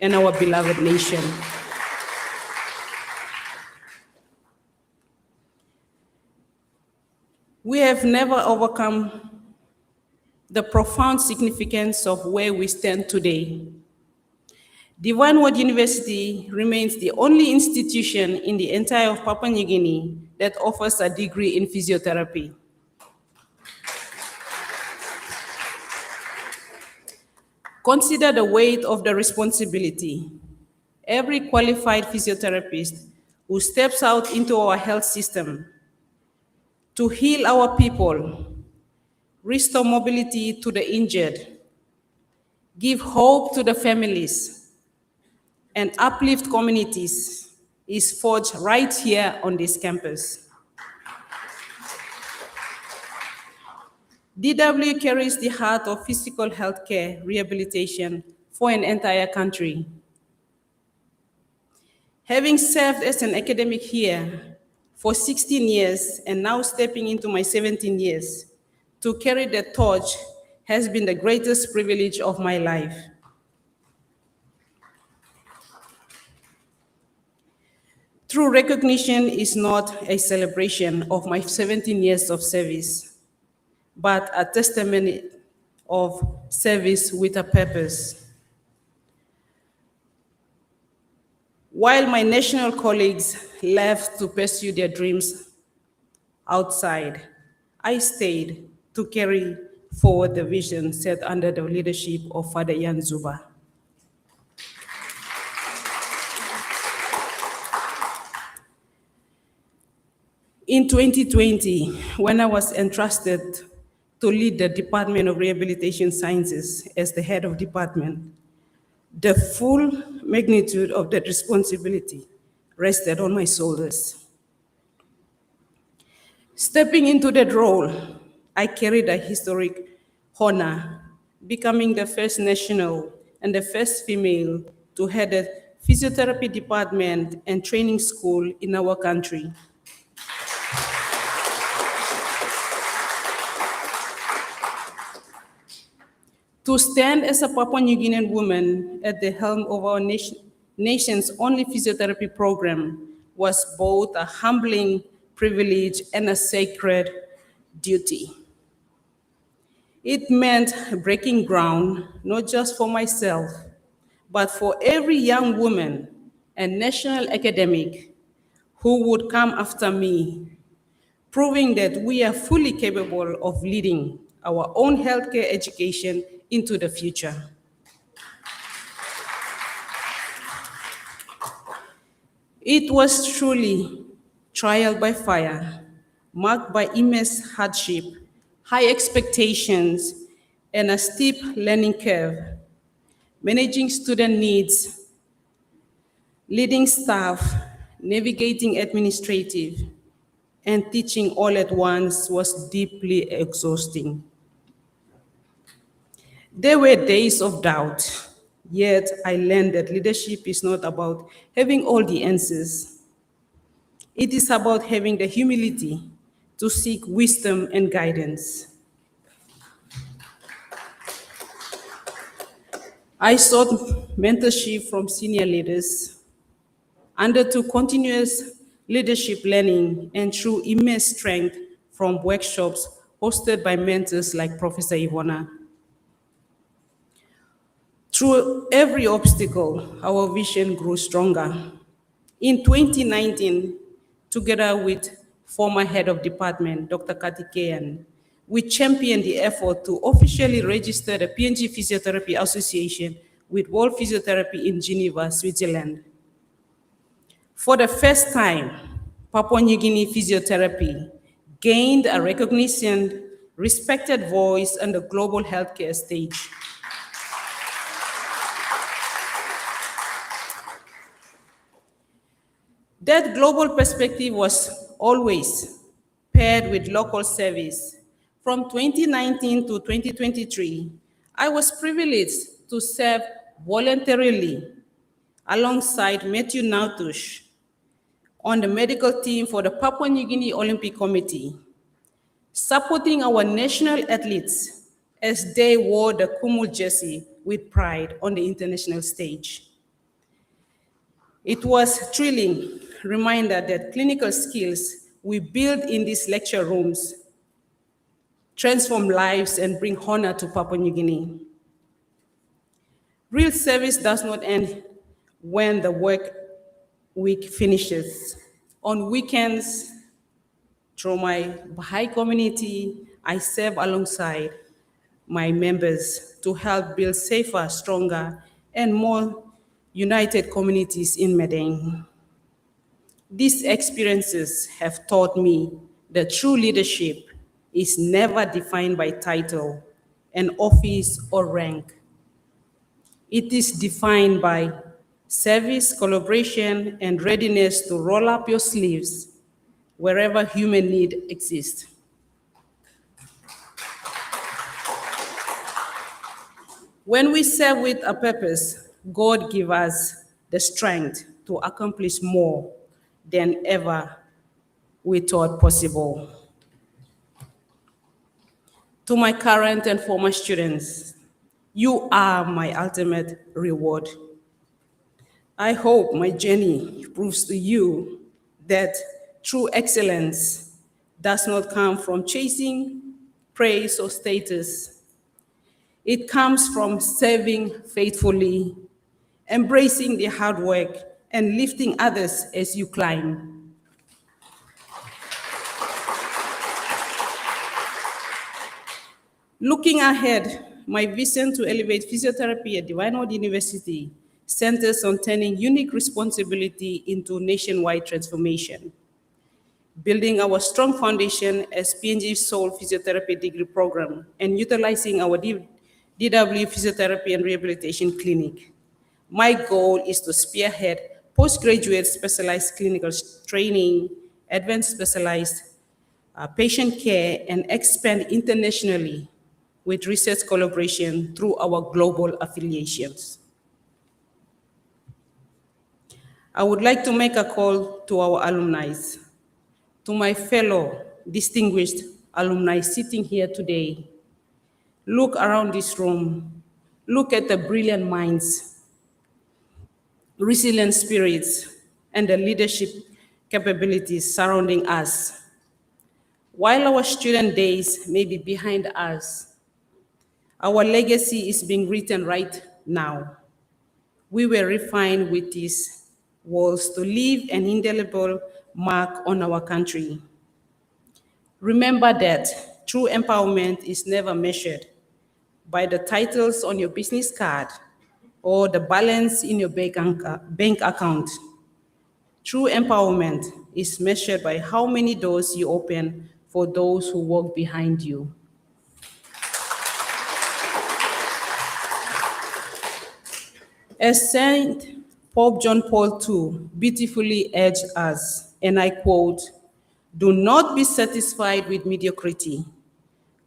P: and our beloved nation. We have never overcome the profound significance of where we stand today. Divine Word University remains the only institution in the entire of Papua New Guinea that offers a degree in physiotherapy. Consider the weight of the responsibility. Every qualified physiotherapist who steps out into our health system to heal our people, restore mobility to the injured, give hope to the families, and uplift communities is forged right here on this campus. DWU carries the heart of physical healthcare rehabilitation for an entire country. Having served as an academic here for 16 years and now stepping into my 17 years, to carry the torch has been the greatest privilege of my life. True recognition is not a celebration of my 17 years of service, but a testimony of service with a purpose. While my national colleagues left to pursue their dreams outside, I stayed to carry forward the vision set under the leadership of Father Jan Zuba. In 2020, when I was entrusted to lead the Department of Rehabilitation Sciences as the head of department, the full magnitude of that responsibility rested on my shoulders. Stepping into that role, I carried a historic honor, becoming the first national and the first female to head a physiotherapy department and training school in our country. To stand as a Papua New Guinean woman at the helm of our nation's only physiotherapy program was both a humbling privilege and a sacred duty. It meant breaking ground, not just for myself, but for every young woman and national academic who would come after me, proving that we are fully capable of leading our own healthcare education into the future. It was truly trial by fire, marked by immense hardship, high expectations, and a steep learning curve, managing student needs, leading staff, navigating administrative, and teaching all at once was deeply exhausting. There were days of doubt, yet I learned that leadership is not about having all the answers. It is about having the humility to seek wisdom and guidance. I sought mentorship from senior leaders, undertook continuous leadership learning, and drew immense strength from workshops hosted by mentors like Professor Ivona. Through every obstacle, our vision grew stronger. In 2019, together with former head of department, Dr. Katikeyan, we championed the effort to officially register the PNG Physiotherapy Association with World Physiotherapy in Geneva, Switzerland. For the first time, Papua New Guinea physiotherapy gained a recognition, respected voice on the global healthcare stage. That global perspective was always paired with local service. From 2019 to 2023, I was privileged to serve voluntarily alongside Matthew Nautush on the medical team for the Papua New Guinea Olympic Committee, supporting our national athletes as they wore the Kumul jersey with pride on the international stage. It was a thrilling reminder that clinical skills we build in these lecture rooms transform lives and bring honor to Papua New Guinea. Real service does not end when the work week finishes. On weekends, through my Baha'i community, I serve alongside my members to help build safer, stronger, and more united communities in Medellin. These experiences have taught me that true leadership is never defined by title, an office, or rank. It is defined by service, collaboration, and readiness to roll up your sleeves wherever human need exists. When we serve with a purpose, God gives us the strength to accomplish more than ever we thought possible. To my current and former students, you are my ultimate reward. I hope my journey proves to you that true excellence does not come from chasing praise or status. It comes from serving faithfully, embracing the hard work, and lifting others as you climb. Looking ahead, my vision to elevate physiotherapy at Divine Word University centers on turning unique responsibility into nationwide transformation, building our strong foundation as PNG Soul Physiotherapy degree program, and utilizing our DWU Physiotherapy and Rehabilitation Clinic. My goal is to spearhead postgraduate specialized clinical training, advanced specialized patient care, and expand internationally with research collaboration through our global affiliations. I would like to make a call to our alumni, to my fellow distinguished alumni sitting here today. Look around this room. Look at the brilliant minds, resilient spirits, and the leadership capabilities surrounding us. While our student days may be behind us, our legacy is being written right now. We were refined with these walls to leave an indelible mark on our country. Remember that true empowerment is never measured by the titles on your business card or the balance in your bank account. True empowerment is measured by how many doors you open for those who walk behind you. As Saint Pope John Paul II beautifully urged us, and I quote, "Do not be satisfied with mediocrity.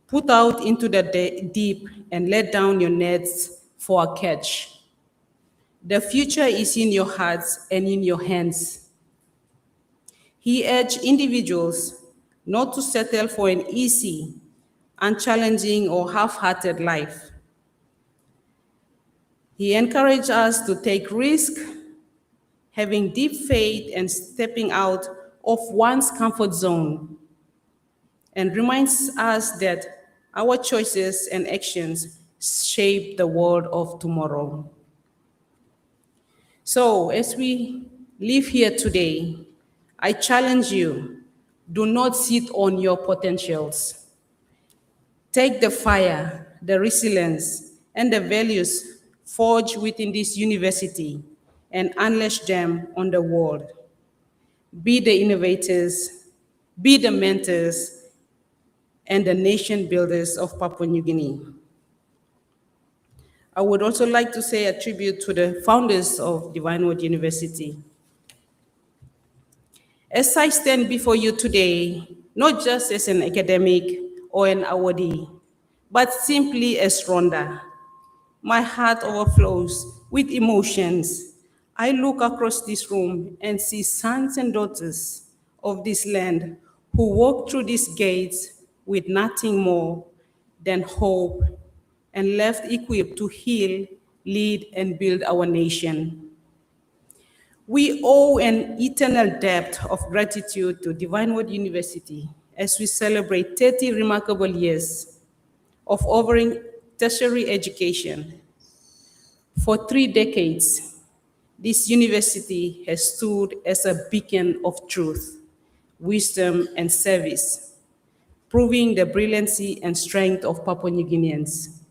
P: Put out into the deep and let down your nets for a catch. The future is in your hearts and in your hands." He urged individuals not to settle for an easy, unchallenging, or half-hearted life. He encouraged us to take risks, having deep faith and stepping out of one's comfort zone, and reminds us that our choices and actions shape the world of tomorrow. So as we live here today, I challenge you, do not sit on your potentials. Take the fire, the resilience, and the values forged within this university and unleash them on the world. Be the innovators, be the mentors, and the nation builders of Papua New Guinea. I would also like to say a tribute to the founders of Divine Word University. As I stand before you today, not just as an academic or an awardee, but simply as Rhonda, my heart overflows with emotions. I look across this room and see sons and daughters of this land who walk through these gates with nothing more than hope and left equipped to heal, lead, and build our nation. We owe an eternal debt of gratitude to Divine Word University as we celebrate 30 remarkable years of offering tertiary education. For 3 decades, this university has stood as a beacon of truth, wisdom, and service, proving the brilliancy and strength of Papua New Guineans.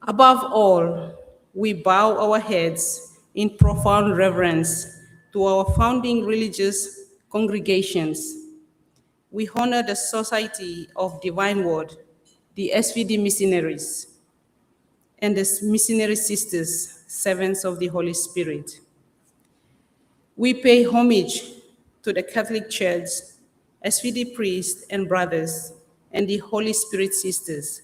P: Above all, we bow our heads in profound reverence to our founding religious congregations. We honor the Society of Divine Word, the SVD missionaries, and the missionary sisters, servants of the Holy Spirit. We pay homage to the Catholic Church, SVD priests and brothers, and the Holy Spirit sisters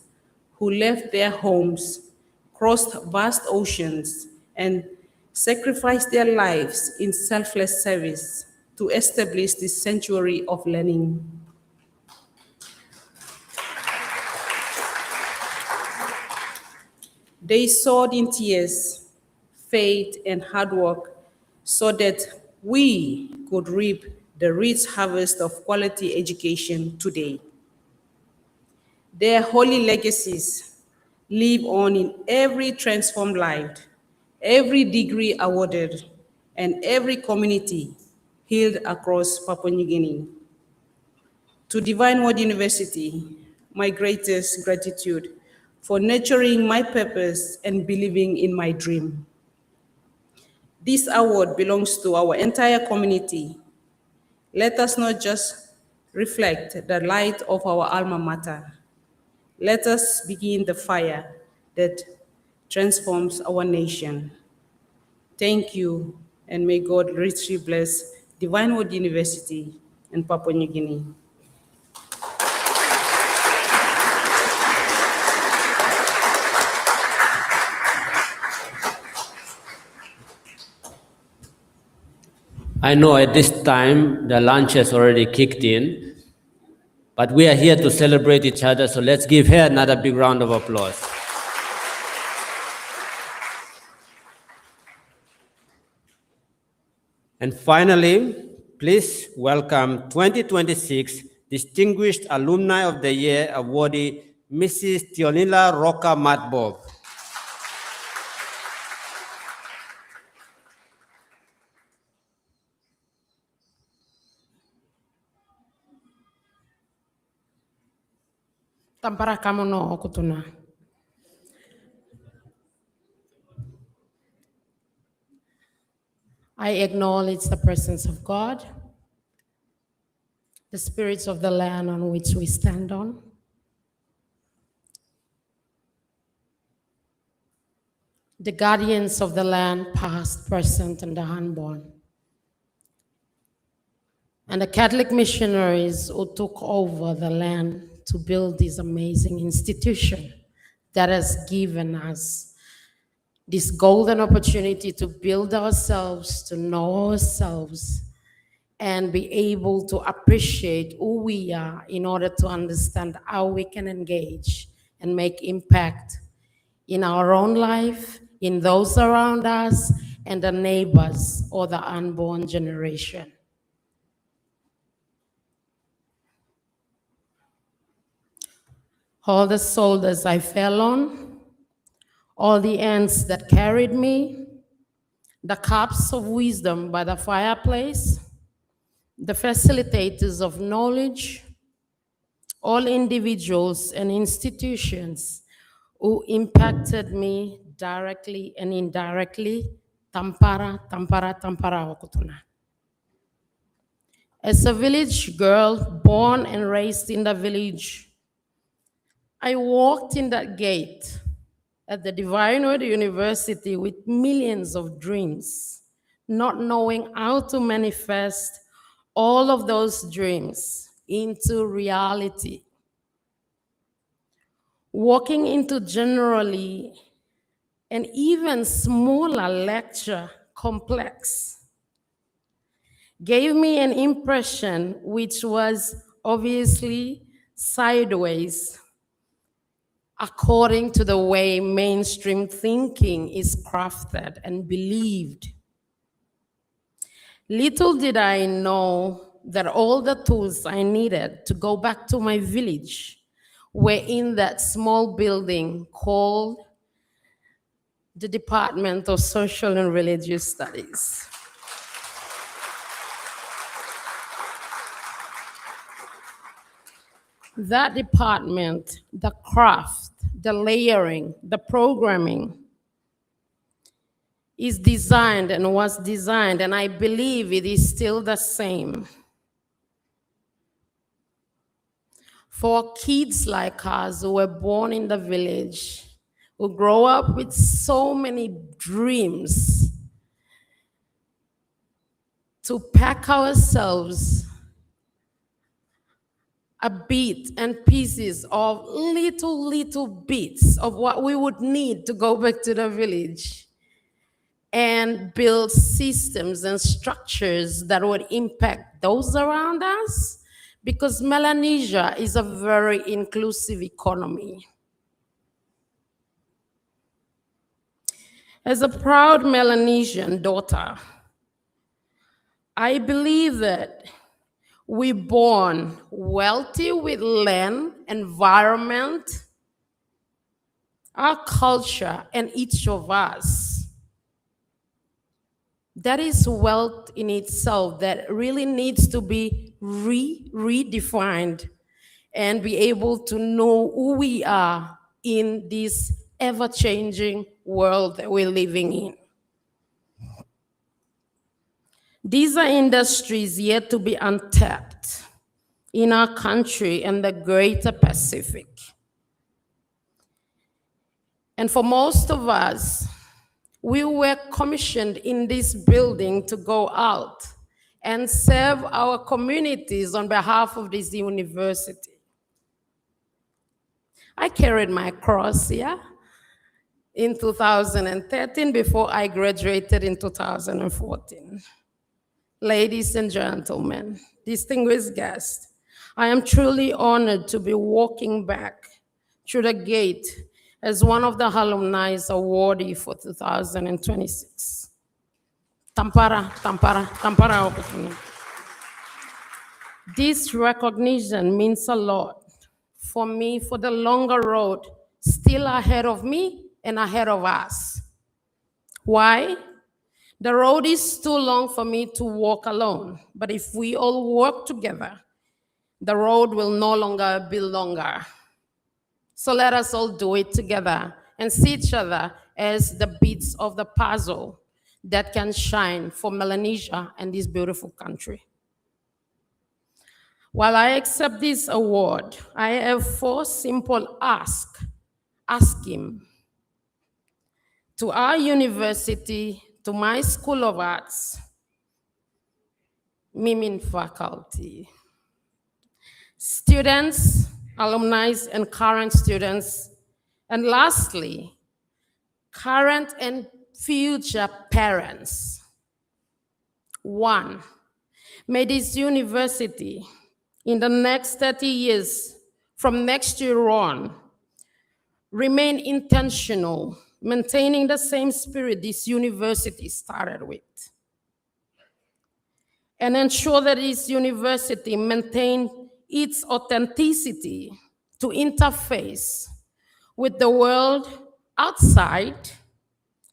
P: who left their homes, crossed vast oceans, and sacrificed their lives in selfless service to establish this sanctuary of learning. They sowed in tears, faith, and hard work so that we could reap the rich harvest of quality education today. Their holy legacies live on in every transformed life, every degree awarded, and every community healed across Papua New Guinea. To Divine Word University, my greatest gratitude for nurturing my purpose and believing in my dream. This award belongs to our entire community. Let us not just reflect the light of our alma mater. Let us begin the fire that transforms our nation. Thank you, and may God richly bless Divine Word University in Papua New Guinea.
B: I know at this time the lunch has already kicked in, but we are here to celebrate each other, so let's give her another big round of applause. And finally, please welcome 2026 Distinguished Alumni of the Year awardee, Mrs. Tionila Roca Matbog.
Q: Tampara kamo no okutuna. I acknowledge the presence of God, the spirits of the land on which we stand on, the guardians of the land, past, present, and the unborn, and the Catholic missionaries who took over the land to build this amazing institution that has given us this golden opportunity to build ourselves, to know ourselves, and be able to appreciate who we are in order to understand how we can engage and make impact in our own life, in those around us, and the neighbors or the unborn generation. All the shoulders I fell on, all the ants that carried me, the cups of wisdom by the fireplace, the facilitators of knowledge, all individuals and institutions who impacted me directly and indirectly, tampara okutuna. As a village girl born and raised in the village, I walked in that gate at the Divine Word University with millions of dreams, not knowing how to manifest all of those dreams into reality. Walking into generally an even smaller lecture complex gave me an impression which was obviously sideways according to the way mainstream thinking is crafted and believed. Little did I know that all the tools I needed to go back to my village were in that small building called the Department of Social and Religious Studies. That department, the craft, the layering, the programming is designed and was designed, and I believe it is still the same, for kids like us who were born in the village, who grow up with so many dreams, to pack ourselves a bit and pieces of little bits of what we would need to go back to the village and build systems and structures that would impact those around us, because Melanesia is a very inclusive economy. As a proud Melanesian daughter, I believe that we're born wealthy with land, environment, our culture, and each of us. That is wealth in itself that really needs to be redefined and be able to know who we are in this ever-changing world that we're living in. These are industries yet to be untapped in our country and the greater Pacific. And for most of us, we were commissioned in this building to go out and serve our communities on behalf of this university. I carried my cross here in 2013 before I graduated in 2014. Ladies and gentlemen, distinguished guests, I am truly honored to be walking back through the gate as one of the alumni awardee for 2026. Tampara. This recognition means a lot for me, for the longer road still ahead of me and ahead of us. Why? The road is too long for me to walk alone, but if we all work together, the road will no longer be longer. So let us all do it together and see each other as the bits of the puzzle that can shine for Melanesia and this beautiful country. While I accept this award, I have 4 simple asks to our university, to my School of Arts, Mimin faculty, students, alumni, and current students, and lastly, current and future parents. 1, may this university, in the next 30 years, from next year on, remain intentional, maintaining the same spirit this university started with, and ensure that this university maintain its authenticity to interface with the world outside,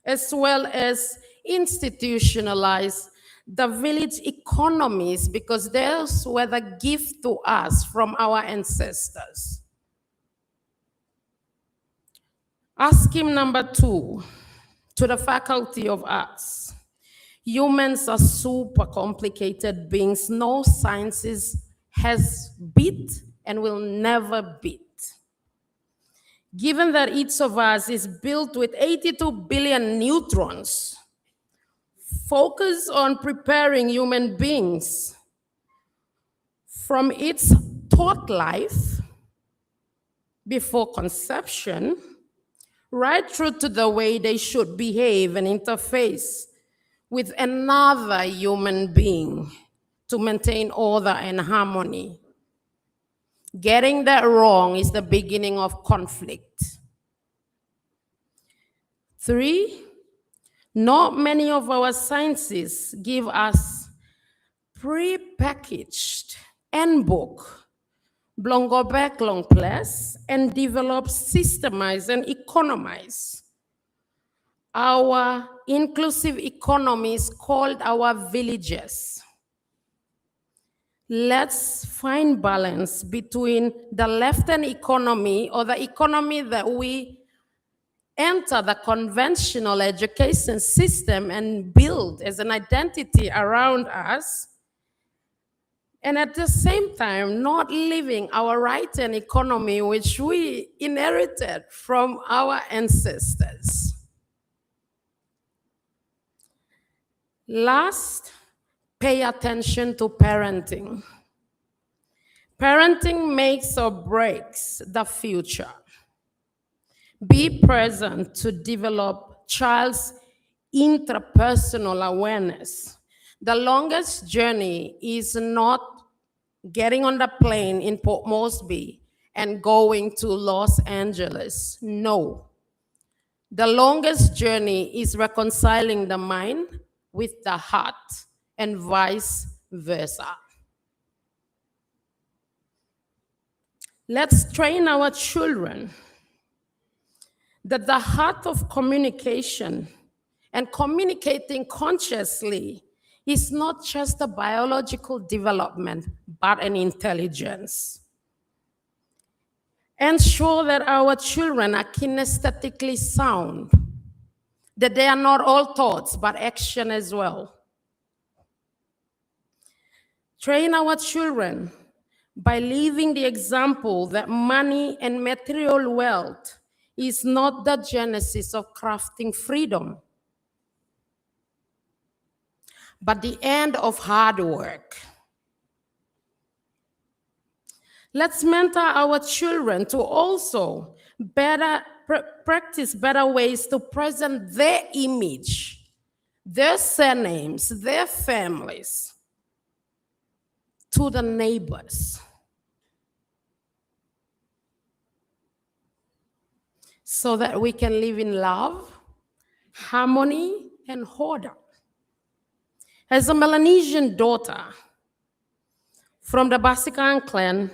Q: as well as institutionalize the village economies, because those were the gift to us from our ancestors. Asking number 2, to the Faculty of Arts. Humans are super complicated beings. No sciences has beat and will never beat. Given that each of us is built with 82 billion neutrons, focus on preparing human beings from its thought life before conception, right through to the way they should behave and interface with another human being to maintain order and harmony. Getting that wrong is the beginning of conflict. 3, not many of our sciences give us pre-packaged handbook, Blongobek long place, and develop, systemize, and economize our inclusive economies called our villages. Let's find balance between the left-hand economy, or the economy that we enter the conventional education system and build as an identity around us, and at the same time not living our right-hand economy which we inherited from our ancestors. Last, pay attention to parenting. Parenting makes or breaks the future. Be present to develop child's interpersonal awareness. The longest journey is not getting on the plane in Port Moresby and going to Los Angeles. No. The longest journey is reconciling the mind with the heart, and vice versa. Let's train our children that the heart of communication and communicating consciously is not just a biological development, but an intelligence. Ensure that our children are kinesthetically sound, that they are not all thoughts, but action as well. Train our children by leaving the example that money and material wealth is not the genesis of crafting freedom, but the end of hard work. Let's mentor our children to also practice better ways to present their image, their surnames, their families to the neighbors, so that we can live in love, harmony, and order. As a Melanesian daughter from the Basikan clan,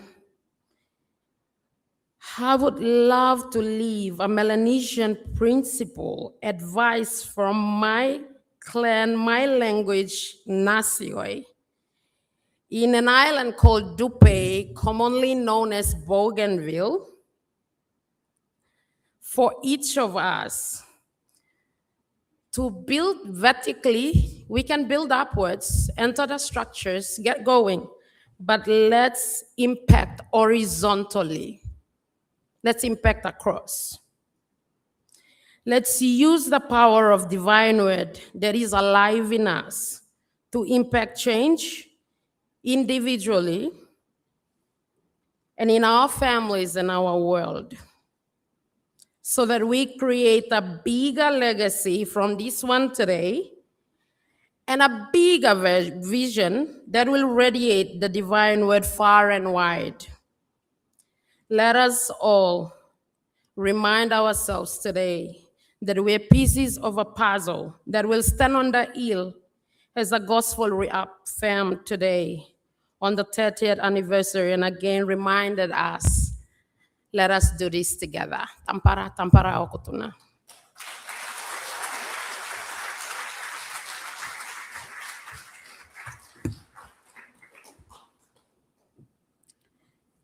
Q: I would love to leave a Melanesian principle, advice from my clan, my language, Nasioi, in an island called Dupe, commonly known as Bougainville, for each of us to build vertically. We can build upwards, enter the structures, get going, but let's impact horizontally. Let's impact across. Let's use the power of divine word that is alive in us to impact change individually and in our families and our world, so that we create a bigger legacy from this one today and a bigger vision that will radiate the divine word far and wide. Let us all remind ourselves today that we're pieces of a puzzle that will stand on the hill as the gospel reaffirmed today on the 30th anniversary, and again reminded us, let us do this together. Tampara, tampara okutuna.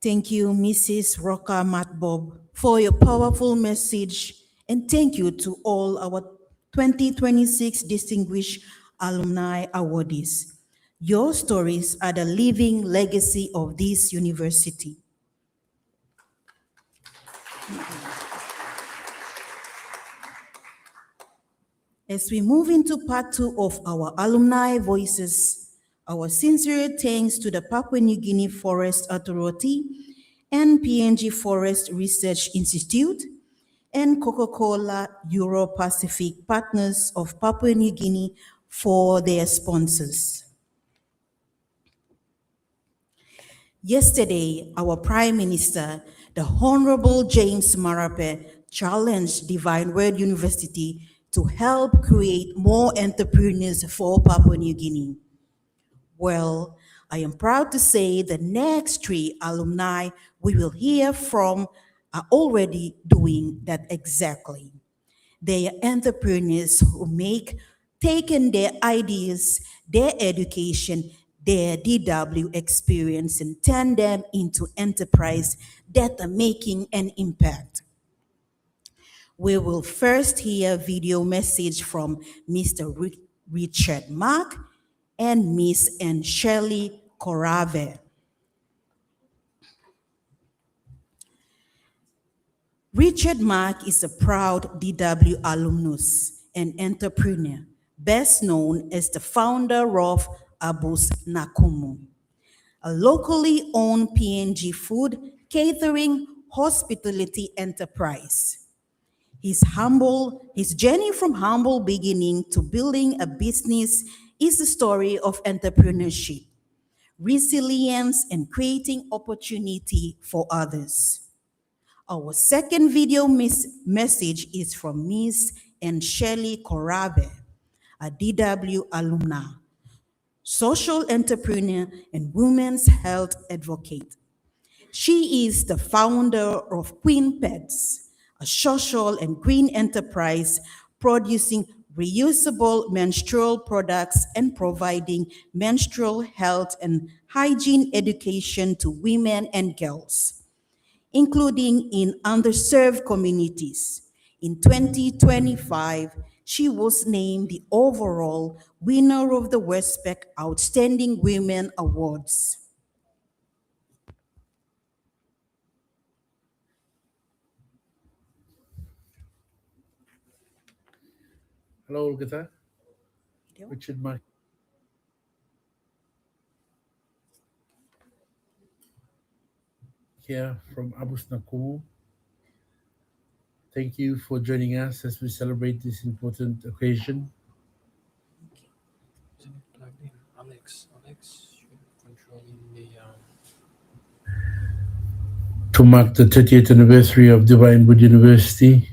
H: Thank you, Mrs. Roca Matbob, for your powerful message, and thank you to all our 2026 Distinguished Alumni Awardees. Your stories are the living legacy of this university. As we move into part 2 of our alumni voices, our sincere thanks to the Papua New Guinea Forest Authority and PNG Forest Research Institute, and Coca-Cola Euro-Pacific Partners of Papua New Guinea for their sponsors. Yesterday, our Prime Minister, the Honorable James Marape, challenged Divine Word University to help create more entrepreneurs for Papua New Guinea. Well, I am proud to say the next 3 alumni we will hear from are already doing that exactly. They are entrepreneurs who taken their ideas, their education, their DW experience and turn them into enterprise that are making an impact. We will first hear a video message from Mr. Richard Mark and Miss Anne Shirley Korave. Richard Mark is a proud DW alumnus and entrepreneur, best known as the founder of Abus Nakumu, a locally owned PNG food, catering, hospitality enterprise. His journey from humble beginning to building a business is a story of entrepreneurship, resilience, and creating opportunity for others. Our second video message is from Miss Anne Shirley Korave, a DW alumna, social entrepreneur, and women's health advocate. She is the founder of Queen Pets, a social and green enterprise producing reusable menstrual products and providing menstrual health and hygiene education to women and girls, including in underserved communities. In 2025, she was named the overall winner of the Westpac Outstanding Women Awards.
R: Hello, Olga. Richard Mark. Here from Abus Nakumu. Thank you for joining us as we celebrate this important occasion.
S: Alex controlling the.
R: To mark the 30th anniversary of Divine Word University,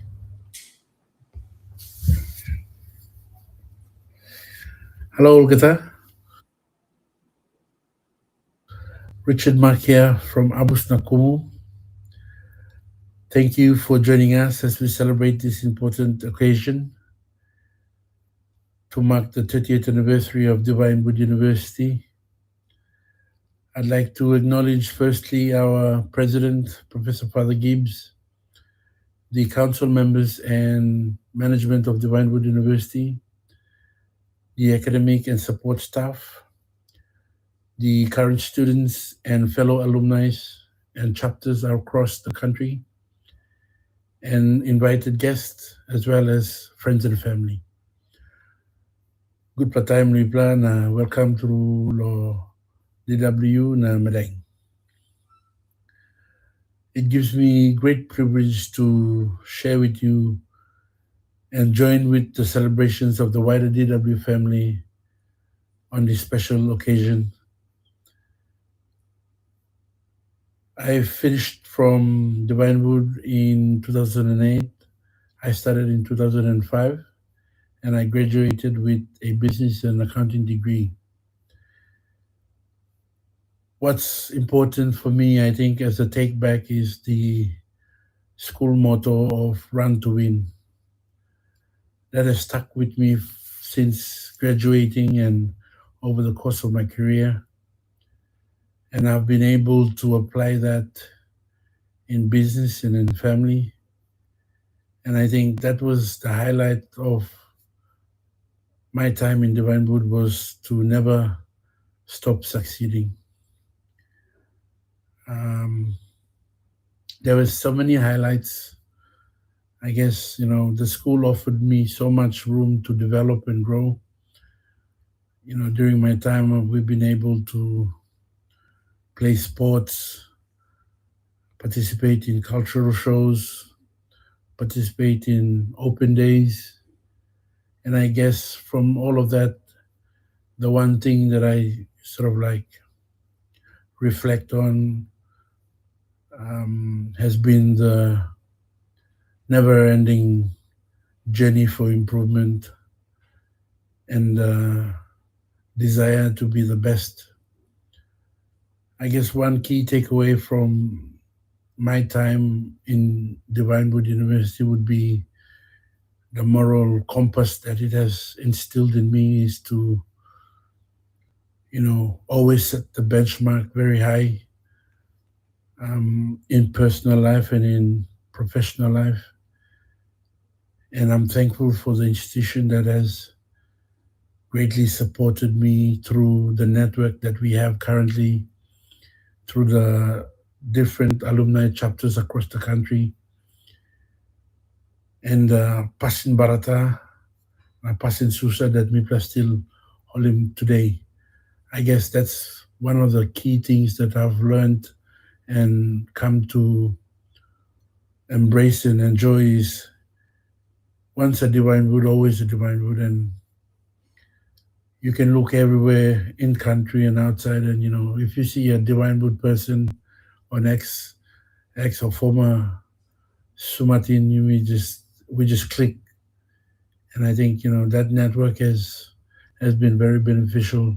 R: hello, Olga. Richard Mark here from Abus Nakumu. Thank you for joining us as we celebrate this important occasion to mark the 30th anniversary of Divine Word University. I'd like to acknowledge firstly our President, Professor Father Gibbs, the council members and management of Divine Word University, the academic and support staff, the current students and fellow alumni and chapters across the country, and invited guests, as well as friends and family. Good time na welcome to lo DWU na Madang. It gives me great privilege to share with you and join with the celebrations of the wider DW family on this special occasion. I finished from Divine Word in 2008. I started in 2005, and I graduated with a business and accounting degree. What's important for me, I think, as a take back is the school motto of Run to Win. That has stuck with me since graduating and over the course of my career. And I've been able to apply that in business and in family. And I think that was the highlight of my time in Divine Word, was to never stop succeeding. There were so many highlights. I guess, the school offered me so much room to develop and grow. During my time, we've been able to play sports, participate in cultural shows, participate in open days. And I guess from all of that, the one thing that I sort of like reflect on has been the never-ending journey for improvement and desire to be the best. I guess one key takeaway from my time in Divine Wood University would be the moral compass that it has instilled in me is to, always set the benchmark very high in personal life and in professional life. And I'm thankful for the institution that has greatly supported me through the network that we have currently, through the different alumni chapters across the country. And Pasin Barata, Pasin Susa that Mipla still hold him today. I guess that's one of the key things that I've learned and come to embrace and enjoy is once a divine wood, always a divine wood. And you can look everywhere in country and outside, and if you see a divine wood person or an ex or former Sumatin, we just click. And I think that network has been very beneficial.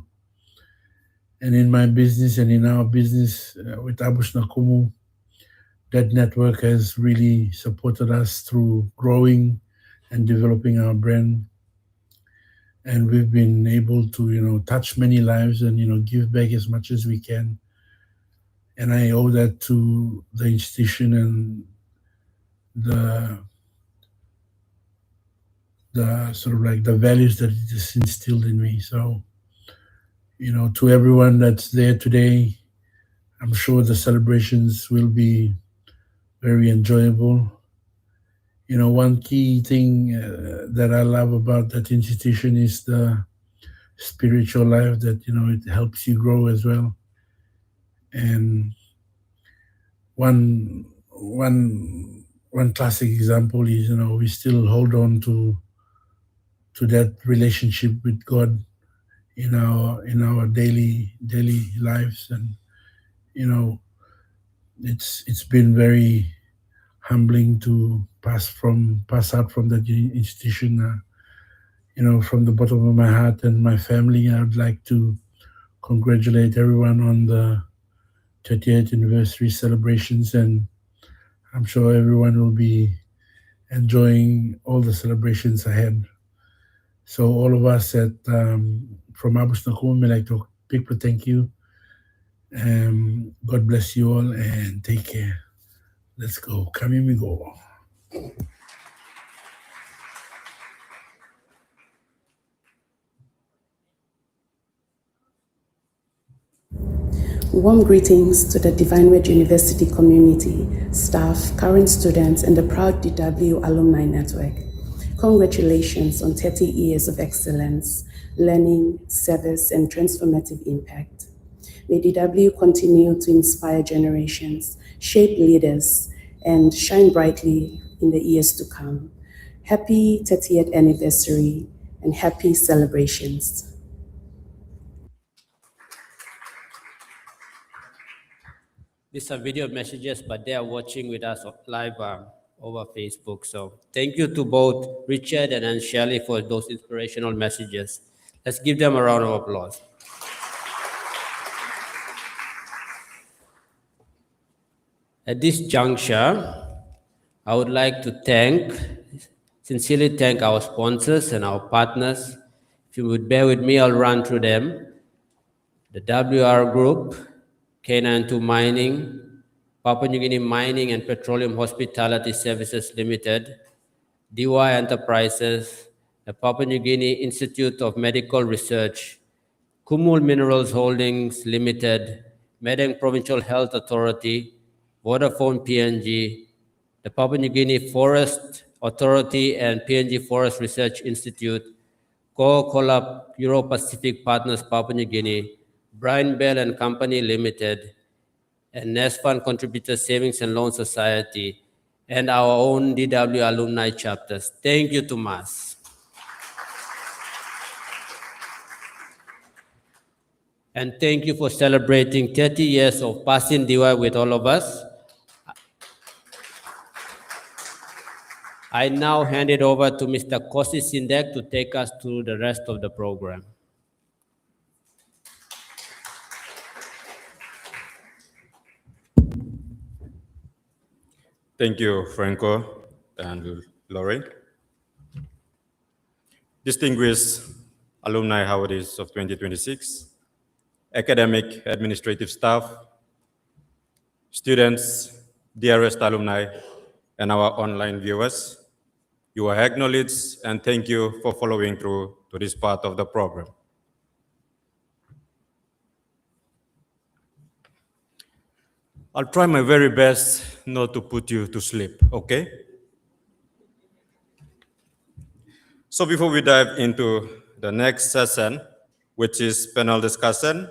R: And in my business and in our business with Abush Nakumu, that network has really supported us through growing and developing our brand. And we've been able to, touch many lives and, give back as much as we can. And I owe that to the institution and the sort of like the values that it has instilled in me. So, to everyone that's there today, I'm sure the celebrations will be very enjoyable. One key thing that I love about that institution is the spiritual life that, it helps you grow as well. And one classic example is, we still hold on to that relationship with God in our daily lives. And, it's been very humbling to pass out from that institution. From the bottom of my heart and my family, I would like to congratulate everyone on the 30th anniversary celebrations, and I'm sure everyone will be enjoying all the celebrations ahead. So all of us from Abush Nakum, we'd like to people thank you. God bless you all and take care. Let's go. Come in, we go.
F: Warm greetings to the Divine Word University community, staff, current students, and the proud DWU Alumni Network. Congratulations on 30 years of excellence, learning, service, and transformative impact. May DWU continue to inspire generations, shape leaders, and shine brightly in the years to come. Happy 30th anniversary and happy celebrations.
B: These are video messages, but they are watching with us live over Facebook. So thank you to both Richard and Shelley for those inspirational messages. Let's give them a round of applause. At this juncture, I would like to sincerely thank our sponsors and our partners. If you would bear with me, I'll run through them. The WR Group, K92 Mining, Papua New Guinea Mining and Petroleum Hospitality Services Limited, DY Enterprises, the Papua New Guinea Institute of Medical Research, Kumul Minerals Holdings Limited, Medang Provincial Health Authority, Vodafone PNG, the Papua New Guinea Forest Authority and PNG Forest Research Institute, Coca-Cola Euro-Pacific Partners Papua New Guinea, Brian Bell and Company Limited, and NESFund Contributor Savings and Loan Society, and our own DWU alumni chapters. Thank you, Tomas. And thank you for celebrating 30 years of passing DY with all of us. I now hand it over to Mr. Kosi Sindek to take us through the rest of the program.
T: Thank you, Franco and Lori. Distinguished alumni awardees of 2026, academic administrative staff, students, dearest alumni, and our online viewers, you are acknowledged and thank you for following through to this part of the program. I'll try my very best not to put you to sleep, okay? So before we dive into the next session, which is panel discussion,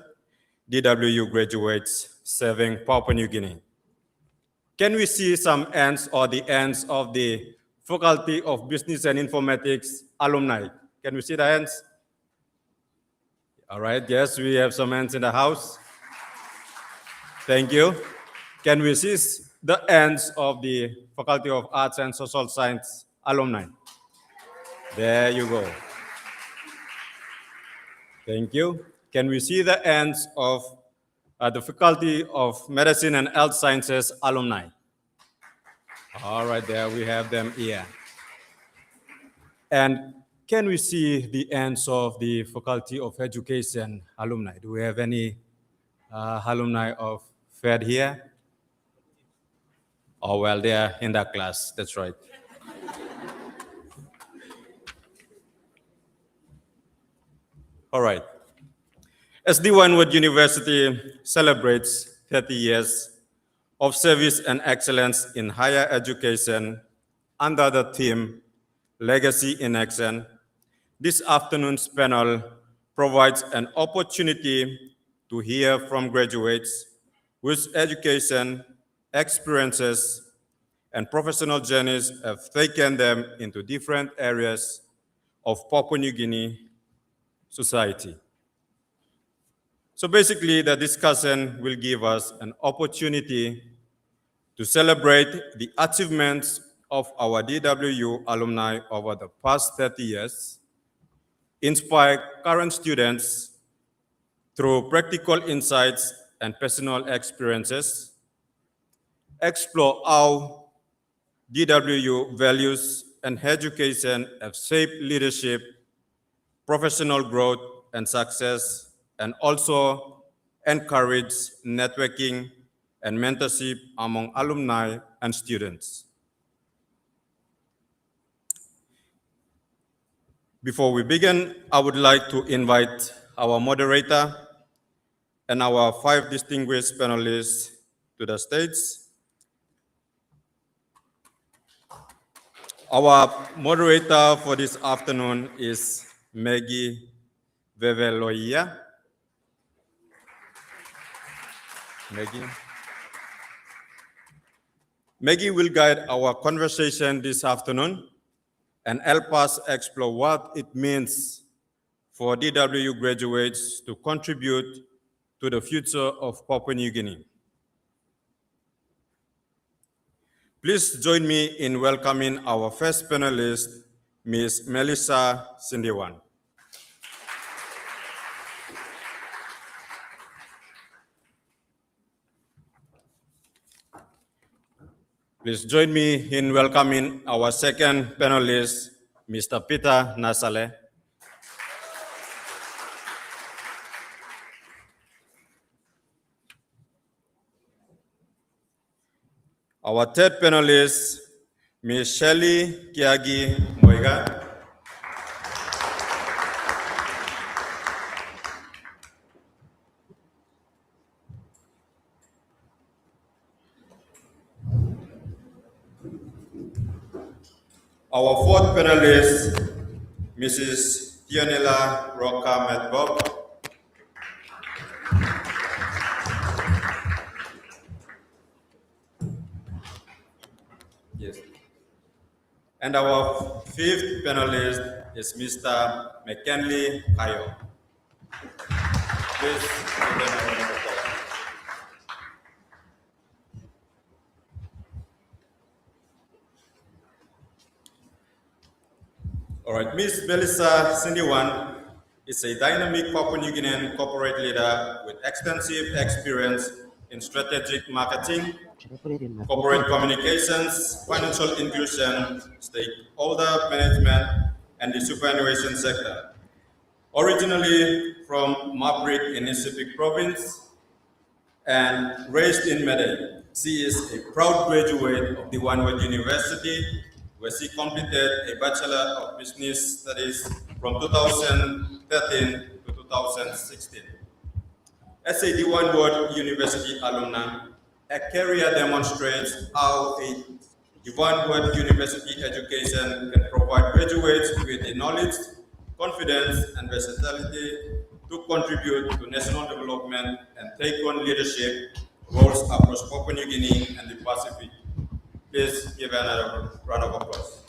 T: DWU graduates serving Papua New Guinea. Can we see some ends or the ends of the Faculty of Business and Informatics alumni? Can we see the ends? All right, yes, we have some ends in the house. Thank you. Can we see the ends of the Faculty of Arts and Social Science alumni? There you go. Thank you. Can we see the ends of the Faculty of Medicine and Health Sciences alumni? All right, there we have them here. And can we see the ends of the Faculty of Education alumni? Do we have any alumni of FED here? Oh, well, they are in that class, that's right. All right. As DWU University celebrates 30 years of service and excellence in higher education under the theme Legacy in Action, this afternoon's panel provides an opportunity to hear from graduates whose education, experiences, and professional journeys have taken them into different areas of Papua New Guinea society. So basically, the discussion will give us an opportunity to celebrate the achievements of our DWU alumni over the past 30 years, inspire current students through practical insights and personal experiences, explore how DWU values and education have shaped leadership, professional growth and success, and also encourage networking and mentorship among alumni and students. Before we begin, I would like to invite our moderator and our 5 distinguished panelists to the stage. Our moderator for this afternoon is Maggie Veveloia. Maggie will guide our conversation this afternoon and help us explore what it means for DWU graduates to contribute to the future of Papua New Guinea. Please join me in welcoming our first panelist, Ms. Melissa Sindiwan. Please join me in welcoming our second panelist, Mr. Peter Nasale. Our third panelist, Ms. Shelley Kiagi Moiga. Our fourth panelist, Mrs. Tionela Roca Medbob. Yes. And our fifth panelist is Mr. McKinley Kayo. Please give them a round of applause. All right, Ms. Melissa Sindiwan is a dynamic Papua New Guinean corporate leader with extensive experience in strategic marketing, corporate communications, financial inclusion, stakeholder management, and the superannuation sector. Originally from Maprik in Nisipik province and raised in Medan, she is a proud graduate of the DWU University, where she completed a Bachelor of Business Studies from 2013 to 2016. As a DWU University alumna, her career demonstrates how a DWU University education can provide graduates with the knowledge, confidence, and versatility to contribute to national development and take on leadership roles across Papua New Guinea and the Pacific. Please give another round of applause.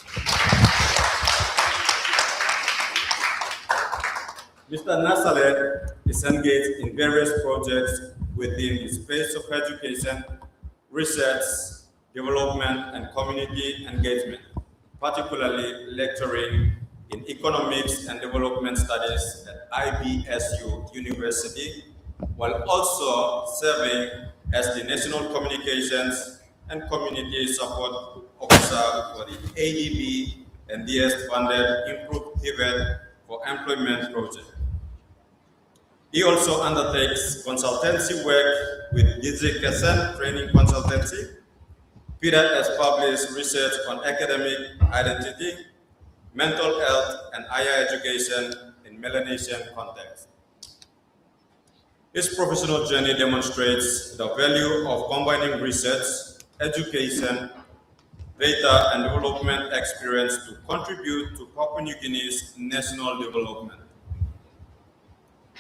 T: Mr. Nasalet is engaged in various projects within the space of education, research, development, and community engagement, particularly lecturing in economics and development studies at IBSU University, while also serving as the National Communications and Community Support Officer for the ADB and DS-funded Improved Pivot for Employment project. He also undertakes consultancy work with Dizzy Training Consultancy. Peter has published research on academic identity, mental health, and higher education in Melanesian context. His professional journey demonstrates the value of combining research, education, data, and development experience to contribute to Papua New Guinea's national development.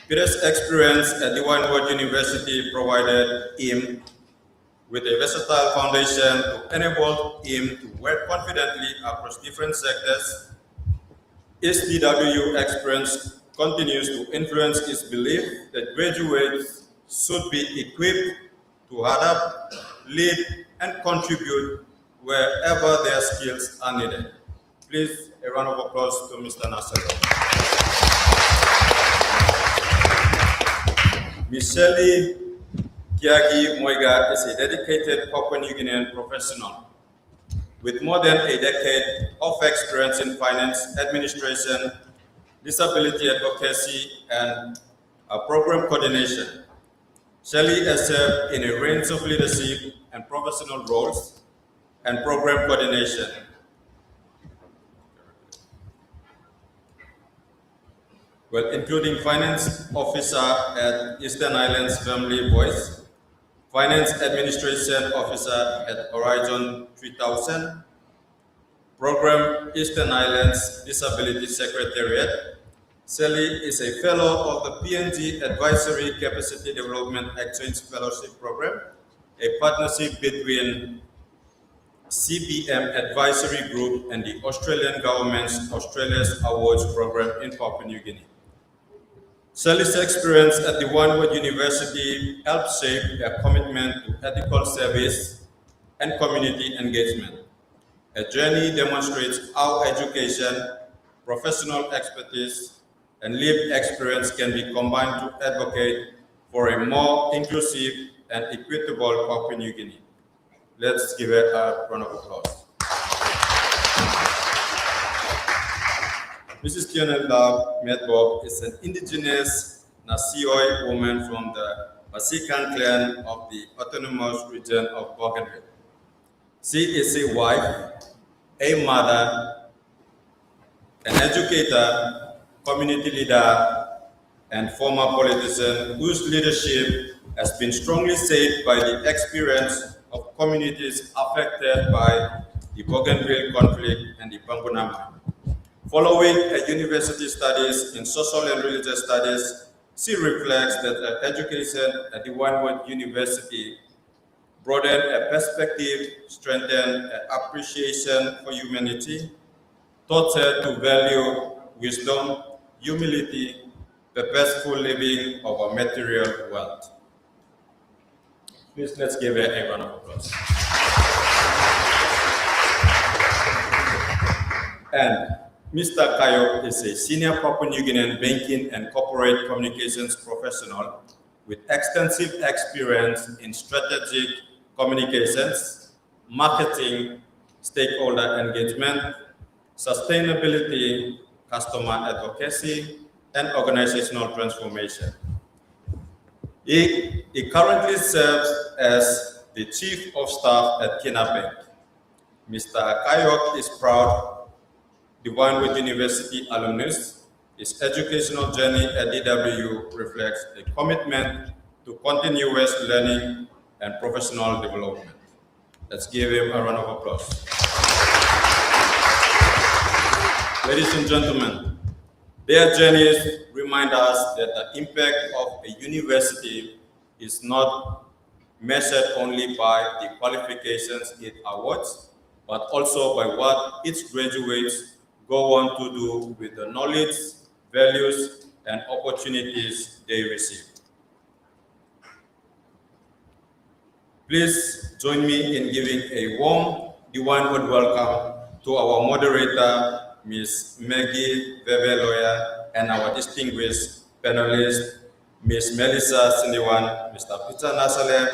T: Peter's experience at DWU University provided him with a versatile foundation to enable him to work confidently across different sectors. His DWU experience continues to influence his belief that graduates should be equipped to adapt, lead, and contribute wherever their skills are needed. Please, a round of applause to Mr. Nasser. Michelle Kiagi Moiga is a dedicated Papua New Guinean professional with more than a decade of experience in finance, administration, disability advocacy, and program coordination. Shelley has served in a range of leadership and professional roles and program coordination. Well, including finance officer at Eastern Islands Family Voice, finance administration officer at Horizon 3000, program Eastern Islands Disability Secretariat. Sally is a fellow of the PNG Advisory Capacity Development Exchange Fellowship Program, a partnership between CBM Advisory Group and the Australian Government's Australia's Awards Program in Papua New Guinea. Sally's experience at DWU University helped shape their commitment to ethical service and community engagement. A journey demonstrates how education, professional expertise, and lived experience can be combined to advocate for a more inclusive and equitable Papua New Guinea. Let's give it a round of applause. Mrs. Tionela Medbob is an indigenous Nasioi woman from the Basikan clan of the autonomous region of Bougainville. She is a wife, a mother, an educator, community leader, and former politician whose leadership has been strongly shaped by the experience of communities affected by the Bougainville conflict and the Bangunama. Following her university studies in social and religious studies, she reflects that her education at DWU University broaden a perspective, strengthen an appreciation for humanity, taught her to value wisdom, humility, purposeful living over material wealth. Please let's give her a round of applause. And Mr. Kayok is a senior Papua New Guinean banking and corporate communications professional with extensive experience in strategic communications, marketing, stakeholder engagement, sustainability, customer advocacy, and organizational transformation. He currently serves as the Chief of Staff at Kina Bank. Mr. Kayok is proud Divinewood University alumnus. His educational journey at DWU reflects a commitment to continuous learning and professional development. Let's give him a round of applause. Ladies and gentlemen, their journeys remind us that the impact of a university is not measured only by the qualifications it awards, but also by what its graduates go on to do with the knowledge, values, and opportunities they receive. Please join me in giving a warm Divinewood welcome to our moderator, Ms. Maggie Veveloya, and our distinguished panelists, Ms. Melissa Sindiwan, Mr. Peter Nasale,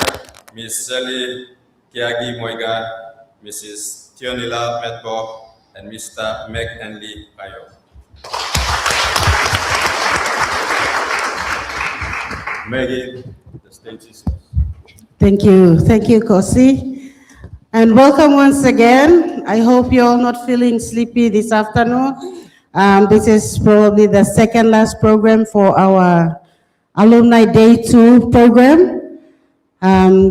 T: Ms. Sally Kiagi Moiga, Mrs. Tionila Metbo, and Mr. Meg and Lee Kayo. Maggie, the stage is yours.
M: Thank you, Kosi. And welcome once again. I hope you're all not feeling sleepy this afternoon. This is probably the second last program for our Alumni Day 2 program.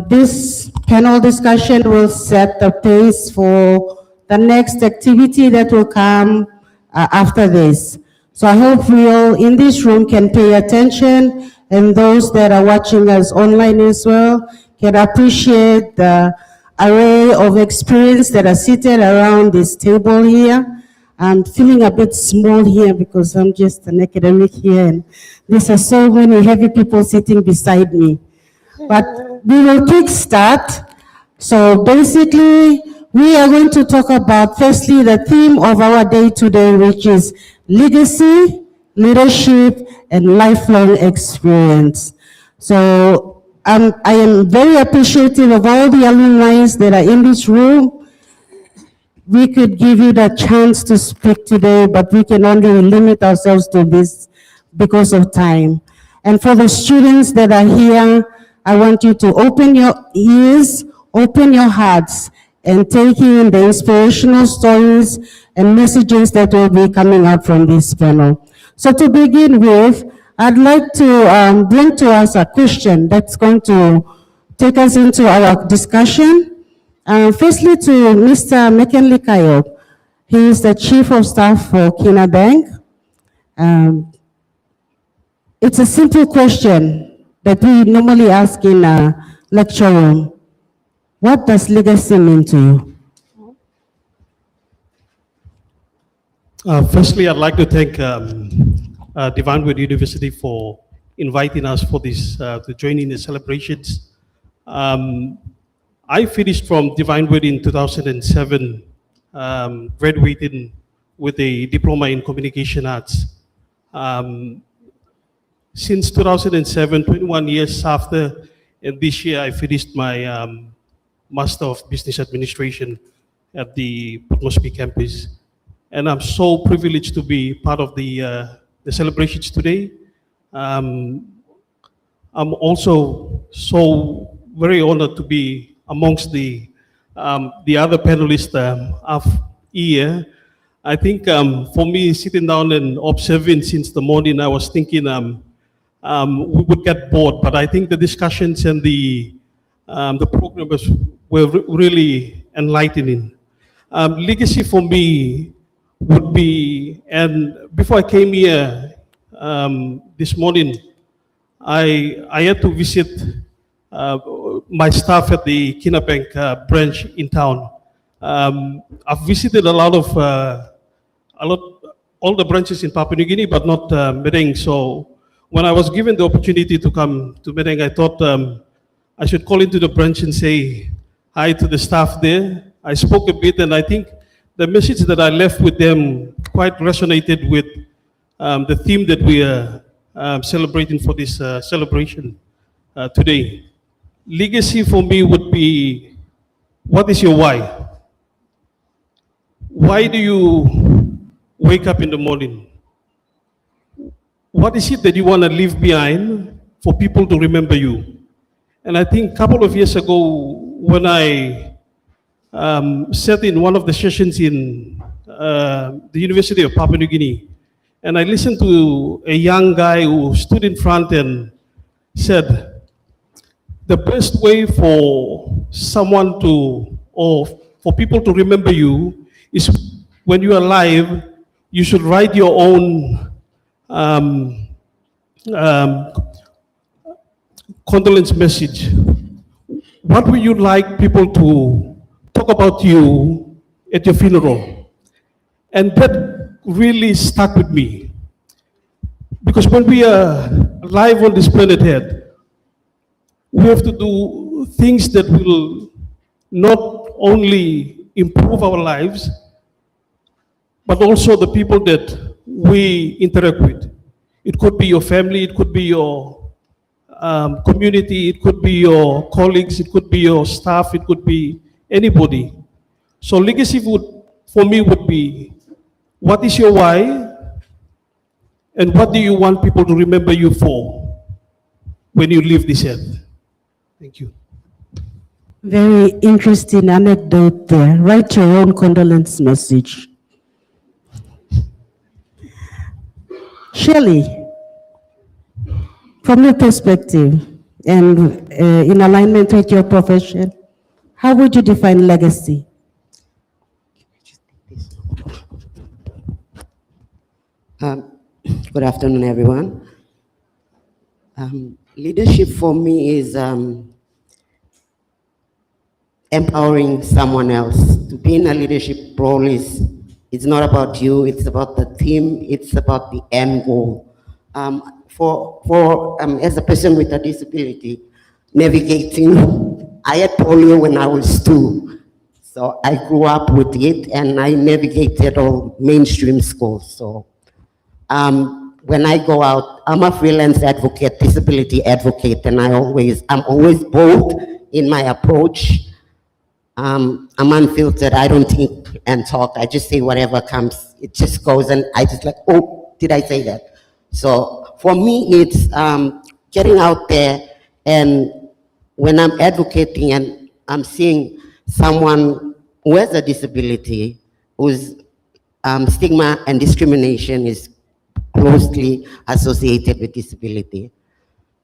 M: This panel discussion will set the pace for the next activity that will come after this. So I hope we all in this room can pay attention, and those that are watching us online as well can appreciate the array of experience that are seated around this table here. I'm feeling a bit small here because I'm just an academic here, and there's so many heavy people sitting beside me. But we will kickstart. So basically, we are going to talk about, firstly, the theme of our day today, which is legacy, leadership, and lifelong experience. So I am very appreciative of all the alumni that are in this room. We could give you the chance to speak today, but we can only limit ourselves to this because of time. And for the students that are here, I want you to open your ears, open your hearts, and take in the inspirational stories and messages that will be coming up from this panel. So to begin with, I'd like to bring to us a question that's going to take us into our discussion. Firstly, to Mr. McKinley Kayop. He is the Chief of Staff for Kina Bank. It's a simple question that we normally ask in a lecture room. What does legacy mean to you?
U: Firstly, I'd like to thank Divinewood University for inviting us for this to join in the celebrations. I finished from Divinewood in 2007, graduating with a diploma in communication arts. Since 2007, 21 years after, and this year I finished my Master of Business Administration at the Port Moresby campus. And I'm so privileged to be part of the celebrations today. I'm also so very honored to be amongst the other panelists here. I think for me, sitting down and observing since the morning, I was thinking we would get bored, but I think the discussions and the programs were really enlightening. Legacy for me would be, and before I came here this morning, I had to visit my staff at the Kinabank branch in town. I've visited all the branches in Papua New Guinea, but not Medeng. So when I was given the opportunity to come to Medeng, I thought I should call into the branch and say hi to the staff there. I spoke a bit, and I think the message that I left with them quite resonated with the theme that we are celebrating for this celebration today. Legacy for me would be, what is your why? Why do you wake up in the morning? What is it that you want to leave behind for people to remember you? And I think a couple of years ago, when I sat in one of the sessions in the University of Papua New Guinea, and I listened to a young guy who stood in front and said, the best way for someone to, or for people to remember you is when you are alive, you should write your own condolence message. What would you like people to talk about you at your funeral? And that really stuck with me. Because when we are alive on this planet Earth, we have to do things that will not only improve our lives, but also the people that we interact with. It could be your family, it could be your community, it could be your colleagues, it could be your staff, it could be anybody. So legacy would, for me, would be, what is your why? And what do you want people to remember you for when you leave this earth? Thank you.
M: Very interesting anecdote there. Write your own condolence message. Shirley, from your perspective and in alignment with your profession, how would you define legacy?
A: Good afternoon, everyone. Leadership for me is empowering someone else. To be in a leadership role is, it's not about you, it's about the team, it's about the end goal. As a person with a disability, navigating, I had polio when I was 2. So I grew up with it and I navigated all mainstream schools. So when I go out, I'm a freelance advocate, disability advocate, and I'm always bold in my approach. I'm unfiltered, I don't think and talk, I just say whatever comes. It just goes and I just like, oh, did I say that? So for me, it's getting out there, and when I'm advocating and I'm seeing someone who has a disability, whose stigma and discrimination is closely associated with disability.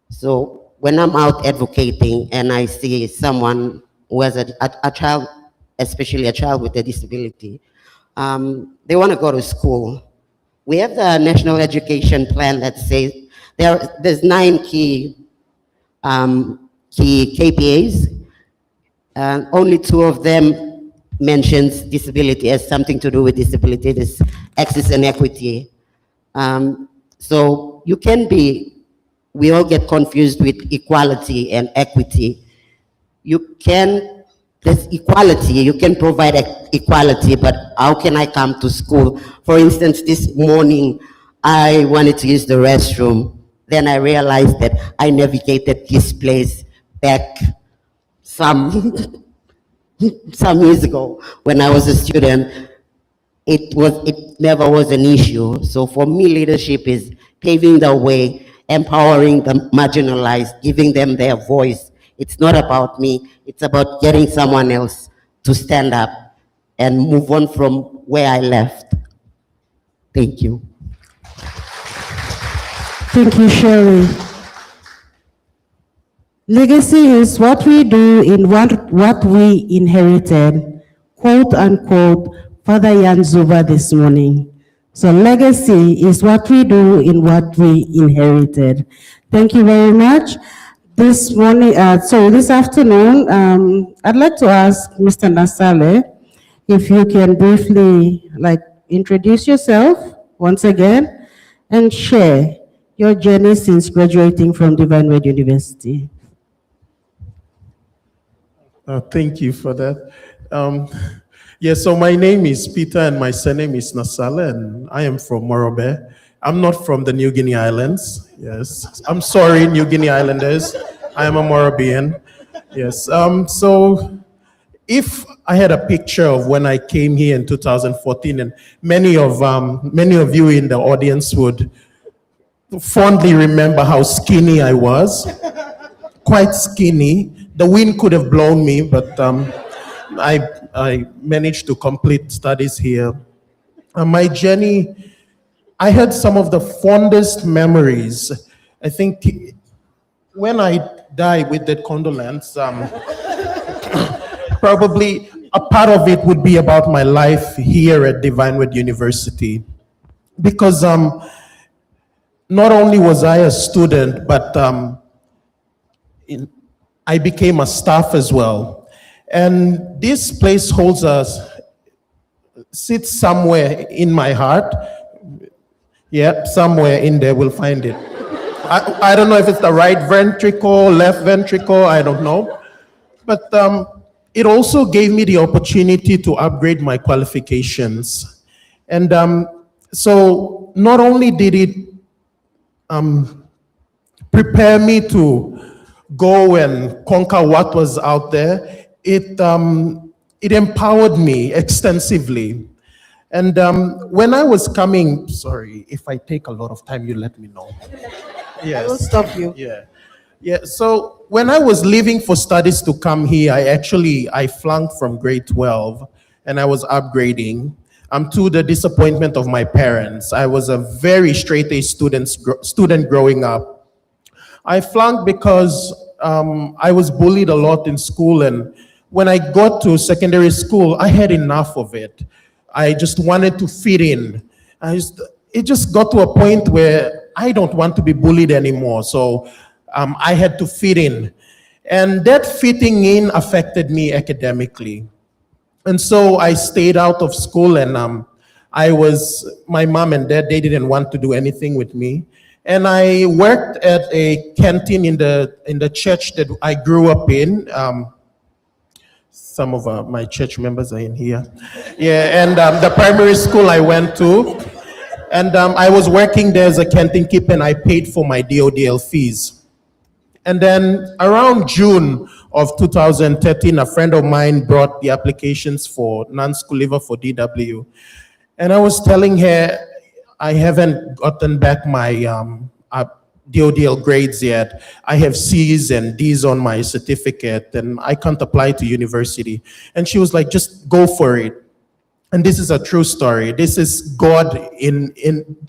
A: So when I'm out advocating and I see someone who has a child, especially a child with a disability, they want to go to school. We have the National Education Plan that says there's 9 key KPAs, and only 2 of them mentions disability as something to do with disability. This access and equity. So you can be, we all get confused with equality and equity. There's equality, you can provide equality, but how can I come to school? For instance, this morning, I wanted to use the restroom. Then I realized that I navigated this place back some years ago when I was a student. It never was an issue. So for me, leadership is paving the way, empowering the marginalized, giving them their voice. It's not about me, it's about getting someone else to stand up and move on from where I left. Thank you.
M: Thank you, Shirley. Legacy is what we do in what we inherited, quote unquote, Father Jan Zuba this morning. So legacy is what we do in what we inherited. Thank you very much. This morning, this afternoon, I'd like to ask Mr. Nasale if you can briefly introduce yourself once again and share your journey since graduating from Divine Word University.
C: Thank you for that. So my name is Peter and my surname is Nasale, and I am from Morobe. I'm not from the New Guinea Islands. Yes, I'm sorry, New Guinea Islanders. I am a Morobean. Yes. So if I had a picture of when I came here in 2014, and many of you in the audience would fondly remember how skinny I was, quite skinny. The wind could have blown me, but I managed to complete studies here. My journey, I had some of the fondest memories. I think when I die with that condolence, probably a part of it would be about my life here at Divine Word University. Because not only was I a student, but I became a staff as well. And this place sits somewhere in my heart. Yeah, somewhere in there we'll find it. I don't know if it's the right ventricle, left ventricle, I don't know. But it also gave me the opportunity to upgrade my qualifications. And so not only did it prepare me to go and conquer what was out there, it empowered me extensively. And when I was coming, sorry, if I take a lot of time, you let me know. Yes.
M: I will stop you.
C: Yeah. So when I was leaving for studies to come here, I flunked from grade 12 and I was upgrading. To the disappointment of my parents. I was a very straight A student growing up. I flunked because I was bullied a lot in school, and when I got to secondary school, I had enough of it. I just wanted to fit in. It just got to a point where I don't want to be bullied anymore, so I had to fit in. And that fitting in affected me academically. And so I stayed out of school, and my mom and dad, they didn't want to do anything with me. And I worked at a canteen in the church that I grew up in. Some of my church members are in here. Yeah, and the primary school I went to. And I was working there as a canteen keeper, and I paid for my DODL fees. And then around June of 2013, a friend of mine brought the applications for non-school leaver for DWU. And I was telling her, I haven't gotten back my DODL grades yet. I have C's and D's on my certificate, and I can't apply to university. And she was like, just go for it. And this is a true story. This is God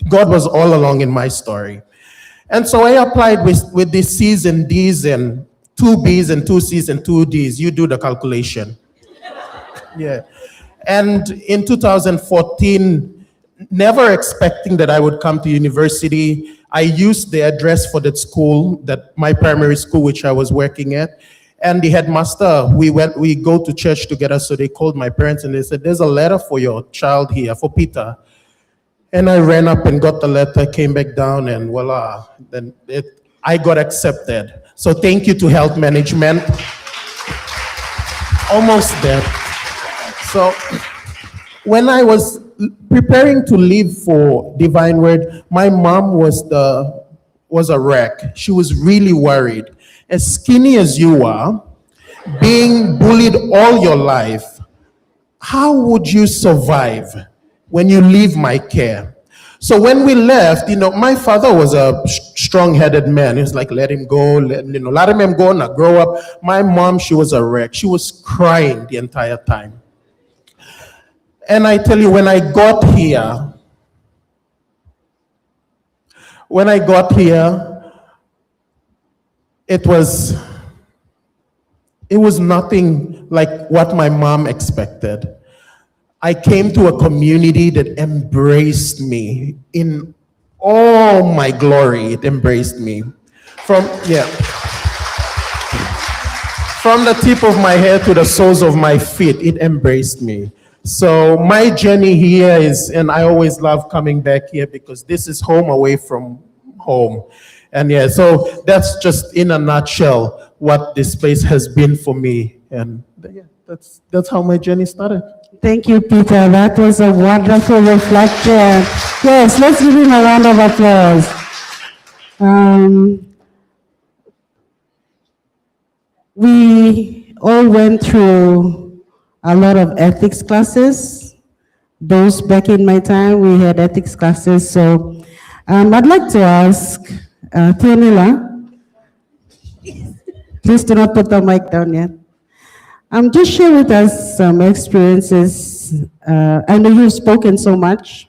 C: God was all along in my story. And so I applied with the C's and D's and 2 B's and 2 C's and 2 D's. You do the calculation. Yeah. And in 2014, never expecting that I would come to university, I used the address for that school, my primary school, which I was working at. And the headmaster, we go to church together, so they called my parents and they said, there's a letter for your child here, for Peter. And I ran up and got the letter, came back down, and voila, then I got accepted. So thank you to health management. Almost there. So when I was preparing to leave for Divine Word, my mom was a wreck. She was really worried. As skinny as you are, being bullied all your life, how would you survive when you leave my care? So when we left, my father was a strong-headed man. He was like, let him go, let him go, now grow up. My mom, she was a wreck. She was crying the entire time. And I tell you, when I got here, it was nothing like what my mom expected. I came to a community that embraced me in all my glory. It embraced me. From the tip of my head to the soles of my feet, it embraced me. So my journey here is, and I always love coming back here because this is home away from home. And yeah, so that's just in a nutshell what this place has been for me. And yeah, that's how my journey started.
M: Thank you, Peter. That was a wonderful reflection. Yes, let's give him a round of applause. We all went through a lot of ethics classes. Those back in my time, we had ethics classes. So I'd like to ask Tianila, please do not put the mic down yet. Just share with us some experiences. I know you've spoken so much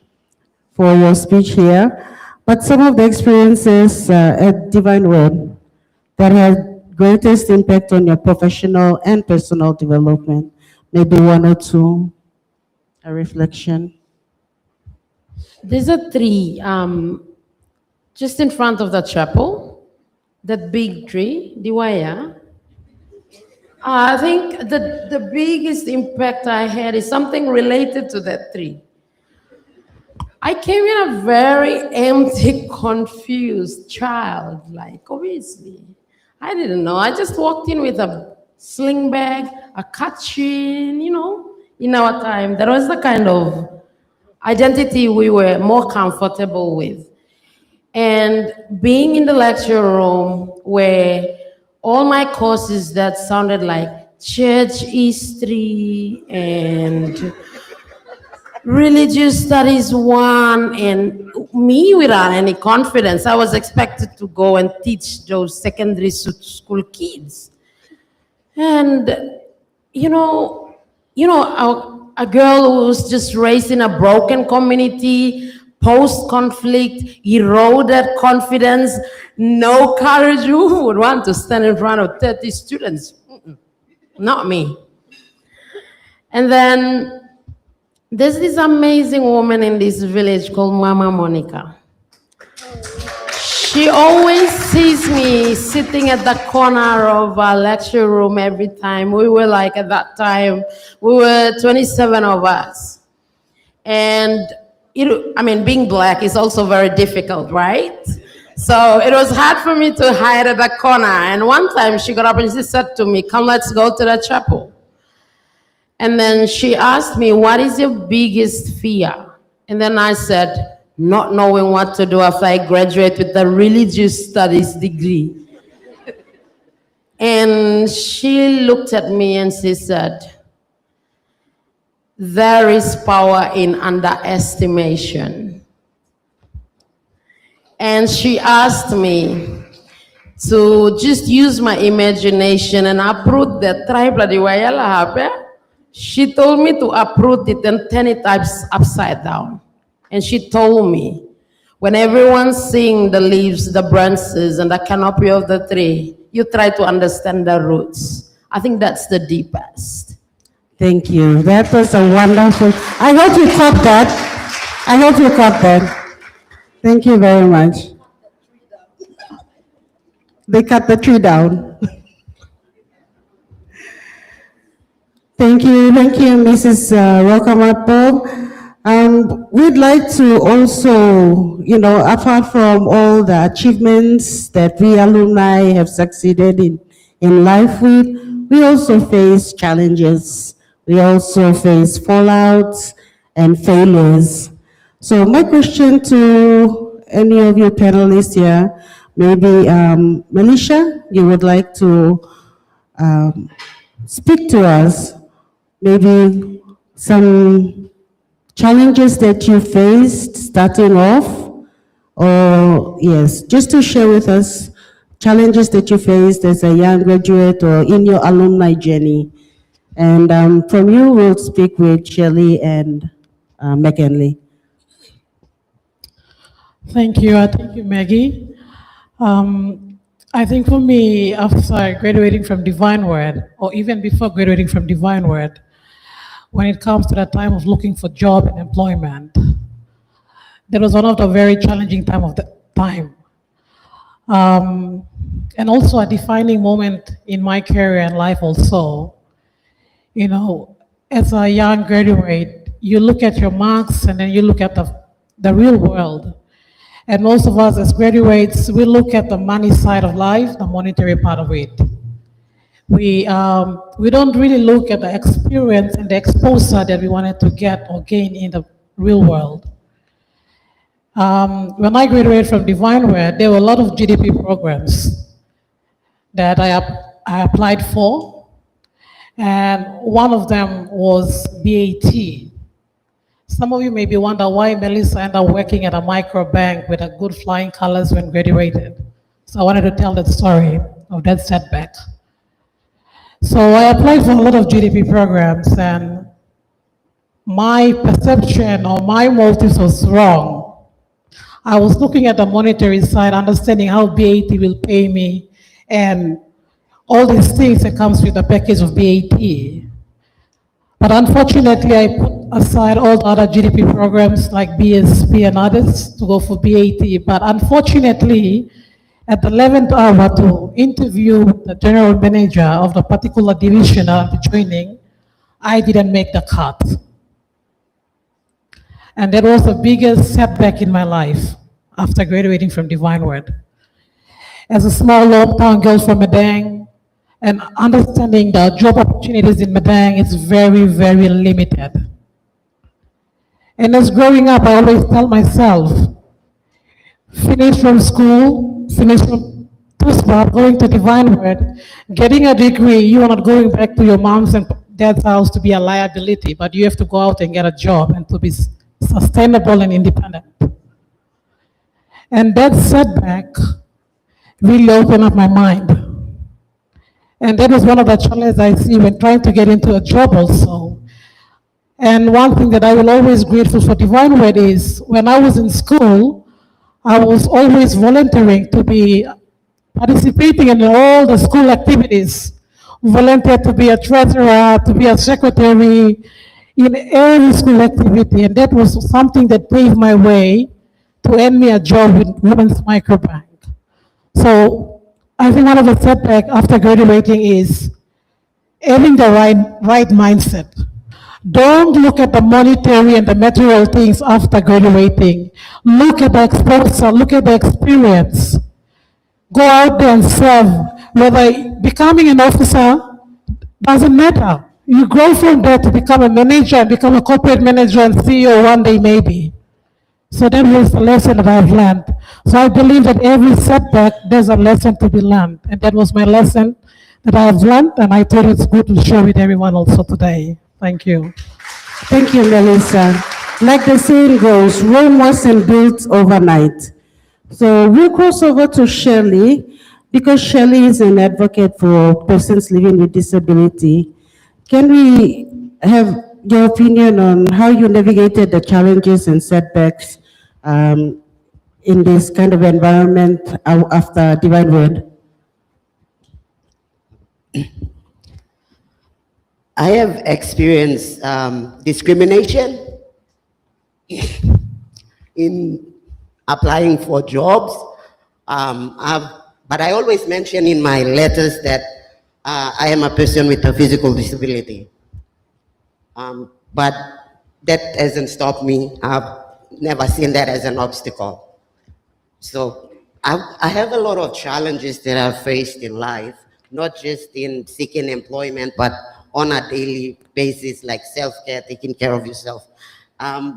M: for your speech here, but some of the experiences at Divine Word that had greatest impact on your professional and personal development. Maybe one or two, a reflection.
Q: There's a tree just in front of the chapel, that big tree, DWU. I think the biggest impact I had is something related to that tree. I came in a very empty, confused child, like obviously. I didn't know. I just walked in with a sling bag, a kachin, in our time. That was the kind of identity we were more comfortable with. And being in the lecture room where all my courses that sounded like church history and religious studies 1, and me without any confidence, I was expected to go and teach those secondary school kids. And, a girl who was just raised in a broken community, post-conflict, eroded confidence, no courage. Who would want to stand in front of 30 students? Not me. And then there's this amazing woman in this village called Mama Monica. She always sees me sitting at the corner of our lecture room every time. We were like, at that time, we were 27 of us. And being Black is also very difficult, right? So it was hard for me to hide at the corner. And one time she got up and she said to me, "Come, let's go to the chapel." And then she asked me, "What is your biggest fear?" And then I said, "Not knowing what to do after I graduate with a religious studies degree." And she looked at me and she said, "There is power in underestimation." And she asked me to just use my imagination and uproot the tribe. She told me to uproot it and turn it upside down. And she told me, when everyone's seeing the leaves, the branches, and the canopy of the tree, you try to understand the roots. I think that's the deepest.
M: Thank you. That was a wonderful. I hope you caught that. Thank you very much. They cut the tree down. Thank you, Mrs. Rokamato. We'd like to also, apart from all the achievements that we alumni have succeeded in life with, we also face challenges. We also face fallouts and failures. So my question to any of you panelists here, maybe Melisha, you would like to speak to us, maybe some challenges that you faced starting off, or yes, just to share with us challenges that you faced as a young graduate or in your alumni journey. And from you, we'll speak with Shelley and McKinley.
N: Thank you, Maggie. I think for me, after graduating from Divine Word, or even before graduating from Divine Word, when it comes to the time of looking for job and employment, that was one of the very challenging time. and also a defining moment in my career and life also. You know, as a young graduate, you look at your marks and then you look at the real world. And most of us as graduates, we look at the money side of life, the monetary part of it. We don't really look at the experience and the exposure that we wanted to get or gain in the real world. When I graduated from Divine Word, there were a lot of GDP programs that I applied for, and one of them was BAT. Some of you may be wondering why Melissa ended up working at a micro bank with a good flying colors when graduated. So I wanted to tell that story of that setback. So I applied for a lot of GDP programs, and my perception or my motives was wrong. I was looking at the monetary side, understanding how BAT will pay me, and all these things that comes with the package of BAT. But unfortunately, I put aside all the other GDP programs like BSP and others to go for BAT. But unfortunately, at the 11th hour to interview the general manager of the particular division I'm joining, I didn't make the cut. And that was the biggest setback in my life after graduating from Divine Word. As a small hometown girl from Madang, and understanding the job opportunities in Madang is very, very limited. And as growing up, I always tell myself, finish from school, finish from TUSPA, going to Divine Word, getting a degree, you are not going back to your mom's and dad's house to be a liability, but you have to go out and get a job and to be sustainable and independent. And that setback really opened up my mind. And that was one of the challenges I see when trying to get into a job also. And one thing that I will always grateful for Divine Word is when I was in school, I was always volunteering to be participating in all the school activities, volunteer to be a treasurer, to be a secretary, in every school activity, and that was something that paved my way to earn me a job with Women's Microbank. So I think one of the setbacks after graduating is having the right mindset. Don't look at the monetary and the material things after graduating. Look at the exposure, look at the experience. Go out there and serve. Whether becoming an officer doesn't matter. You grow from there to become a manager, and become a corporate manager and CEO one day maybe. So that was the lesson that I've learned. So I believe that every setback, there's a lesson to be learned. And that was my lesson that I have learned, and I thought it's good to share with everyone also today. Thank you.
M: Thank you, Melissa. Like the saying goes, Rome wasn't built overnight. So we'll cross over to Shirley, because Shirley is an advocate for persons living with disability. Can we have your opinion on how you navigated the challenges and setbacks in this kind of environment after Divine Word?
A: I have experienced discrimination in applying for jobs. But I always mention in my letters that I am a person with a physical disability. But that hasn't stopped me. I've never seen that as an obstacle. So I have a lot of challenges that I've faced in life, not just in seeking employment, but on a daily basis, like self-care, taking care of yourself.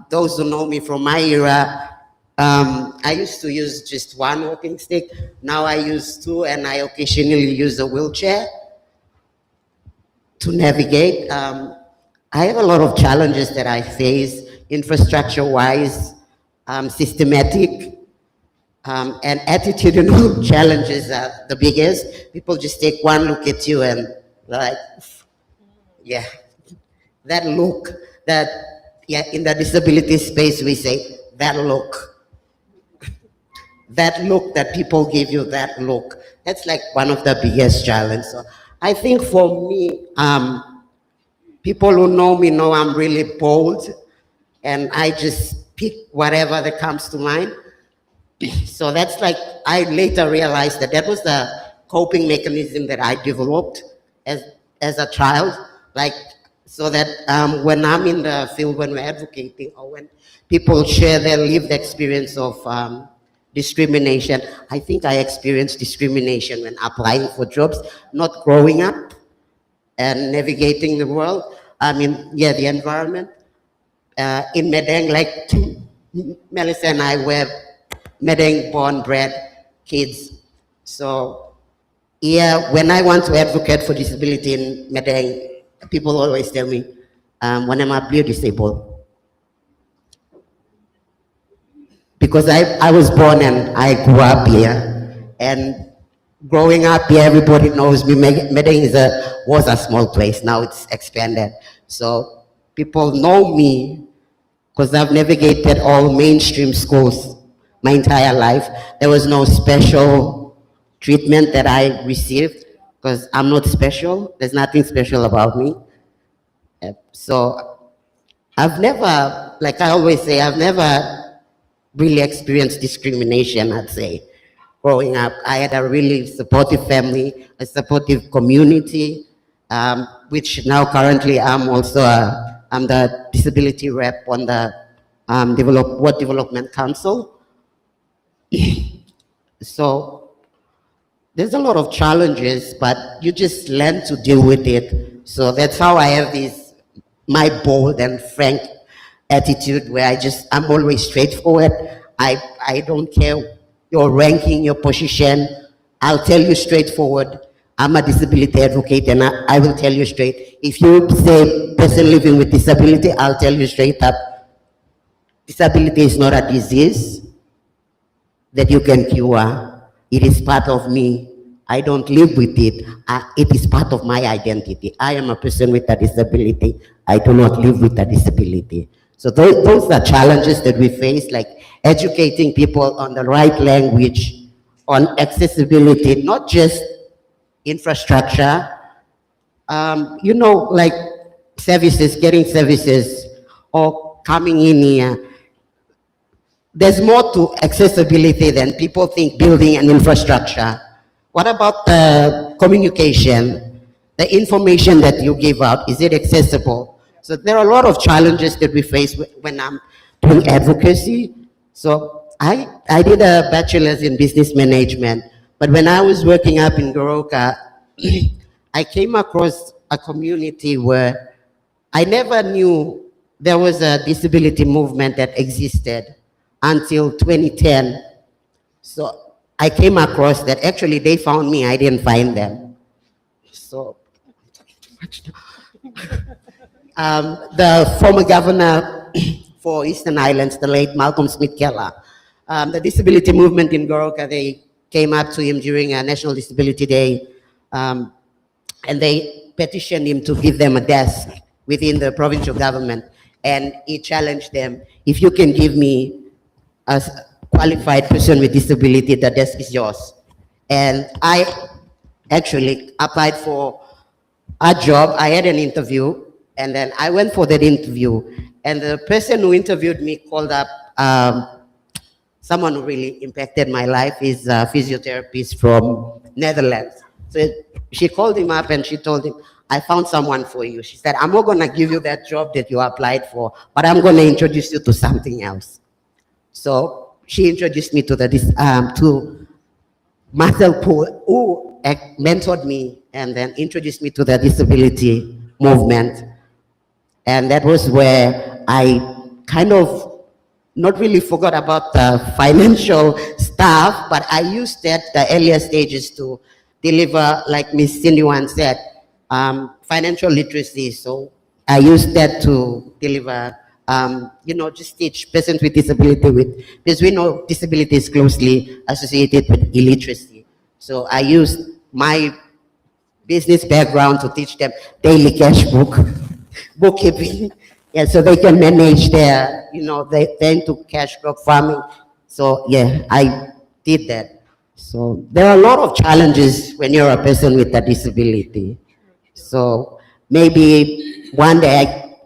A: Those who know me from my era, I used to use just one walking stick. Now I use two, and I occasionally use a wheelchair to navigate. I have a lot of challenges that I face, infrastructure-wise, systematic, and attitudinal challenges are the biggest. People just take one look at you and like, yeah, that look, that, yeah, in the disability space we say, that look. That look that people give you, that look. That's like one of the biggest challenges. So I think for me, people who know me know I'm really bold, and I just pick whatever that comes to mind. So that's like, I later realized that that was the coping mechanism that I developed as a child, like, so that when I'm in the field, when we're advocating, or when people share their lived experience of discrimination, I think I experienced discrimination when applying for jobs, not growing up and navigating the world. I mean, yeah, the environment. In Medang, like Melissa and I were Medang born, bred kids. So yeah, when I want to advocate for disability in Medang, people always tell me, when am I disabled? Because I was born and I grew up here, and growing up here, everybody knows me. Medang was a small place. Now it's expanded. So people know me because I've navigated all mainstream schools my entire life. There was no special treatment that I received because I'm not special. There's nothing special about me. So I've never, like I always say, I've never really experienced discrimination, I'd say. Growing up, I had a really supportive family, a supportive community, which now currently I'm also I'm the disability rep on the World Development Council. So there's a lot of challenges, but you just learn to deal with it. So that's how I have my bold and frank attitude where I'm always straightforward. I don't care your ranking, your position. I'll tell you straightforward. I'm a disability advocate, and I will tell you straight. If you say person living with disability, I'll tell you straight up. Disability is not a disease that you can cure. It is part of me. I don't live with it. It is part of my identity. I am a person with a disability. I do not live with a disability. So those are challenges that we face, like educating people on the right language, on accessibility, not just infrastructure, like services, getting services, or coming in here. There's more to accessibility than people think building an infrastructure. What about the communication, the information that you give out? Is it accessible? So there are a lot of challenges that we face when I'm doing advocacy. So I did a bachelor's in business management, but when I was working up in Goroka, I came across a community where I never knew there was a disability movement that existed until 2010. So I came across that. Actually, they found me, I didn't find them. So the former governor for Eastern Islands, the late Malcolm Smith Keller, the disability movement in Goroka, they came up to him during a National Disability Day, and they petitioned him to give them a desk within the provincial government. And he challenged them, if you can give me a qualified person with disability, the desk is yours. And I actually applied for a job. I had an interview, and then I went for that interview. And the person who interviewed me called up someone who really impacted my life, is a physiotherapist from Netherlands. So she called him up and she told him, I found someone for you. She said, I'm not going to give you that job that you applied for, but I'm going to introduce you to something else. So she introduced me to to Marcel Poole, who mentored me and then introduced me to the disability movement. And that was where I kind of not really forgot about the financial stuff, but I used that the earlier stages to deliver, like Miss Cindy once said, financial literacy. So I used that to deliver, just teach persons with disability because we know disability is closely associated with illiteracy. So I used my business background to teach them daily cash bookkeeping. Yeah, so they can manage their, they into cash crop farming. So yeah, I did that. So there are a lot of challenges when you're a person with a disability. So maybe one day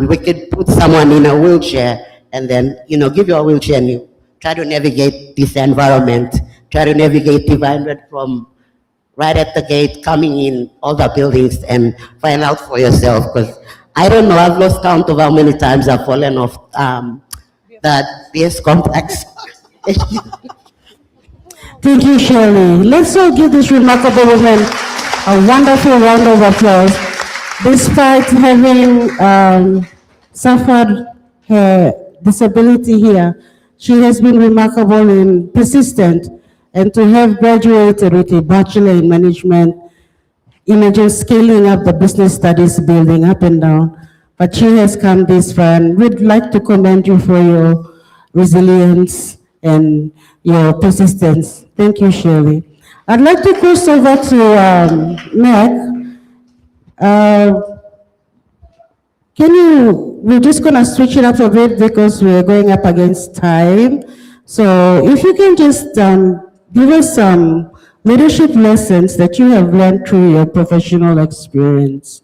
A: we could put someone in a wheelchair and then, give you a wheelchair and you try to navigate this environment, try to navigate Divine Red from right at the gate, coming in all the buildings, and find out for yourself. Because I don't know, I've lost count of how many times I've fallen off that BS complex.
G: Thank you, Shirley. Let's all give this remarkable woman a wonderful round of applause. Despite having suffered her disability here, she has been remarkable and persistent, and to have graduated with a bachelor in management, imagine scaling up the business studies building up and down. But she has come this far, and we'd like to commend you for your resilience and your persistence. Thank you, Shirley. I'd like to cross over to Meg. We're just gonna switch it up a bit because we're going up against time. So if you can just give us some leadership lessons that you have learned through your professional experience.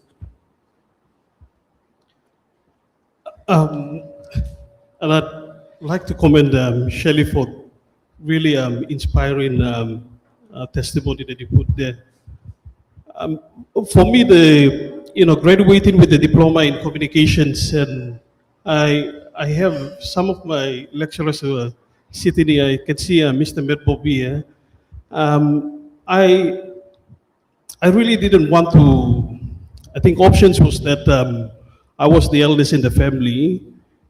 U: And I'd like to commend Shelley for really inspiring testimony that you put there. For me, graduating with the diploma in communications, and I have some of my lecturers who are sitting here. I can see Mr. Medbobi here. I really didn't want to. I think options was that I was the eldest in the family,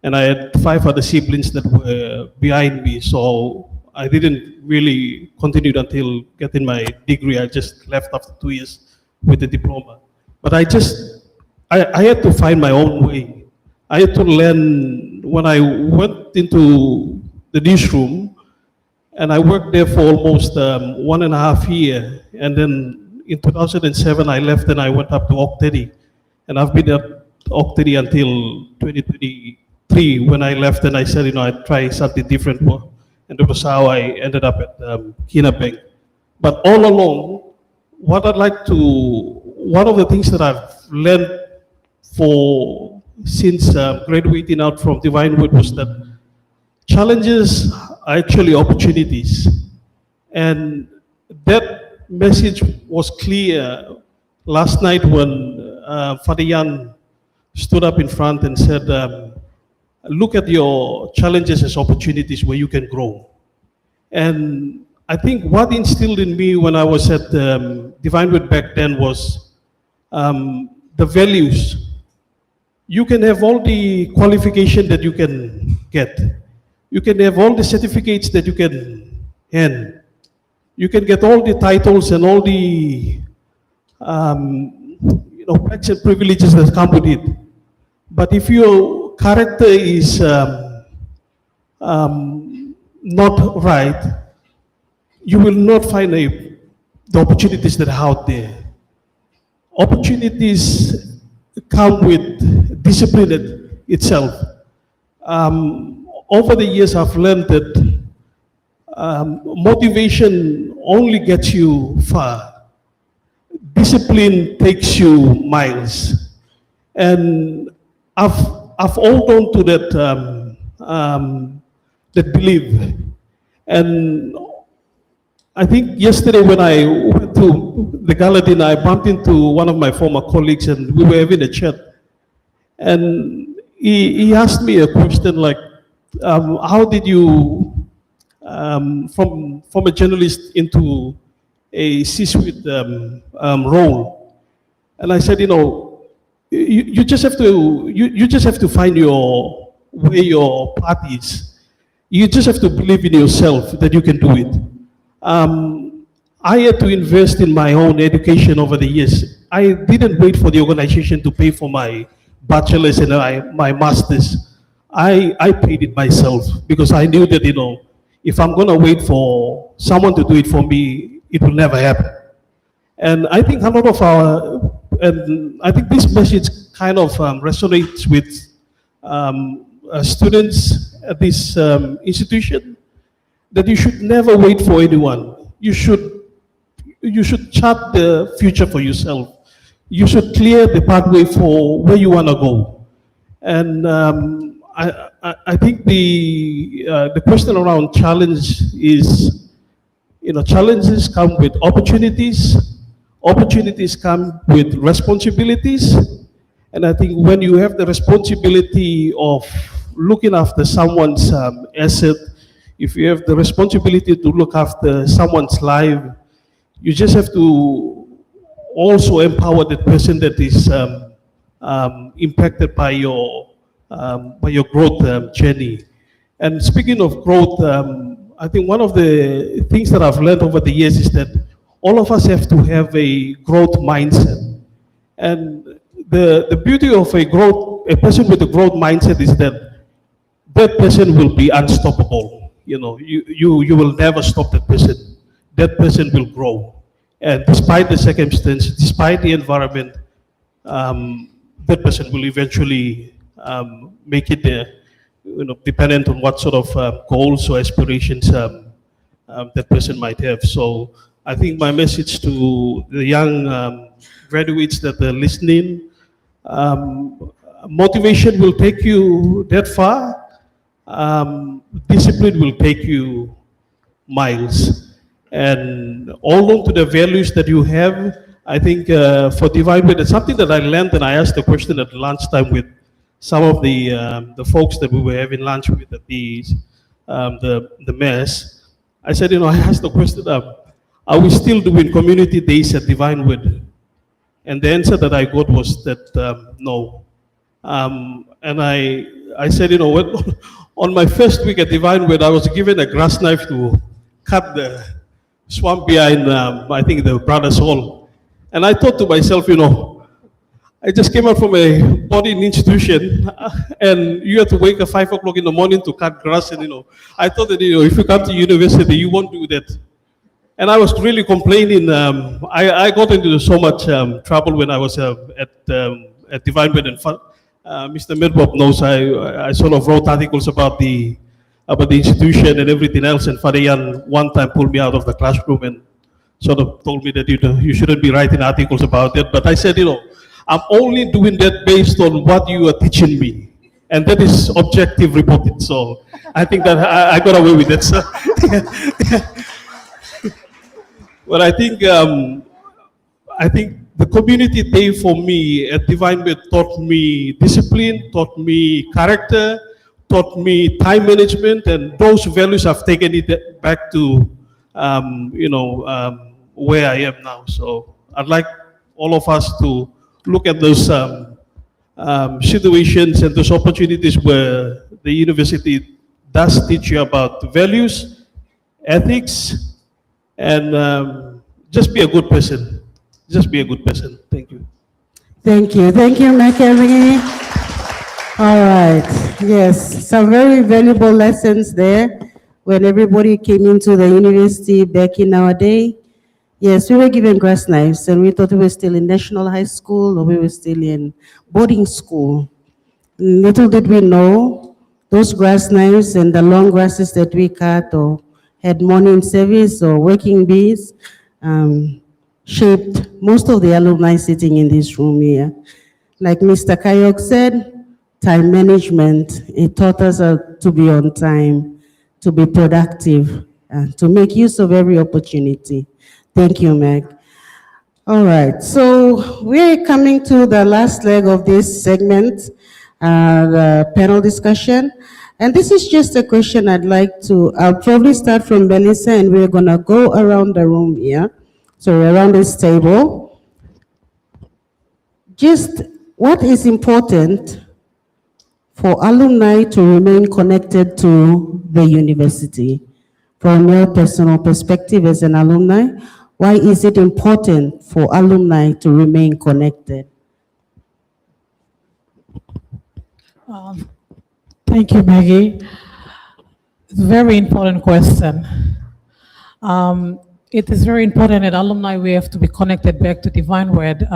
U: and I had 5 other siblings that were behind me. So I didn't really continue until getting my degree. I just left after 2 years with the diploma. But I had to find my own way. I had to learn. When I went into the newsroom, and I worked there for almost 1.5 years, and then in 2007 I left and I went up to Octedy, and I've been at Octedy until 2023 when I left, and I said, I'd try something different, and that was how I ended up at Kina Bank. But all along, one of the things that I've learned since graduating out from Divine Word was that challenges are actually opportunities. And that message was clear last night when Father Jan stood up in front and said, look at your challenges as opportunities where you can grow. And I think what instilled in me when I was at Divine Word back then was the values. You can have all the qualification that you can get. You can have all the certificates that you can hand. You can get all the titles and all the rights and privileges that come with it. But if your character is not right, you will not find the opportunities that are out there. Opportunities come with discipline itself. Over the years, I've learned that motivation only gets you far. Discipline takes you miles. And I've held on to that belief. And I think yesterday when I went to the gala dinner, I bumped into one of my former colleagues and we were having a chat. And he asked me a question like, how did you, from a journalist into a C-suite role? And I said, you just have to find where your path is. You just have to believe in yourself that you can do it. I had to invest in my own education over the years. I didn't wait for the organization to pay for my bachelor's and my master's. I paid it myself because I knew that, if I'm going to wait for someone to do it for me, it will never happen. And I think a lot of I think this message kind of resonates with students at this institution, that you should never wait for anyone. You should chart the future for yourself. You should clear the pathway for where you want to go. And I think the question around challenge is, challenges come with opportunities, opportunities come with responsibilities. And I think when you have the responsibility of looking after someone's asset, if you have the responsibility to look after someone's life, you just have to also empower the person that is impacted by your growth journey. And speaking of growth, I think one of the things that I've learned over the years is that all of us have to have a growth mindset. And the beauty of a person with a growth mindset is that that person will be unstoppable. You know, you will never stop that person. That person will grow. And despite the circumstances, despite the environment, that person will eventually make it there, you know, dependent on what sort of goals or aspirations that person might have. So I think my message to the young graduates that are listening, motivation will take you that far. Discipline will take you miles. And hold on to the values that you have. I think for Divine Word, it's something that I learned, and I asked the question at lunchtime with some of the folks that we were having lunch with at the mess. I said, you know, I asked the question, are we still doing community days at Divine Word? And the answer that I got was that no. And I said, you know, on my first week at Divine Word, I was given a grass knife to cut the swamp behind, I think, the Brothers Hall. And I thought to myself, you know, I just came out from a boarding institution, and you have to wake at 5 o'clock in the morning to cut grass. And, you know, I thought that, you know, if you come to university, you won't do that. And I was really complaining. I got into so much trouble when I was at Divine Word, and Mr. Medbob knows I sort of wrote articles about the institution and everything else. And Father Yan one time pulled me out of the classroom and sort of told me that, you know, you shouldn't be writing articles about it. But I said, you know, I'm only doing that based on what you are teaching me. And that is objective reported. So I think that I got away with it. So but I think the community day for me at Divine Word taught me discipline, taught me character, taught me time management, and those values I've taken it back to, you know, where I am now. So I'd like all of us to look at those situations and those opportunities where the university does teach you about values, ethics, and just be a good person. Just be a good person. Thank you.
G: Thank you. Thank you, McElvey. All right. Yes, some very valuable lessons there when everybody came into the university back in our day. Yes, we were given grass knives and we thought we were still in national high school or we were still in boarding school. Little did we know those grass knives and the long grasses that we cut or had morning service or working bees shaped most of the alumni sitting in this room here. Like Mr. Kayok said, time management, it taught us to be on time, to be productive, and to make use of every opportunity. Thank you, Meg. All right, so we're coming to the last leg of this segment, the panel discussion. And this is just a question I'll probably start from Melissa, and we're gonna go around the room here. So around this table. Just what is important for alumni to remain connected to the university? From your personal perspective as an alumni, why is it important for alumni to remain connected?
N: Thank you, Maggie. It's a very important question. It is very important that alumni, we have to be connected back to Divine Word.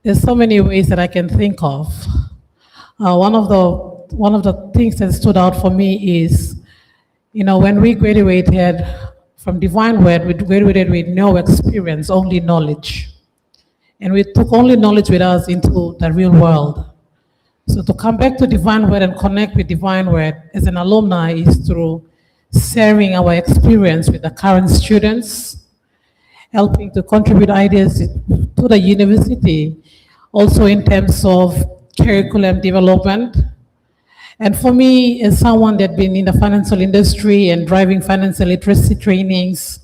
N: There's so many ways that I can think of. One of the things that stood out for me is, you know, when we graduated from Divine Word, we graduated with no experience, only knowledge. And we took only knowledge with us into the real world. So to come back to Divine Word and connect with Divine Word as an alumni is through sharing our experience with the current students helping to contribute ideas to the university, also in terms of curriculum development. And for me, as someone that's been in the financial industry and driving financial literacy trainings,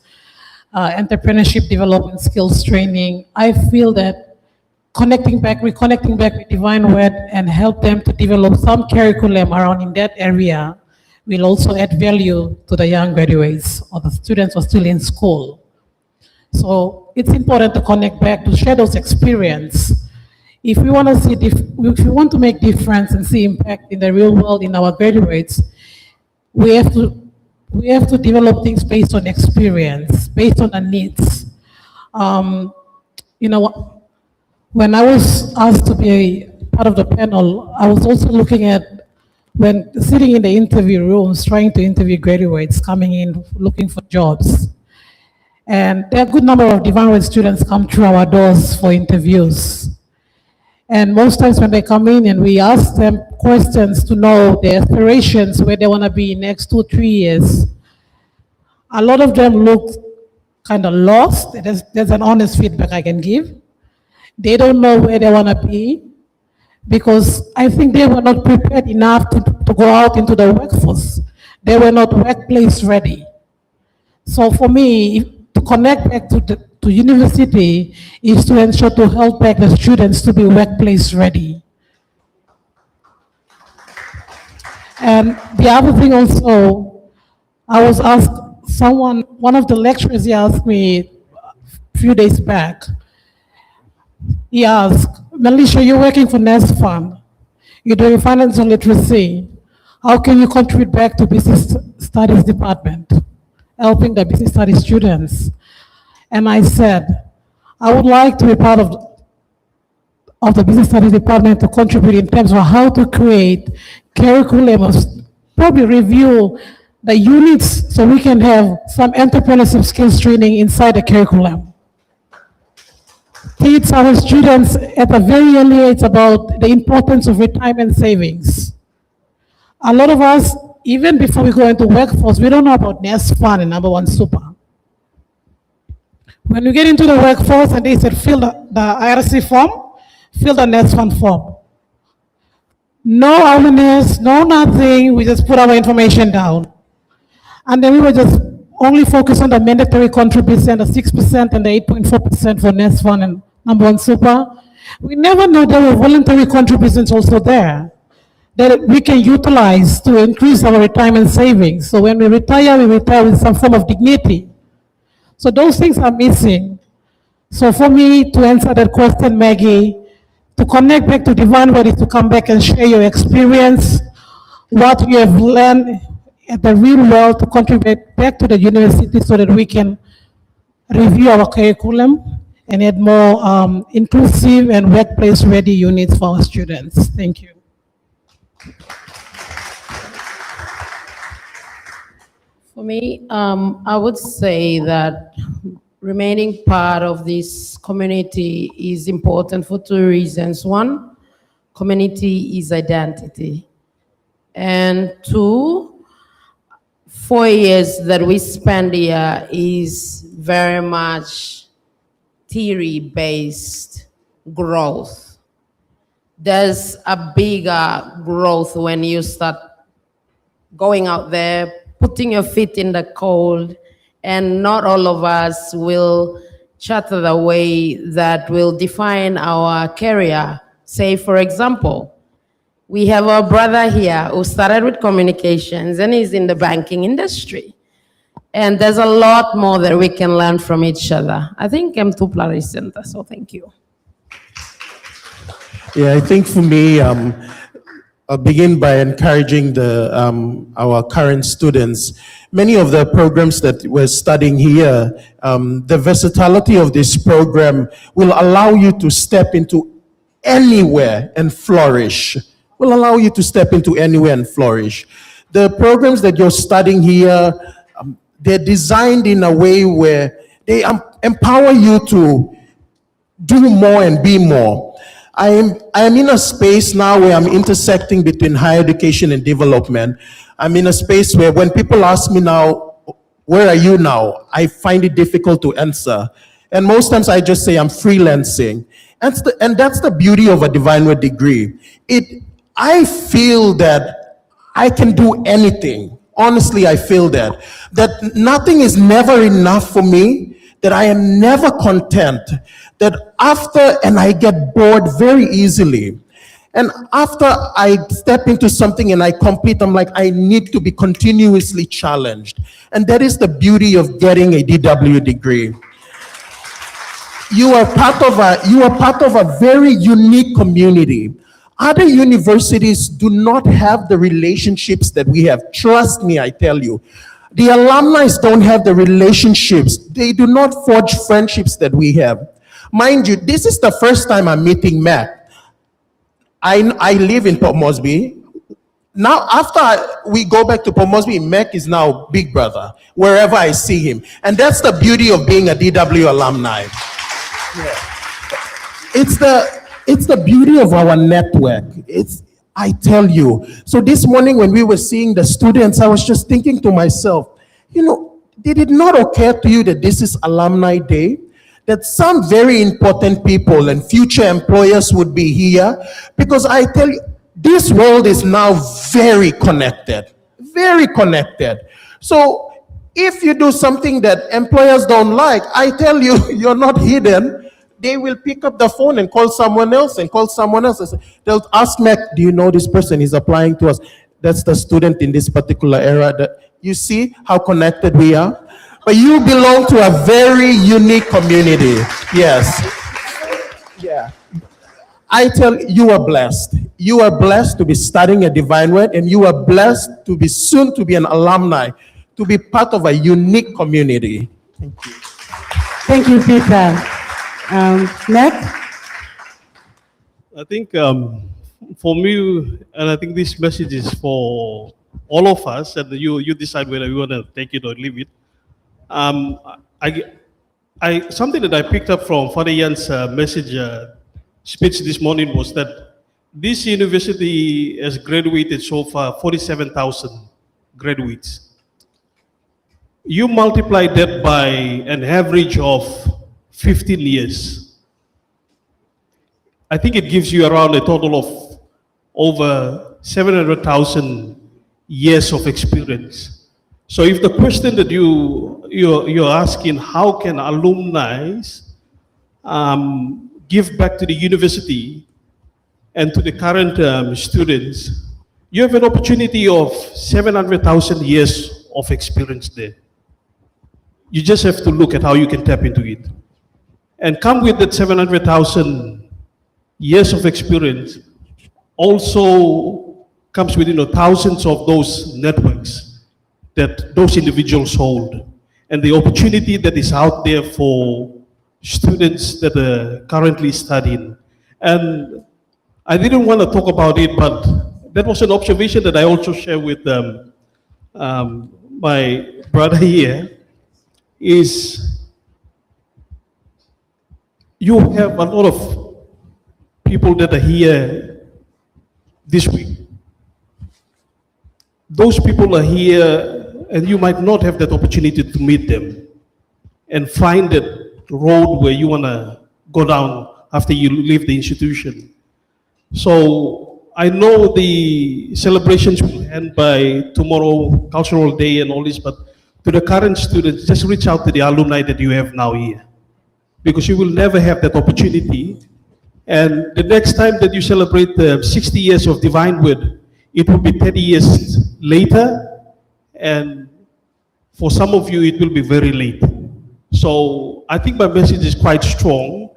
N: entrepreneurship development skills training, I feel that reconnecting back with Divine Word and help them to develop some curriculum around in that area will also add value to the young graduates or the students who are still in school. So it's important to connect back to share those experience. If we want to see, if we want to make difference and see impact in the real world in our graduates, we have to develop things based on experience, based on the needs. You know, when I was asked to be part of the panel, I was also looking at when sitting in the interview rooms, trying to interview graduates coming in looking for jobs. And there are a good number of Divine Word students come through our doors for interviews. And most times when they come in and we ask them questions to know their aspirations, where they want to be in the next 2-3 years, a lot of them look kind of lost. There's an honest feedback I can give. They don't know where they want to be because I think they were not prepared enough to go out into the workforce. They were not workplace ready. So for me, to connect back to university is to ensure to help back the students to be workplace ready. And the other thing also, I was asked, one of the lecturers, he asked me a few days back, he asked, Melisha, you're working for NESFAM, you're doing financial literacy, how can you contribute back to business studies department, helping the business studies students? And I said, I would like to be part of the business studies department to contribute in terms of how to create curriculum, probably review the units so we can have some entrepreneurship skills training inside the curriculum. Teach our students at a very early age about the importance of retirement savings. A lot of us, even before we go into workforce, we don't know about Nest Fund and Number One Super. When we get into the workforce and they said, fill the IRC form, fill the Nest Fund form. No awareness, no nothing, we just put our information down. And then we were just only focused on the mandatory contribution, the 6% and the 8.4% for Nest Fund and Number One Super. We never knew there were voluntary contributions also there that we can utilize to increase our retirement savings. So when we retire with some form of dignity. So those things are missing. So for me, to answer that question, Maggie, to connect back to Divine Word is to come back and share your experience, what you have learned at the real world, to contribute back to the university so that we can review our curriculum and add more inclusive and workplace-ready units for our students. Thank you.
Q: For me, I would say that remaining part of this community is important for 2 reasons. 1, community is identity. And 2, 4 years that we spend here is very much theory-based growth. There's a bigger growth when you start going out there, putting your feet in the cold, and not all of us will chatter the way that will define our career. Say, for example, we have our brother here who started with communications and he's in the banking industry. And there's a lot more that we can learn from each other. I think I'm too center, so thank you.
C: Yeah, I think for me, I'll begin by encouraging our current students. Many of the programs that we're studying here, the versatility of this program will allow you to step into anywhere and flourish. Will allow you to step into anywhere and flourish. The programs that you're studying here, they're designed in a way where they empower you to do more and be more. I am in a space now where I'm intersecting between higher education and development. I'm in a space where when people ask me now, where are you now? I find it difficult to answer. And most times I just say I'm freelancing. And that's the beauty of a divine word degree. I feel that I can do anything. Honestly, I feel that. That nothing is never enough for me, that I am never content, that and I get bored very easily. And after I step into something and I complete, I'm like, I need to be continuously challenged. And that is the beauty of getting a DWU degree. You are part of a very unique community. Other universities do not have the relationships that we have. Trust me, I tell you. The alumni don't have the relationships. They do not forge friendships that we have. Mind you, this is the first time I'm meeting Mac. I live in Port Moresby. Now, after we go back to Port Moresby, Mac is now big brother, wherever I see him. And that's the beauty of being a DW alumni. Yeah. It's the beauty of our network. I tell you. So this morning when we were seeing the students, I was just thinking to myself, did it not occur to you that this is Alumni Day? That some very important people and future employers would be here? Because I tell you, this world is now very connected. Very connected. So if you do something that employers don't like, I tell you, you're not hidden. They will pick up the phone and call someone else and call someone else. They'll ask Mac, do you know this person? He's applying to us. That's the student in this particular era. You see how connected we are? But you belong to a very unique community. Yes. Yeah. I tell you, you are blessed. You are blessed to be studying a divine word, and you are blessed to be soon to be an alumni, to be part of a unique community. Thank you.
G: Thank you, Peter. Mac?
U: I think for me, and I think this message is for all of us, and you decide whether you want to take it or leave it. Something that I picked up from Father Jan's speech this morning was that this university has graduated so far 47,000 graduates. You multiply that by an average of 15 years. I think it gives you around a total of over 700,000 years of experience. So if the question that you're asking, how can alumni give back to the university and to the current students, you have an opportunity of 700,000 years of experience there. You just have to look at how you can tap into it. And come with that 700,000 years of experience also comes with thousands of those networks that those individuals hold, and the opportunity that is out there for students that are currently studying. And I didn't want to talk about it, but that was an observation that I also share with my brother here, is you have a lot of people that are here this week. Those people are here, and you might not have that opportunity to meet them and find that road where you want to go down after you leave the institution. So I know the celebrations will end by tomorrow, Cultural Day and all this, but to the current students, just reach out to the alumni that you have now here, because you will never have that opportunity. And the next time that you celebrate the 60 years of Divine Word, it will be 30 years later, and for some of you, it will be very late. So I think my message is quite strong,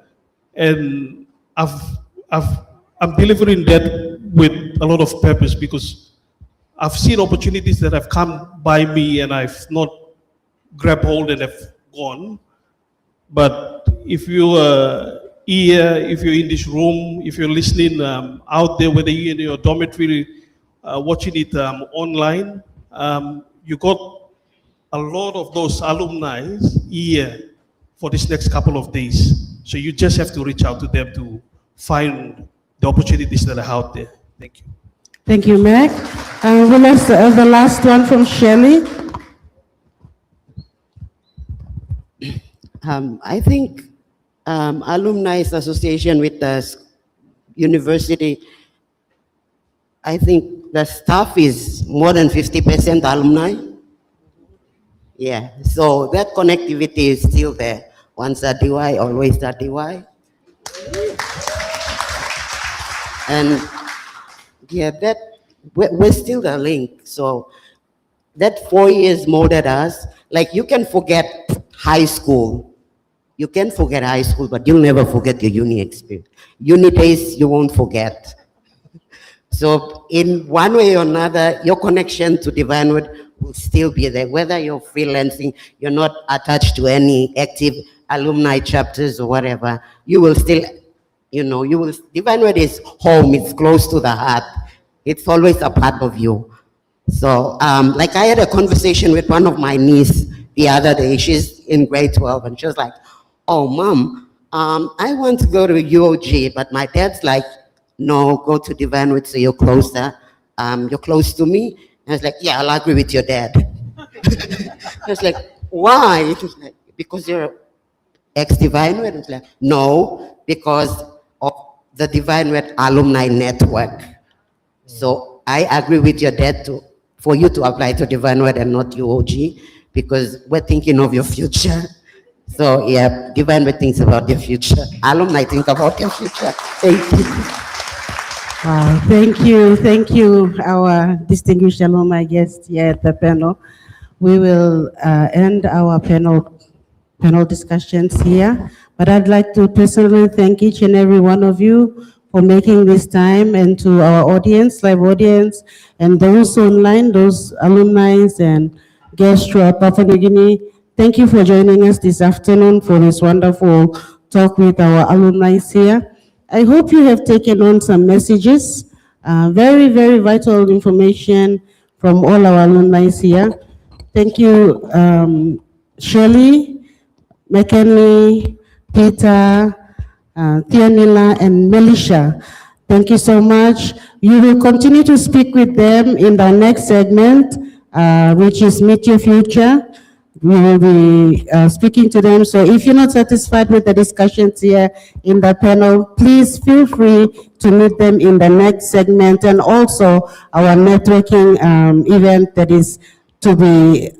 U: and I'm delivering that with a lot of purpose, because I've seen opportunities that have come by me and I've not grabbed hold and have gone. But if you are here, if you're in this room, if you're listening out there, whether you're in your dormitory, watching it online, you got a lot of those alumni here for this next couple of days. So you just have to reach out to them to find the opportunities that are out there. Thank you.
G: Thank you, Mac. We'll have the last one from Shelley.
A: I think alumni association with the university, I think the staff is more than 50% alumni. Yeah, so that connectivity is still there. Once a DY, always a DY. And yeah, that we're still the link. So that 4 years molded us. Like you can forget high school. You can forget high school, but you'll never forget your uni experience. Uni days, you won't forget. So in one way or another, your connection to Divine Word will still be there. Whether you're freelancing, you're not attached to any active alumni chapters or whatever, you will still, Divine Word is home, it's close to the heart. It's always a part of you. So, like I had a conversation with one of my niece the other day. She's in grade 12, and she was like, "Oh, mom, I want to go to UOG, but my dad's like, no, go to Divine Word so you're closer. You're close to me." And I was like, "Yeah, I'll agree with your dad." I was like, "Why?" It was like, "Because you're ex-Divine Word." It was like, "No, because of the Divine Word alumni network." So I agree with your dad for you to apply to Divine Word and not UOG, because we're thinking of your future. So yeah, Divine Word thinks about your future. Alumni think about your future. Thank you.
G: Thank you, our distinguished alumni guest here at the panel. We will end our panel discussions here, but I'd like to personally thank each and every one of you for making this time, and to our audience, live audience, and those online, those alumni and guests throughout Papua New Guinea. Thank you for joining us this afternoon for this wonderful talk with our alumni here. I hope you have taken on some messages, very, very vital information from all our alumni here. Thank you, Shirley, McKinley, Peter, Theonila, and Melisha. Thank you so much. You will continue to speak with them in the next segment, which is Meet Your Future. We will be speaking to them. So if you're not satisfied with the discussions here in the panel, please feel free to meet them in the next segment, and also our networking event that is to be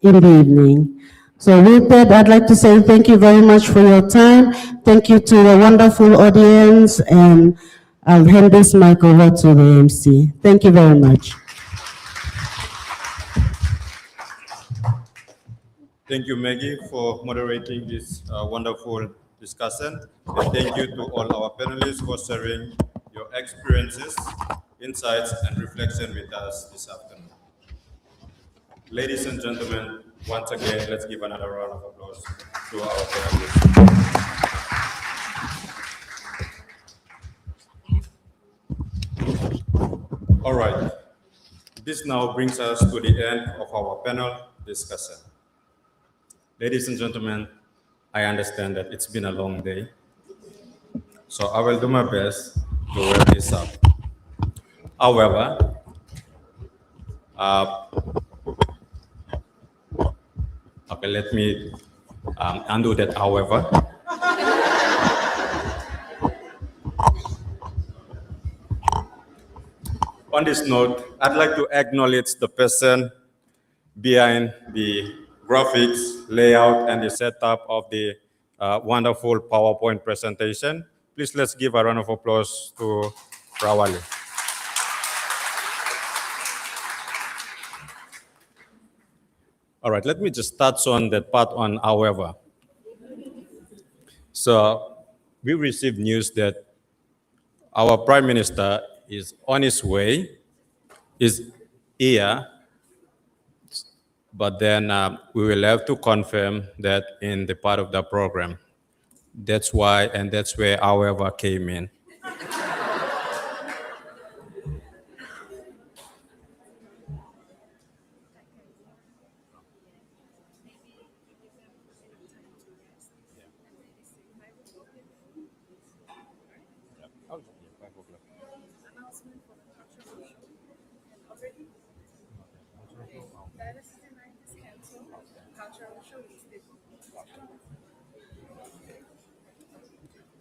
G: in the evening. So with that, I'd like to say thank you very much for your time. Thank you to the wonderful audience, and I'll hand this mic over to the MC. Thank you very much.
T: Thank you, Maggie, for moderating this wonderful discussion. And thank you to all our panelists for sharing your experiences, insights, and reflection with us this afternoon. Ladies and gentlemen, once again, let's give another round of applause to our panelists. All right. This now brings us to the end of our panel discussion. Ladies and gentlemen, I understand that it's been a long day, so I will do my best to wrap this up. However, okay, let me undo that however. On this note, I'd like to acknowledge the person behind the graphics, layout, and the setup of the wonderful PowerPoint presentation. Please let's give a round of applause to Rawali. All right, let me just touch on that part on however. So we received news that our Prime Minister is on his way, is here, but then we will have to confirm that in the part of the program. That's why, and that's where however came in.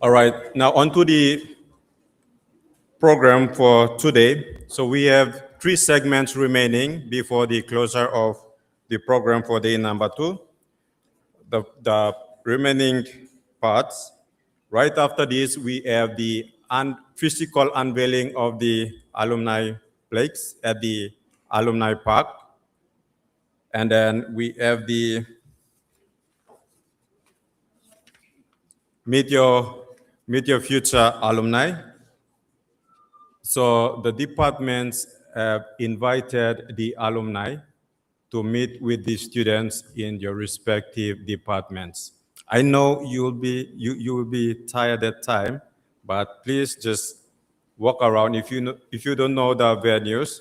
T: All right, now on to the program for today. So we have 3 segments remaining before the closure of the program for day number 2. The remaining parts. Right after this, we have the physical unveiling of the alumni plaques at the alumni park. And then we have the meet your future alumni. So the departments have invited the alumni to meet with the students in your respective departments. I know you will be tired at time, but please just walk around. If you don't know the venues,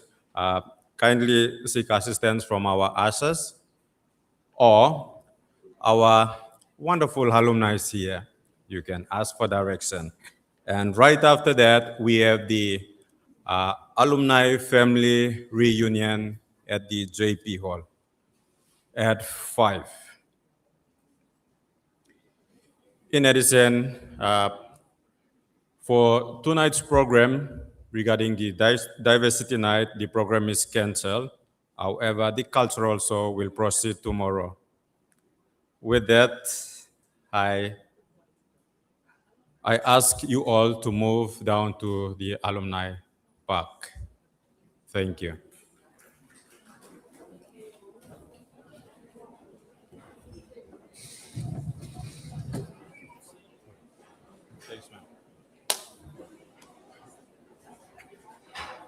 T: kindly seek assistance from our ushers or our wonderful alumni here. You can ask for direction. And right after that, we have the alumni family reunion at the JP Hall at 5. In addition, for tonight's program regarding the diversity night, the program is canceled. However, the cultural show will proceed tomorrow. With that, I ask you all to move down to the alumni park. Thank you.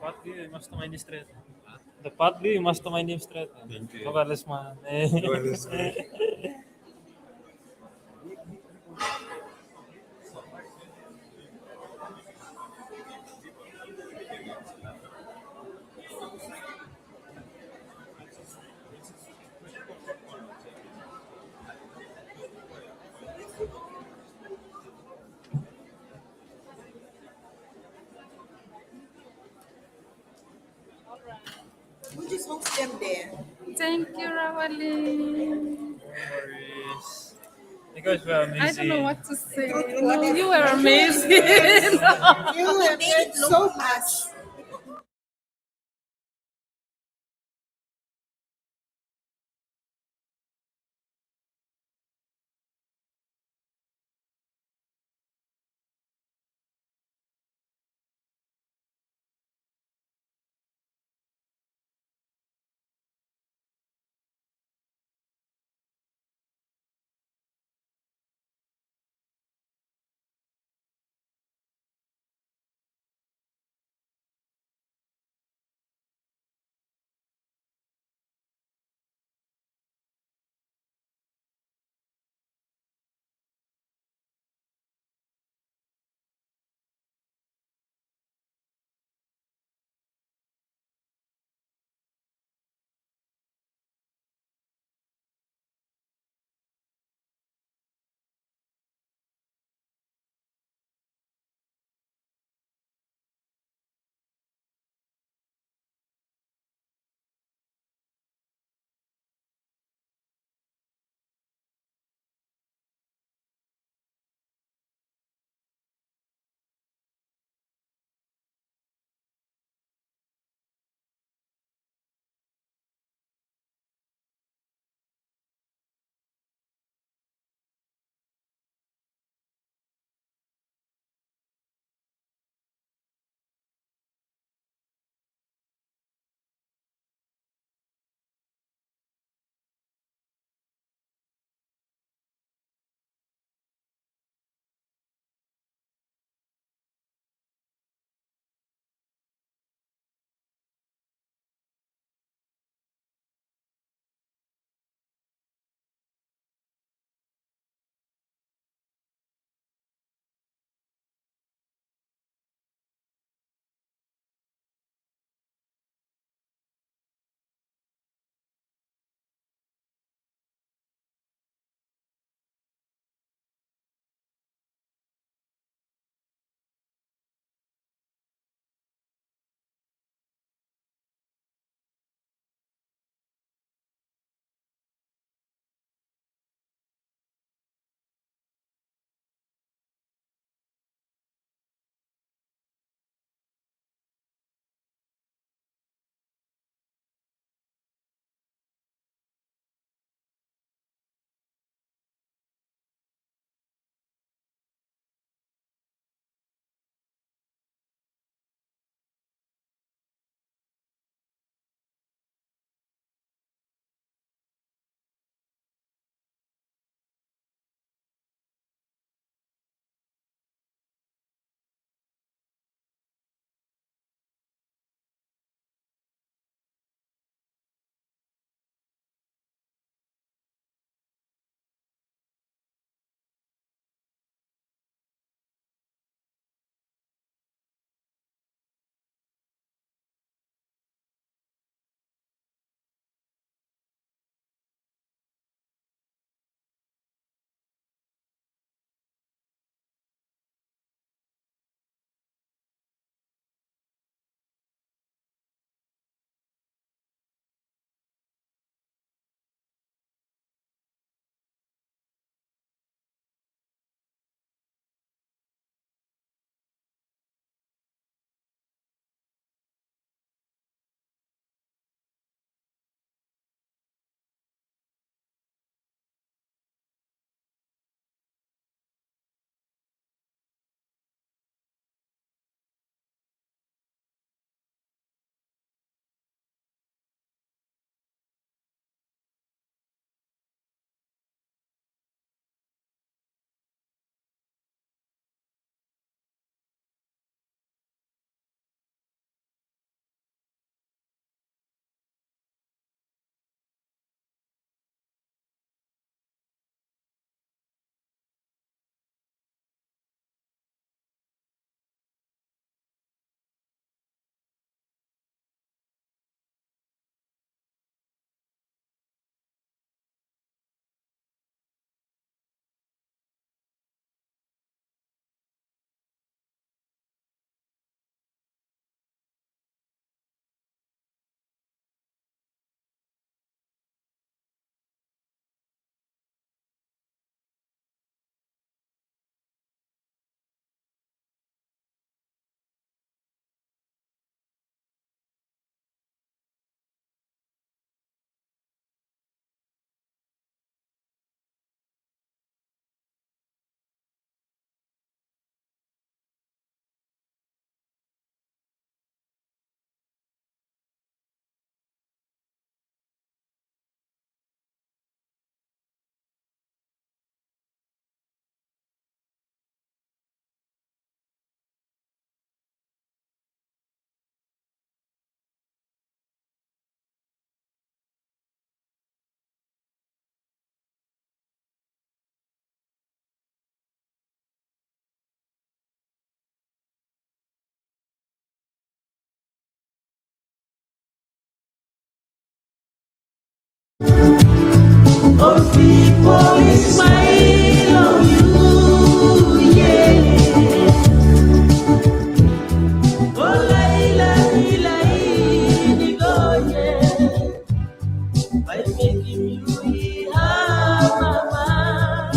E: Partly, you must mind the straight. The partly, you must mind him straight.
T: Thank you.
E: Regardless, man.
T: Regardless, man.
H: We just host them there.
D: Thank you, Rawali.
E: You guys were amazing.
D: I don't know what to say.
H: You
D: No,
H: were
D: you were amazing.
H: You have made it so much.
I: All people smile on you, yeah. Oh, Laila, yeah. By making you mama.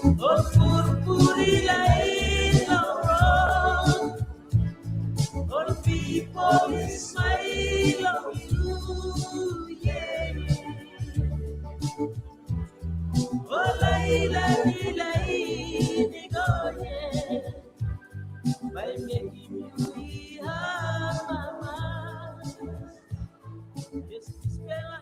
I: Oh, purpuri laila, all people smile on you, yeah. Oh, Laila, yeah. By making you mama. Yes, spell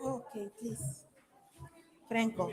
I: Okay, please. Franco.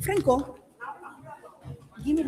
I: Franco, give me.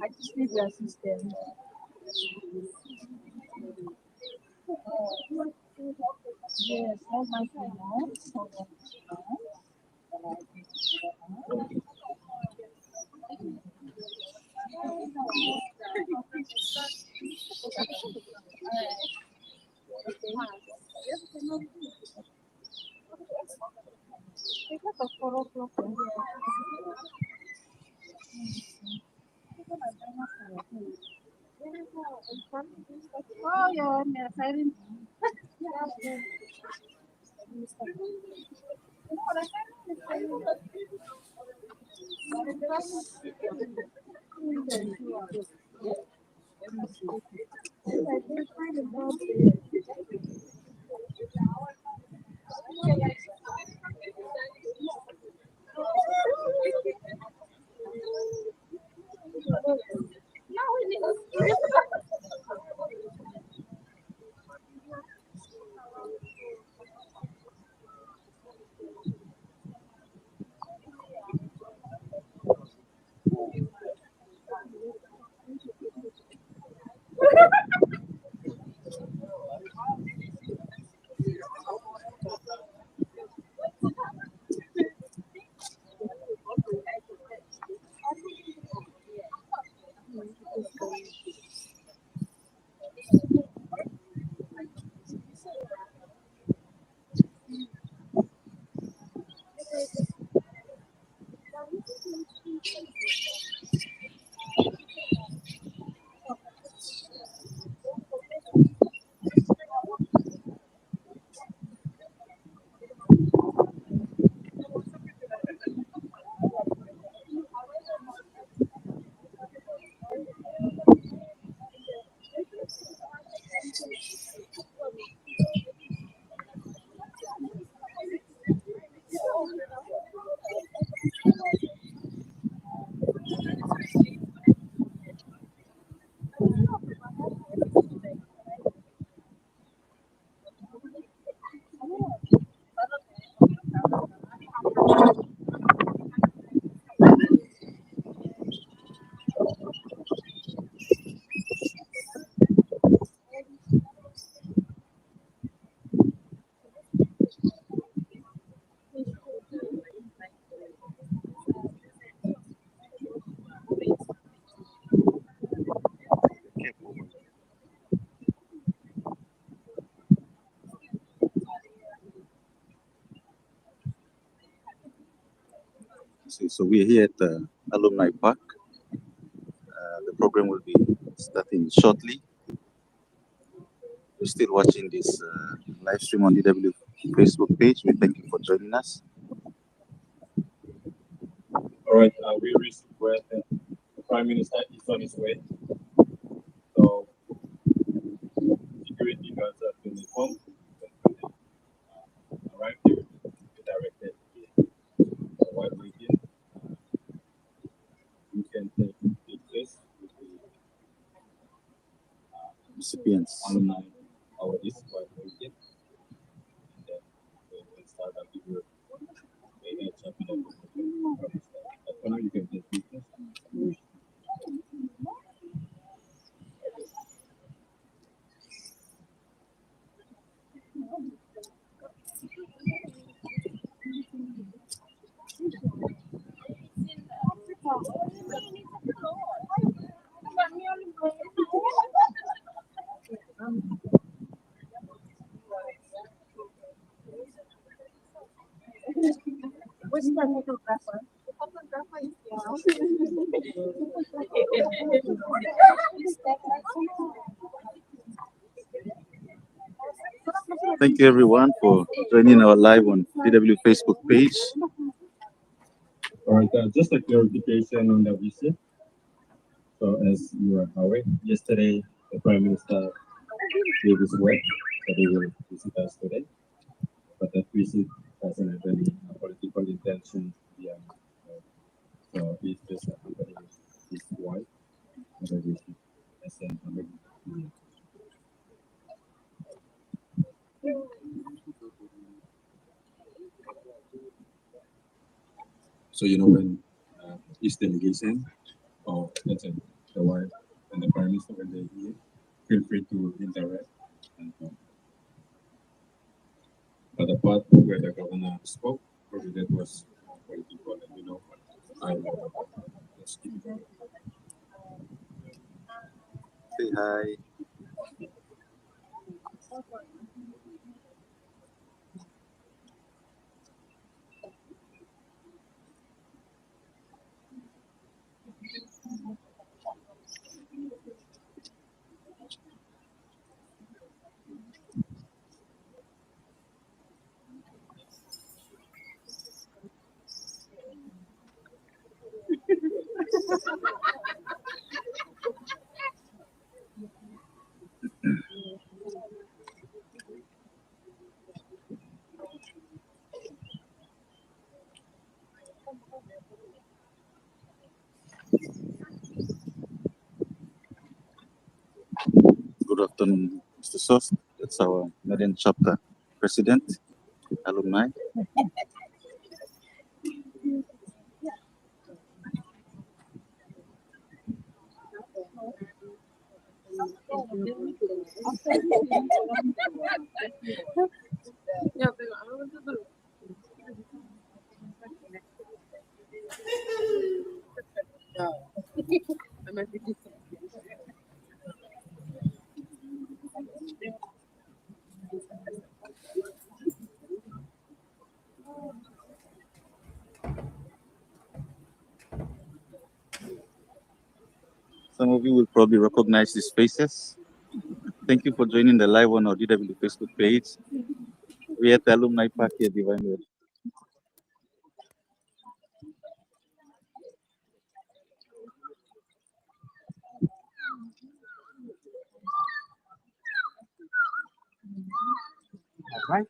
V: I just need your assistance. Yes, hold my phone on. Hold on. Oh, yun. Silent.
J: So we're here at the Alumni Park. The program will be starting shortly. We're still watching this live stream on DWU Facebook page. We thank you for joining us.
T: All right, we reached where the Prime Minister is on his way. So, security guards have been informed. Arrived, they will be directed here. So while waiting, you can take pictures with the
J: Recipients.
T: alumni awardees while waiting. And then we'll start our video. Maybe a champion of the for now, you can take pictures.
V: Where's the photographer? The photographer is
J: Thank you everyone for joining our live on DWU Facebook page.
T: All right, just a clarification on the visit. So as you are aware, yesterday the Prime Minister gave his word that he will visit us today. But that visit doesn't have any political intention behind it. So he's just accompanying his wife on the visit as an American. So you know when his delegation, or let's say the wife and the Prime Minister, when they're here, feel free to interact. And, but the part where the governor spoke, probably that was more political, and you know, I know. Let's keep it going.
J: Say hi. Captain Mr. Soft, that's our Median chapter president, alumni. Some of you will probably recognize these faces. Thank you for joining the live on our DWU Facebook page. We are at the Alumni Park here, Divine Word. All right.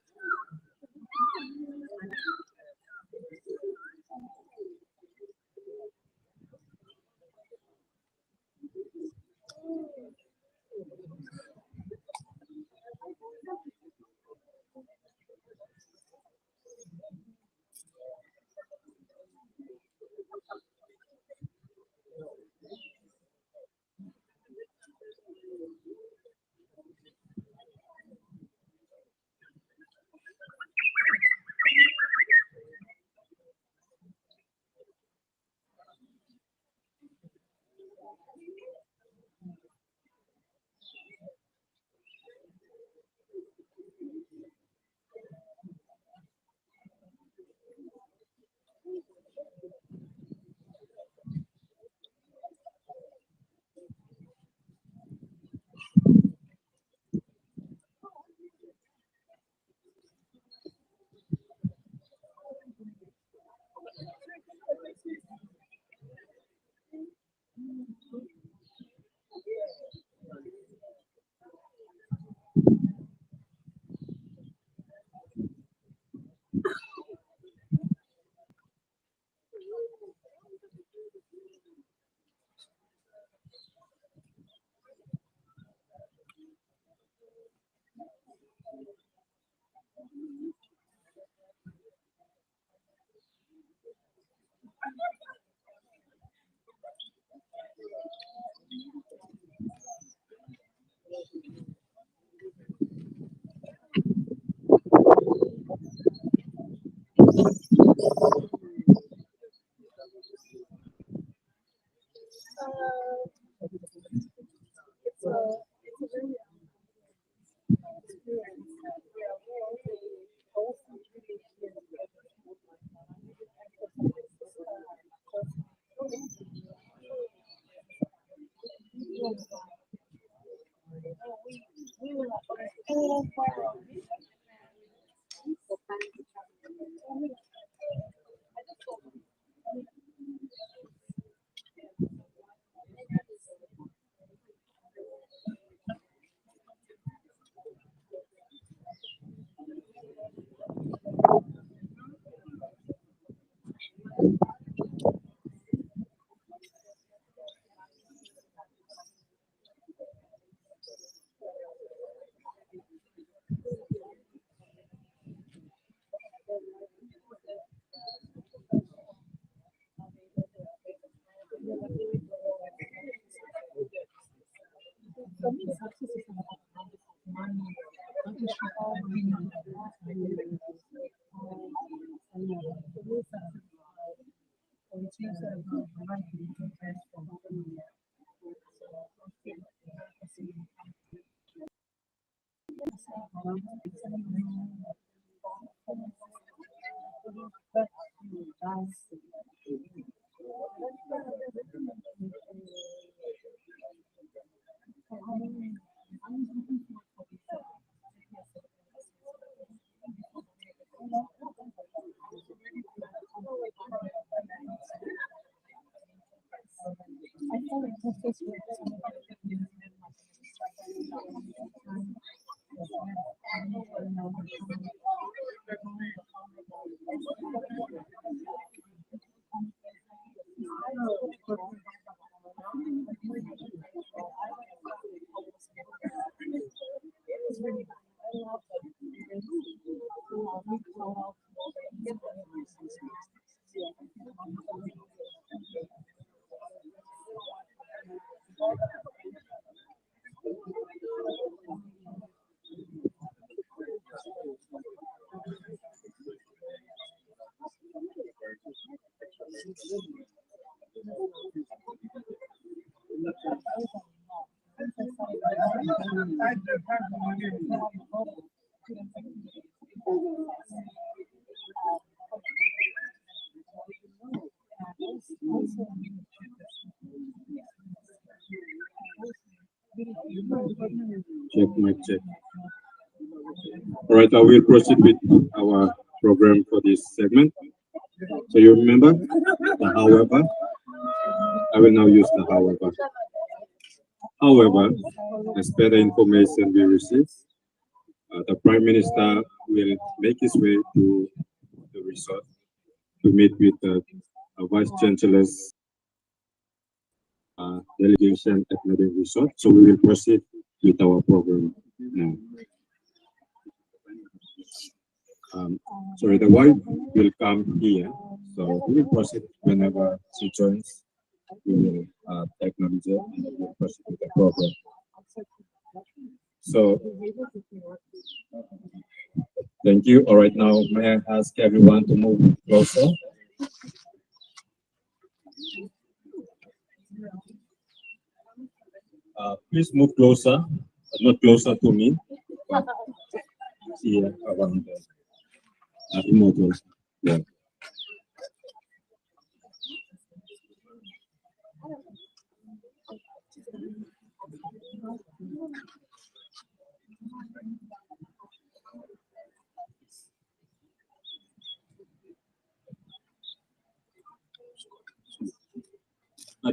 L: Check, mic check. All right, I will proceed with our program for this segment. So you remember the however? I will now use the however. However, as per the information we received, the Prime Minister will make his way to the resort to meet with the Vice Chancellor's delegation at the resort. So we will proceed with our program now. Sorry, the wife will come here, so we will proceed whenever she joins. We will acknowledge her and we will proceed with the program. So, thank you. All right, now may I ask everyone to move closer? Please move closer, not closer to me, but here around the immortal. Yeah.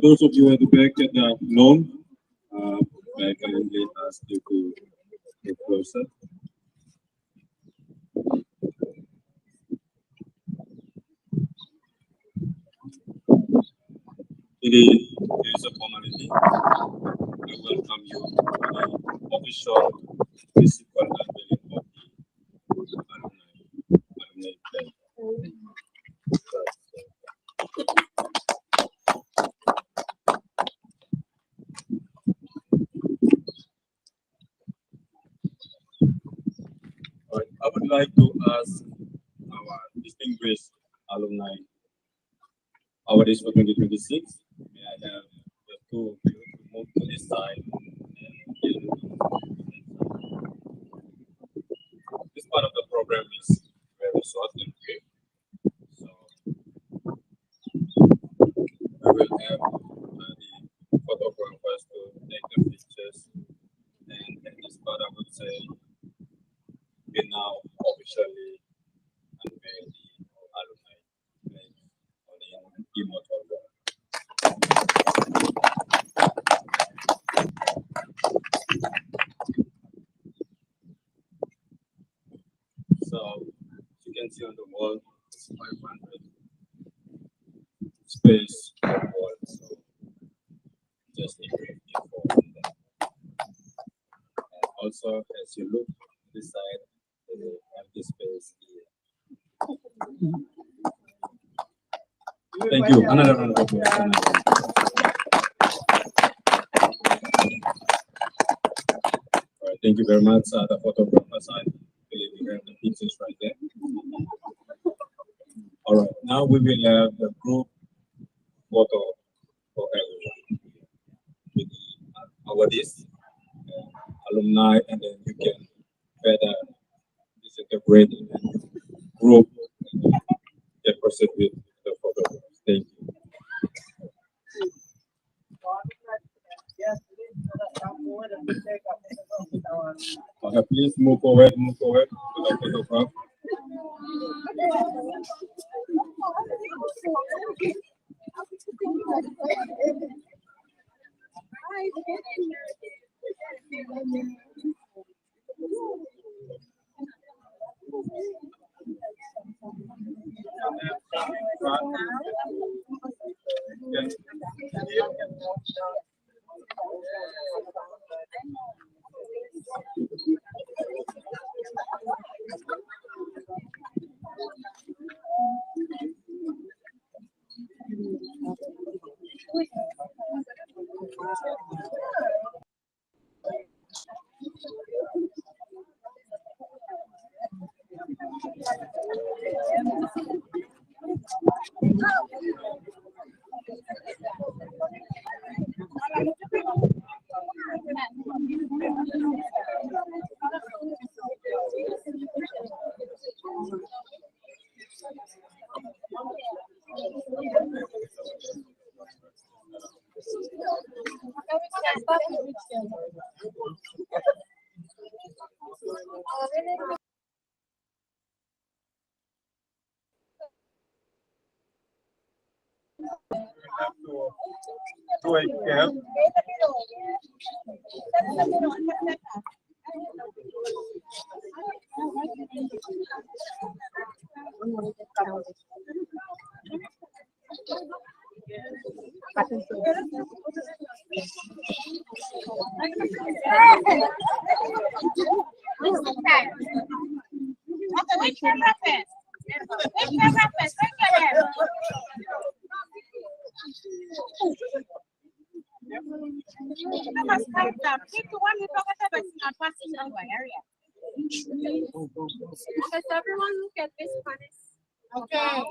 L: Those of you at the back at the lawn, I kindly ask you to move closer. It is a formality. I welcome you to the official physical unveiling of the alumni plan. All right, I would like to ask our distinguished alumni awardees for 2026. May I have the two of you to move to this side. This part of the program is very short and brief. So we will have the photographers to take the pictures. And in this part, I would say we now officially unveil the alumni pledge on the immortal world. So, as you can see on the wall, it's 500 space on the wall. So, just a brief info on that. And also, as you look to this side, there's an empty space here. Thank you. Another round of applause. All right, thank you very much, the photographers. I believe we have the pictures right there. All right, now we will have the group photo for everyone with the awardees, alumni, and then you can further disintegrate in a group and get proceed with the photographs. Thank you. Okay, please move forward to the photograph. Do I have?
K: Does everyone look at this one? Okay.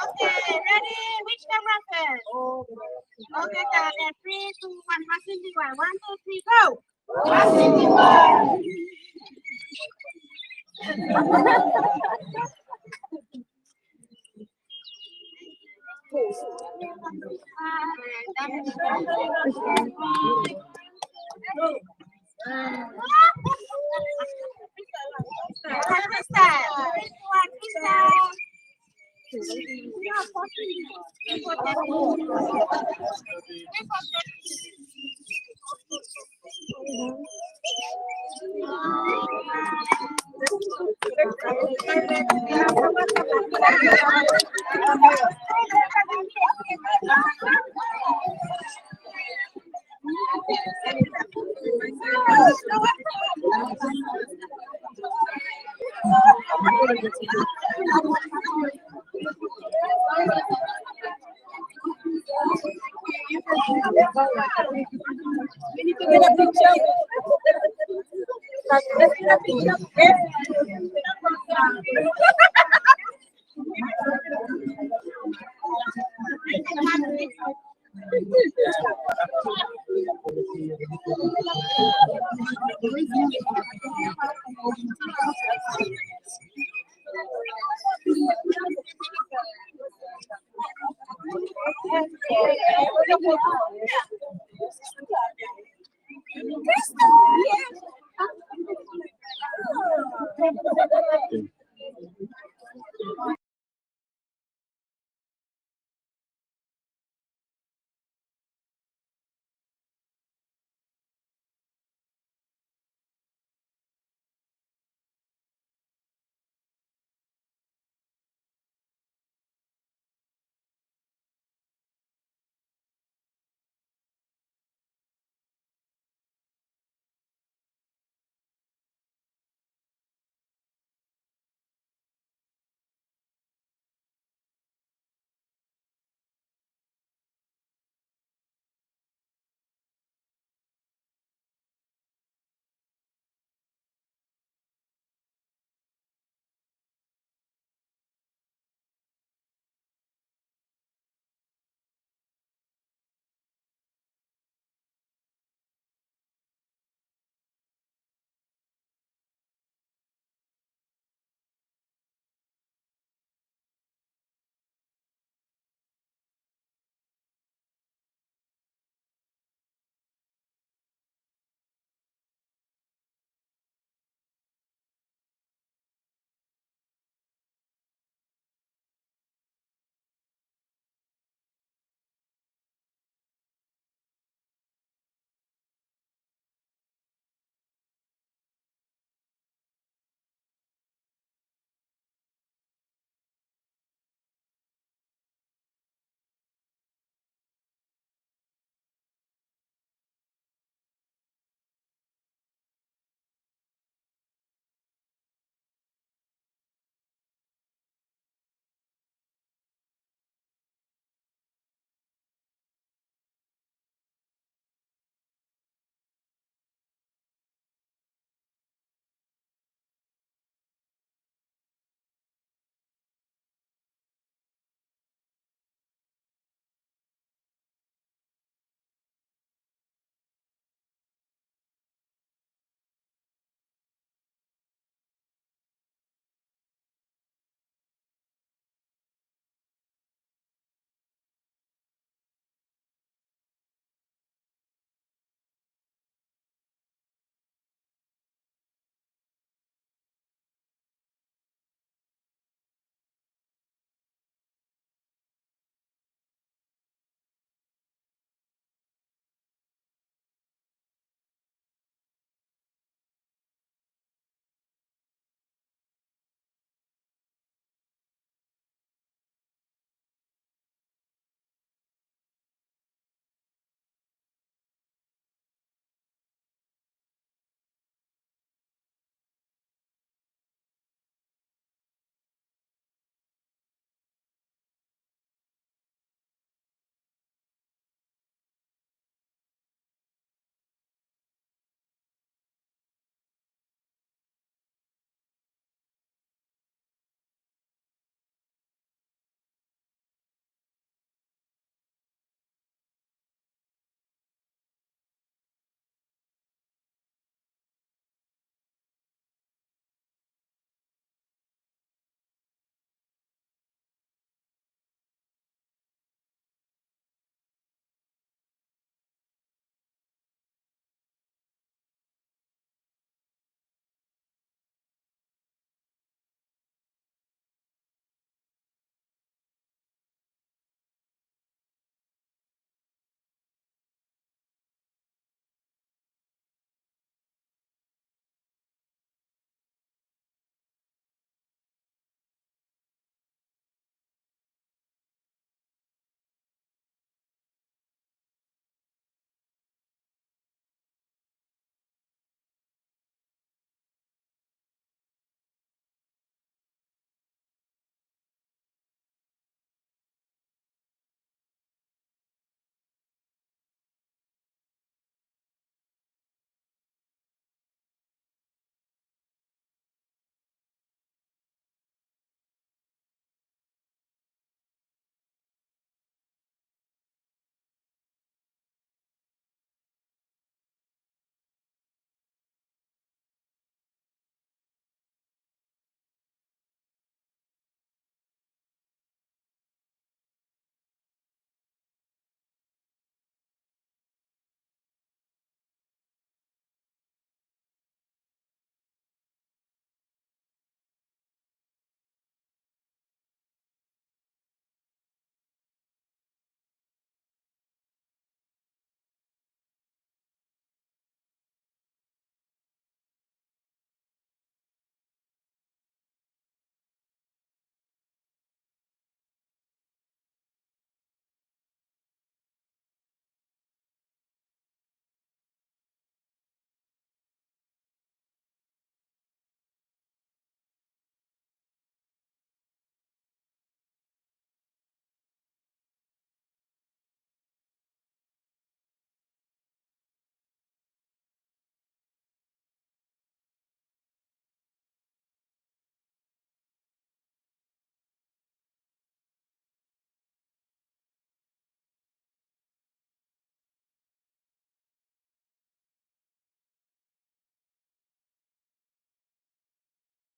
K: Okay, ready? Which camera first? Okay, guys. 3, 2, 1. Passing the one. 1, 2, 3, go. Passing the one. We need to get a picture. Let's get a picture.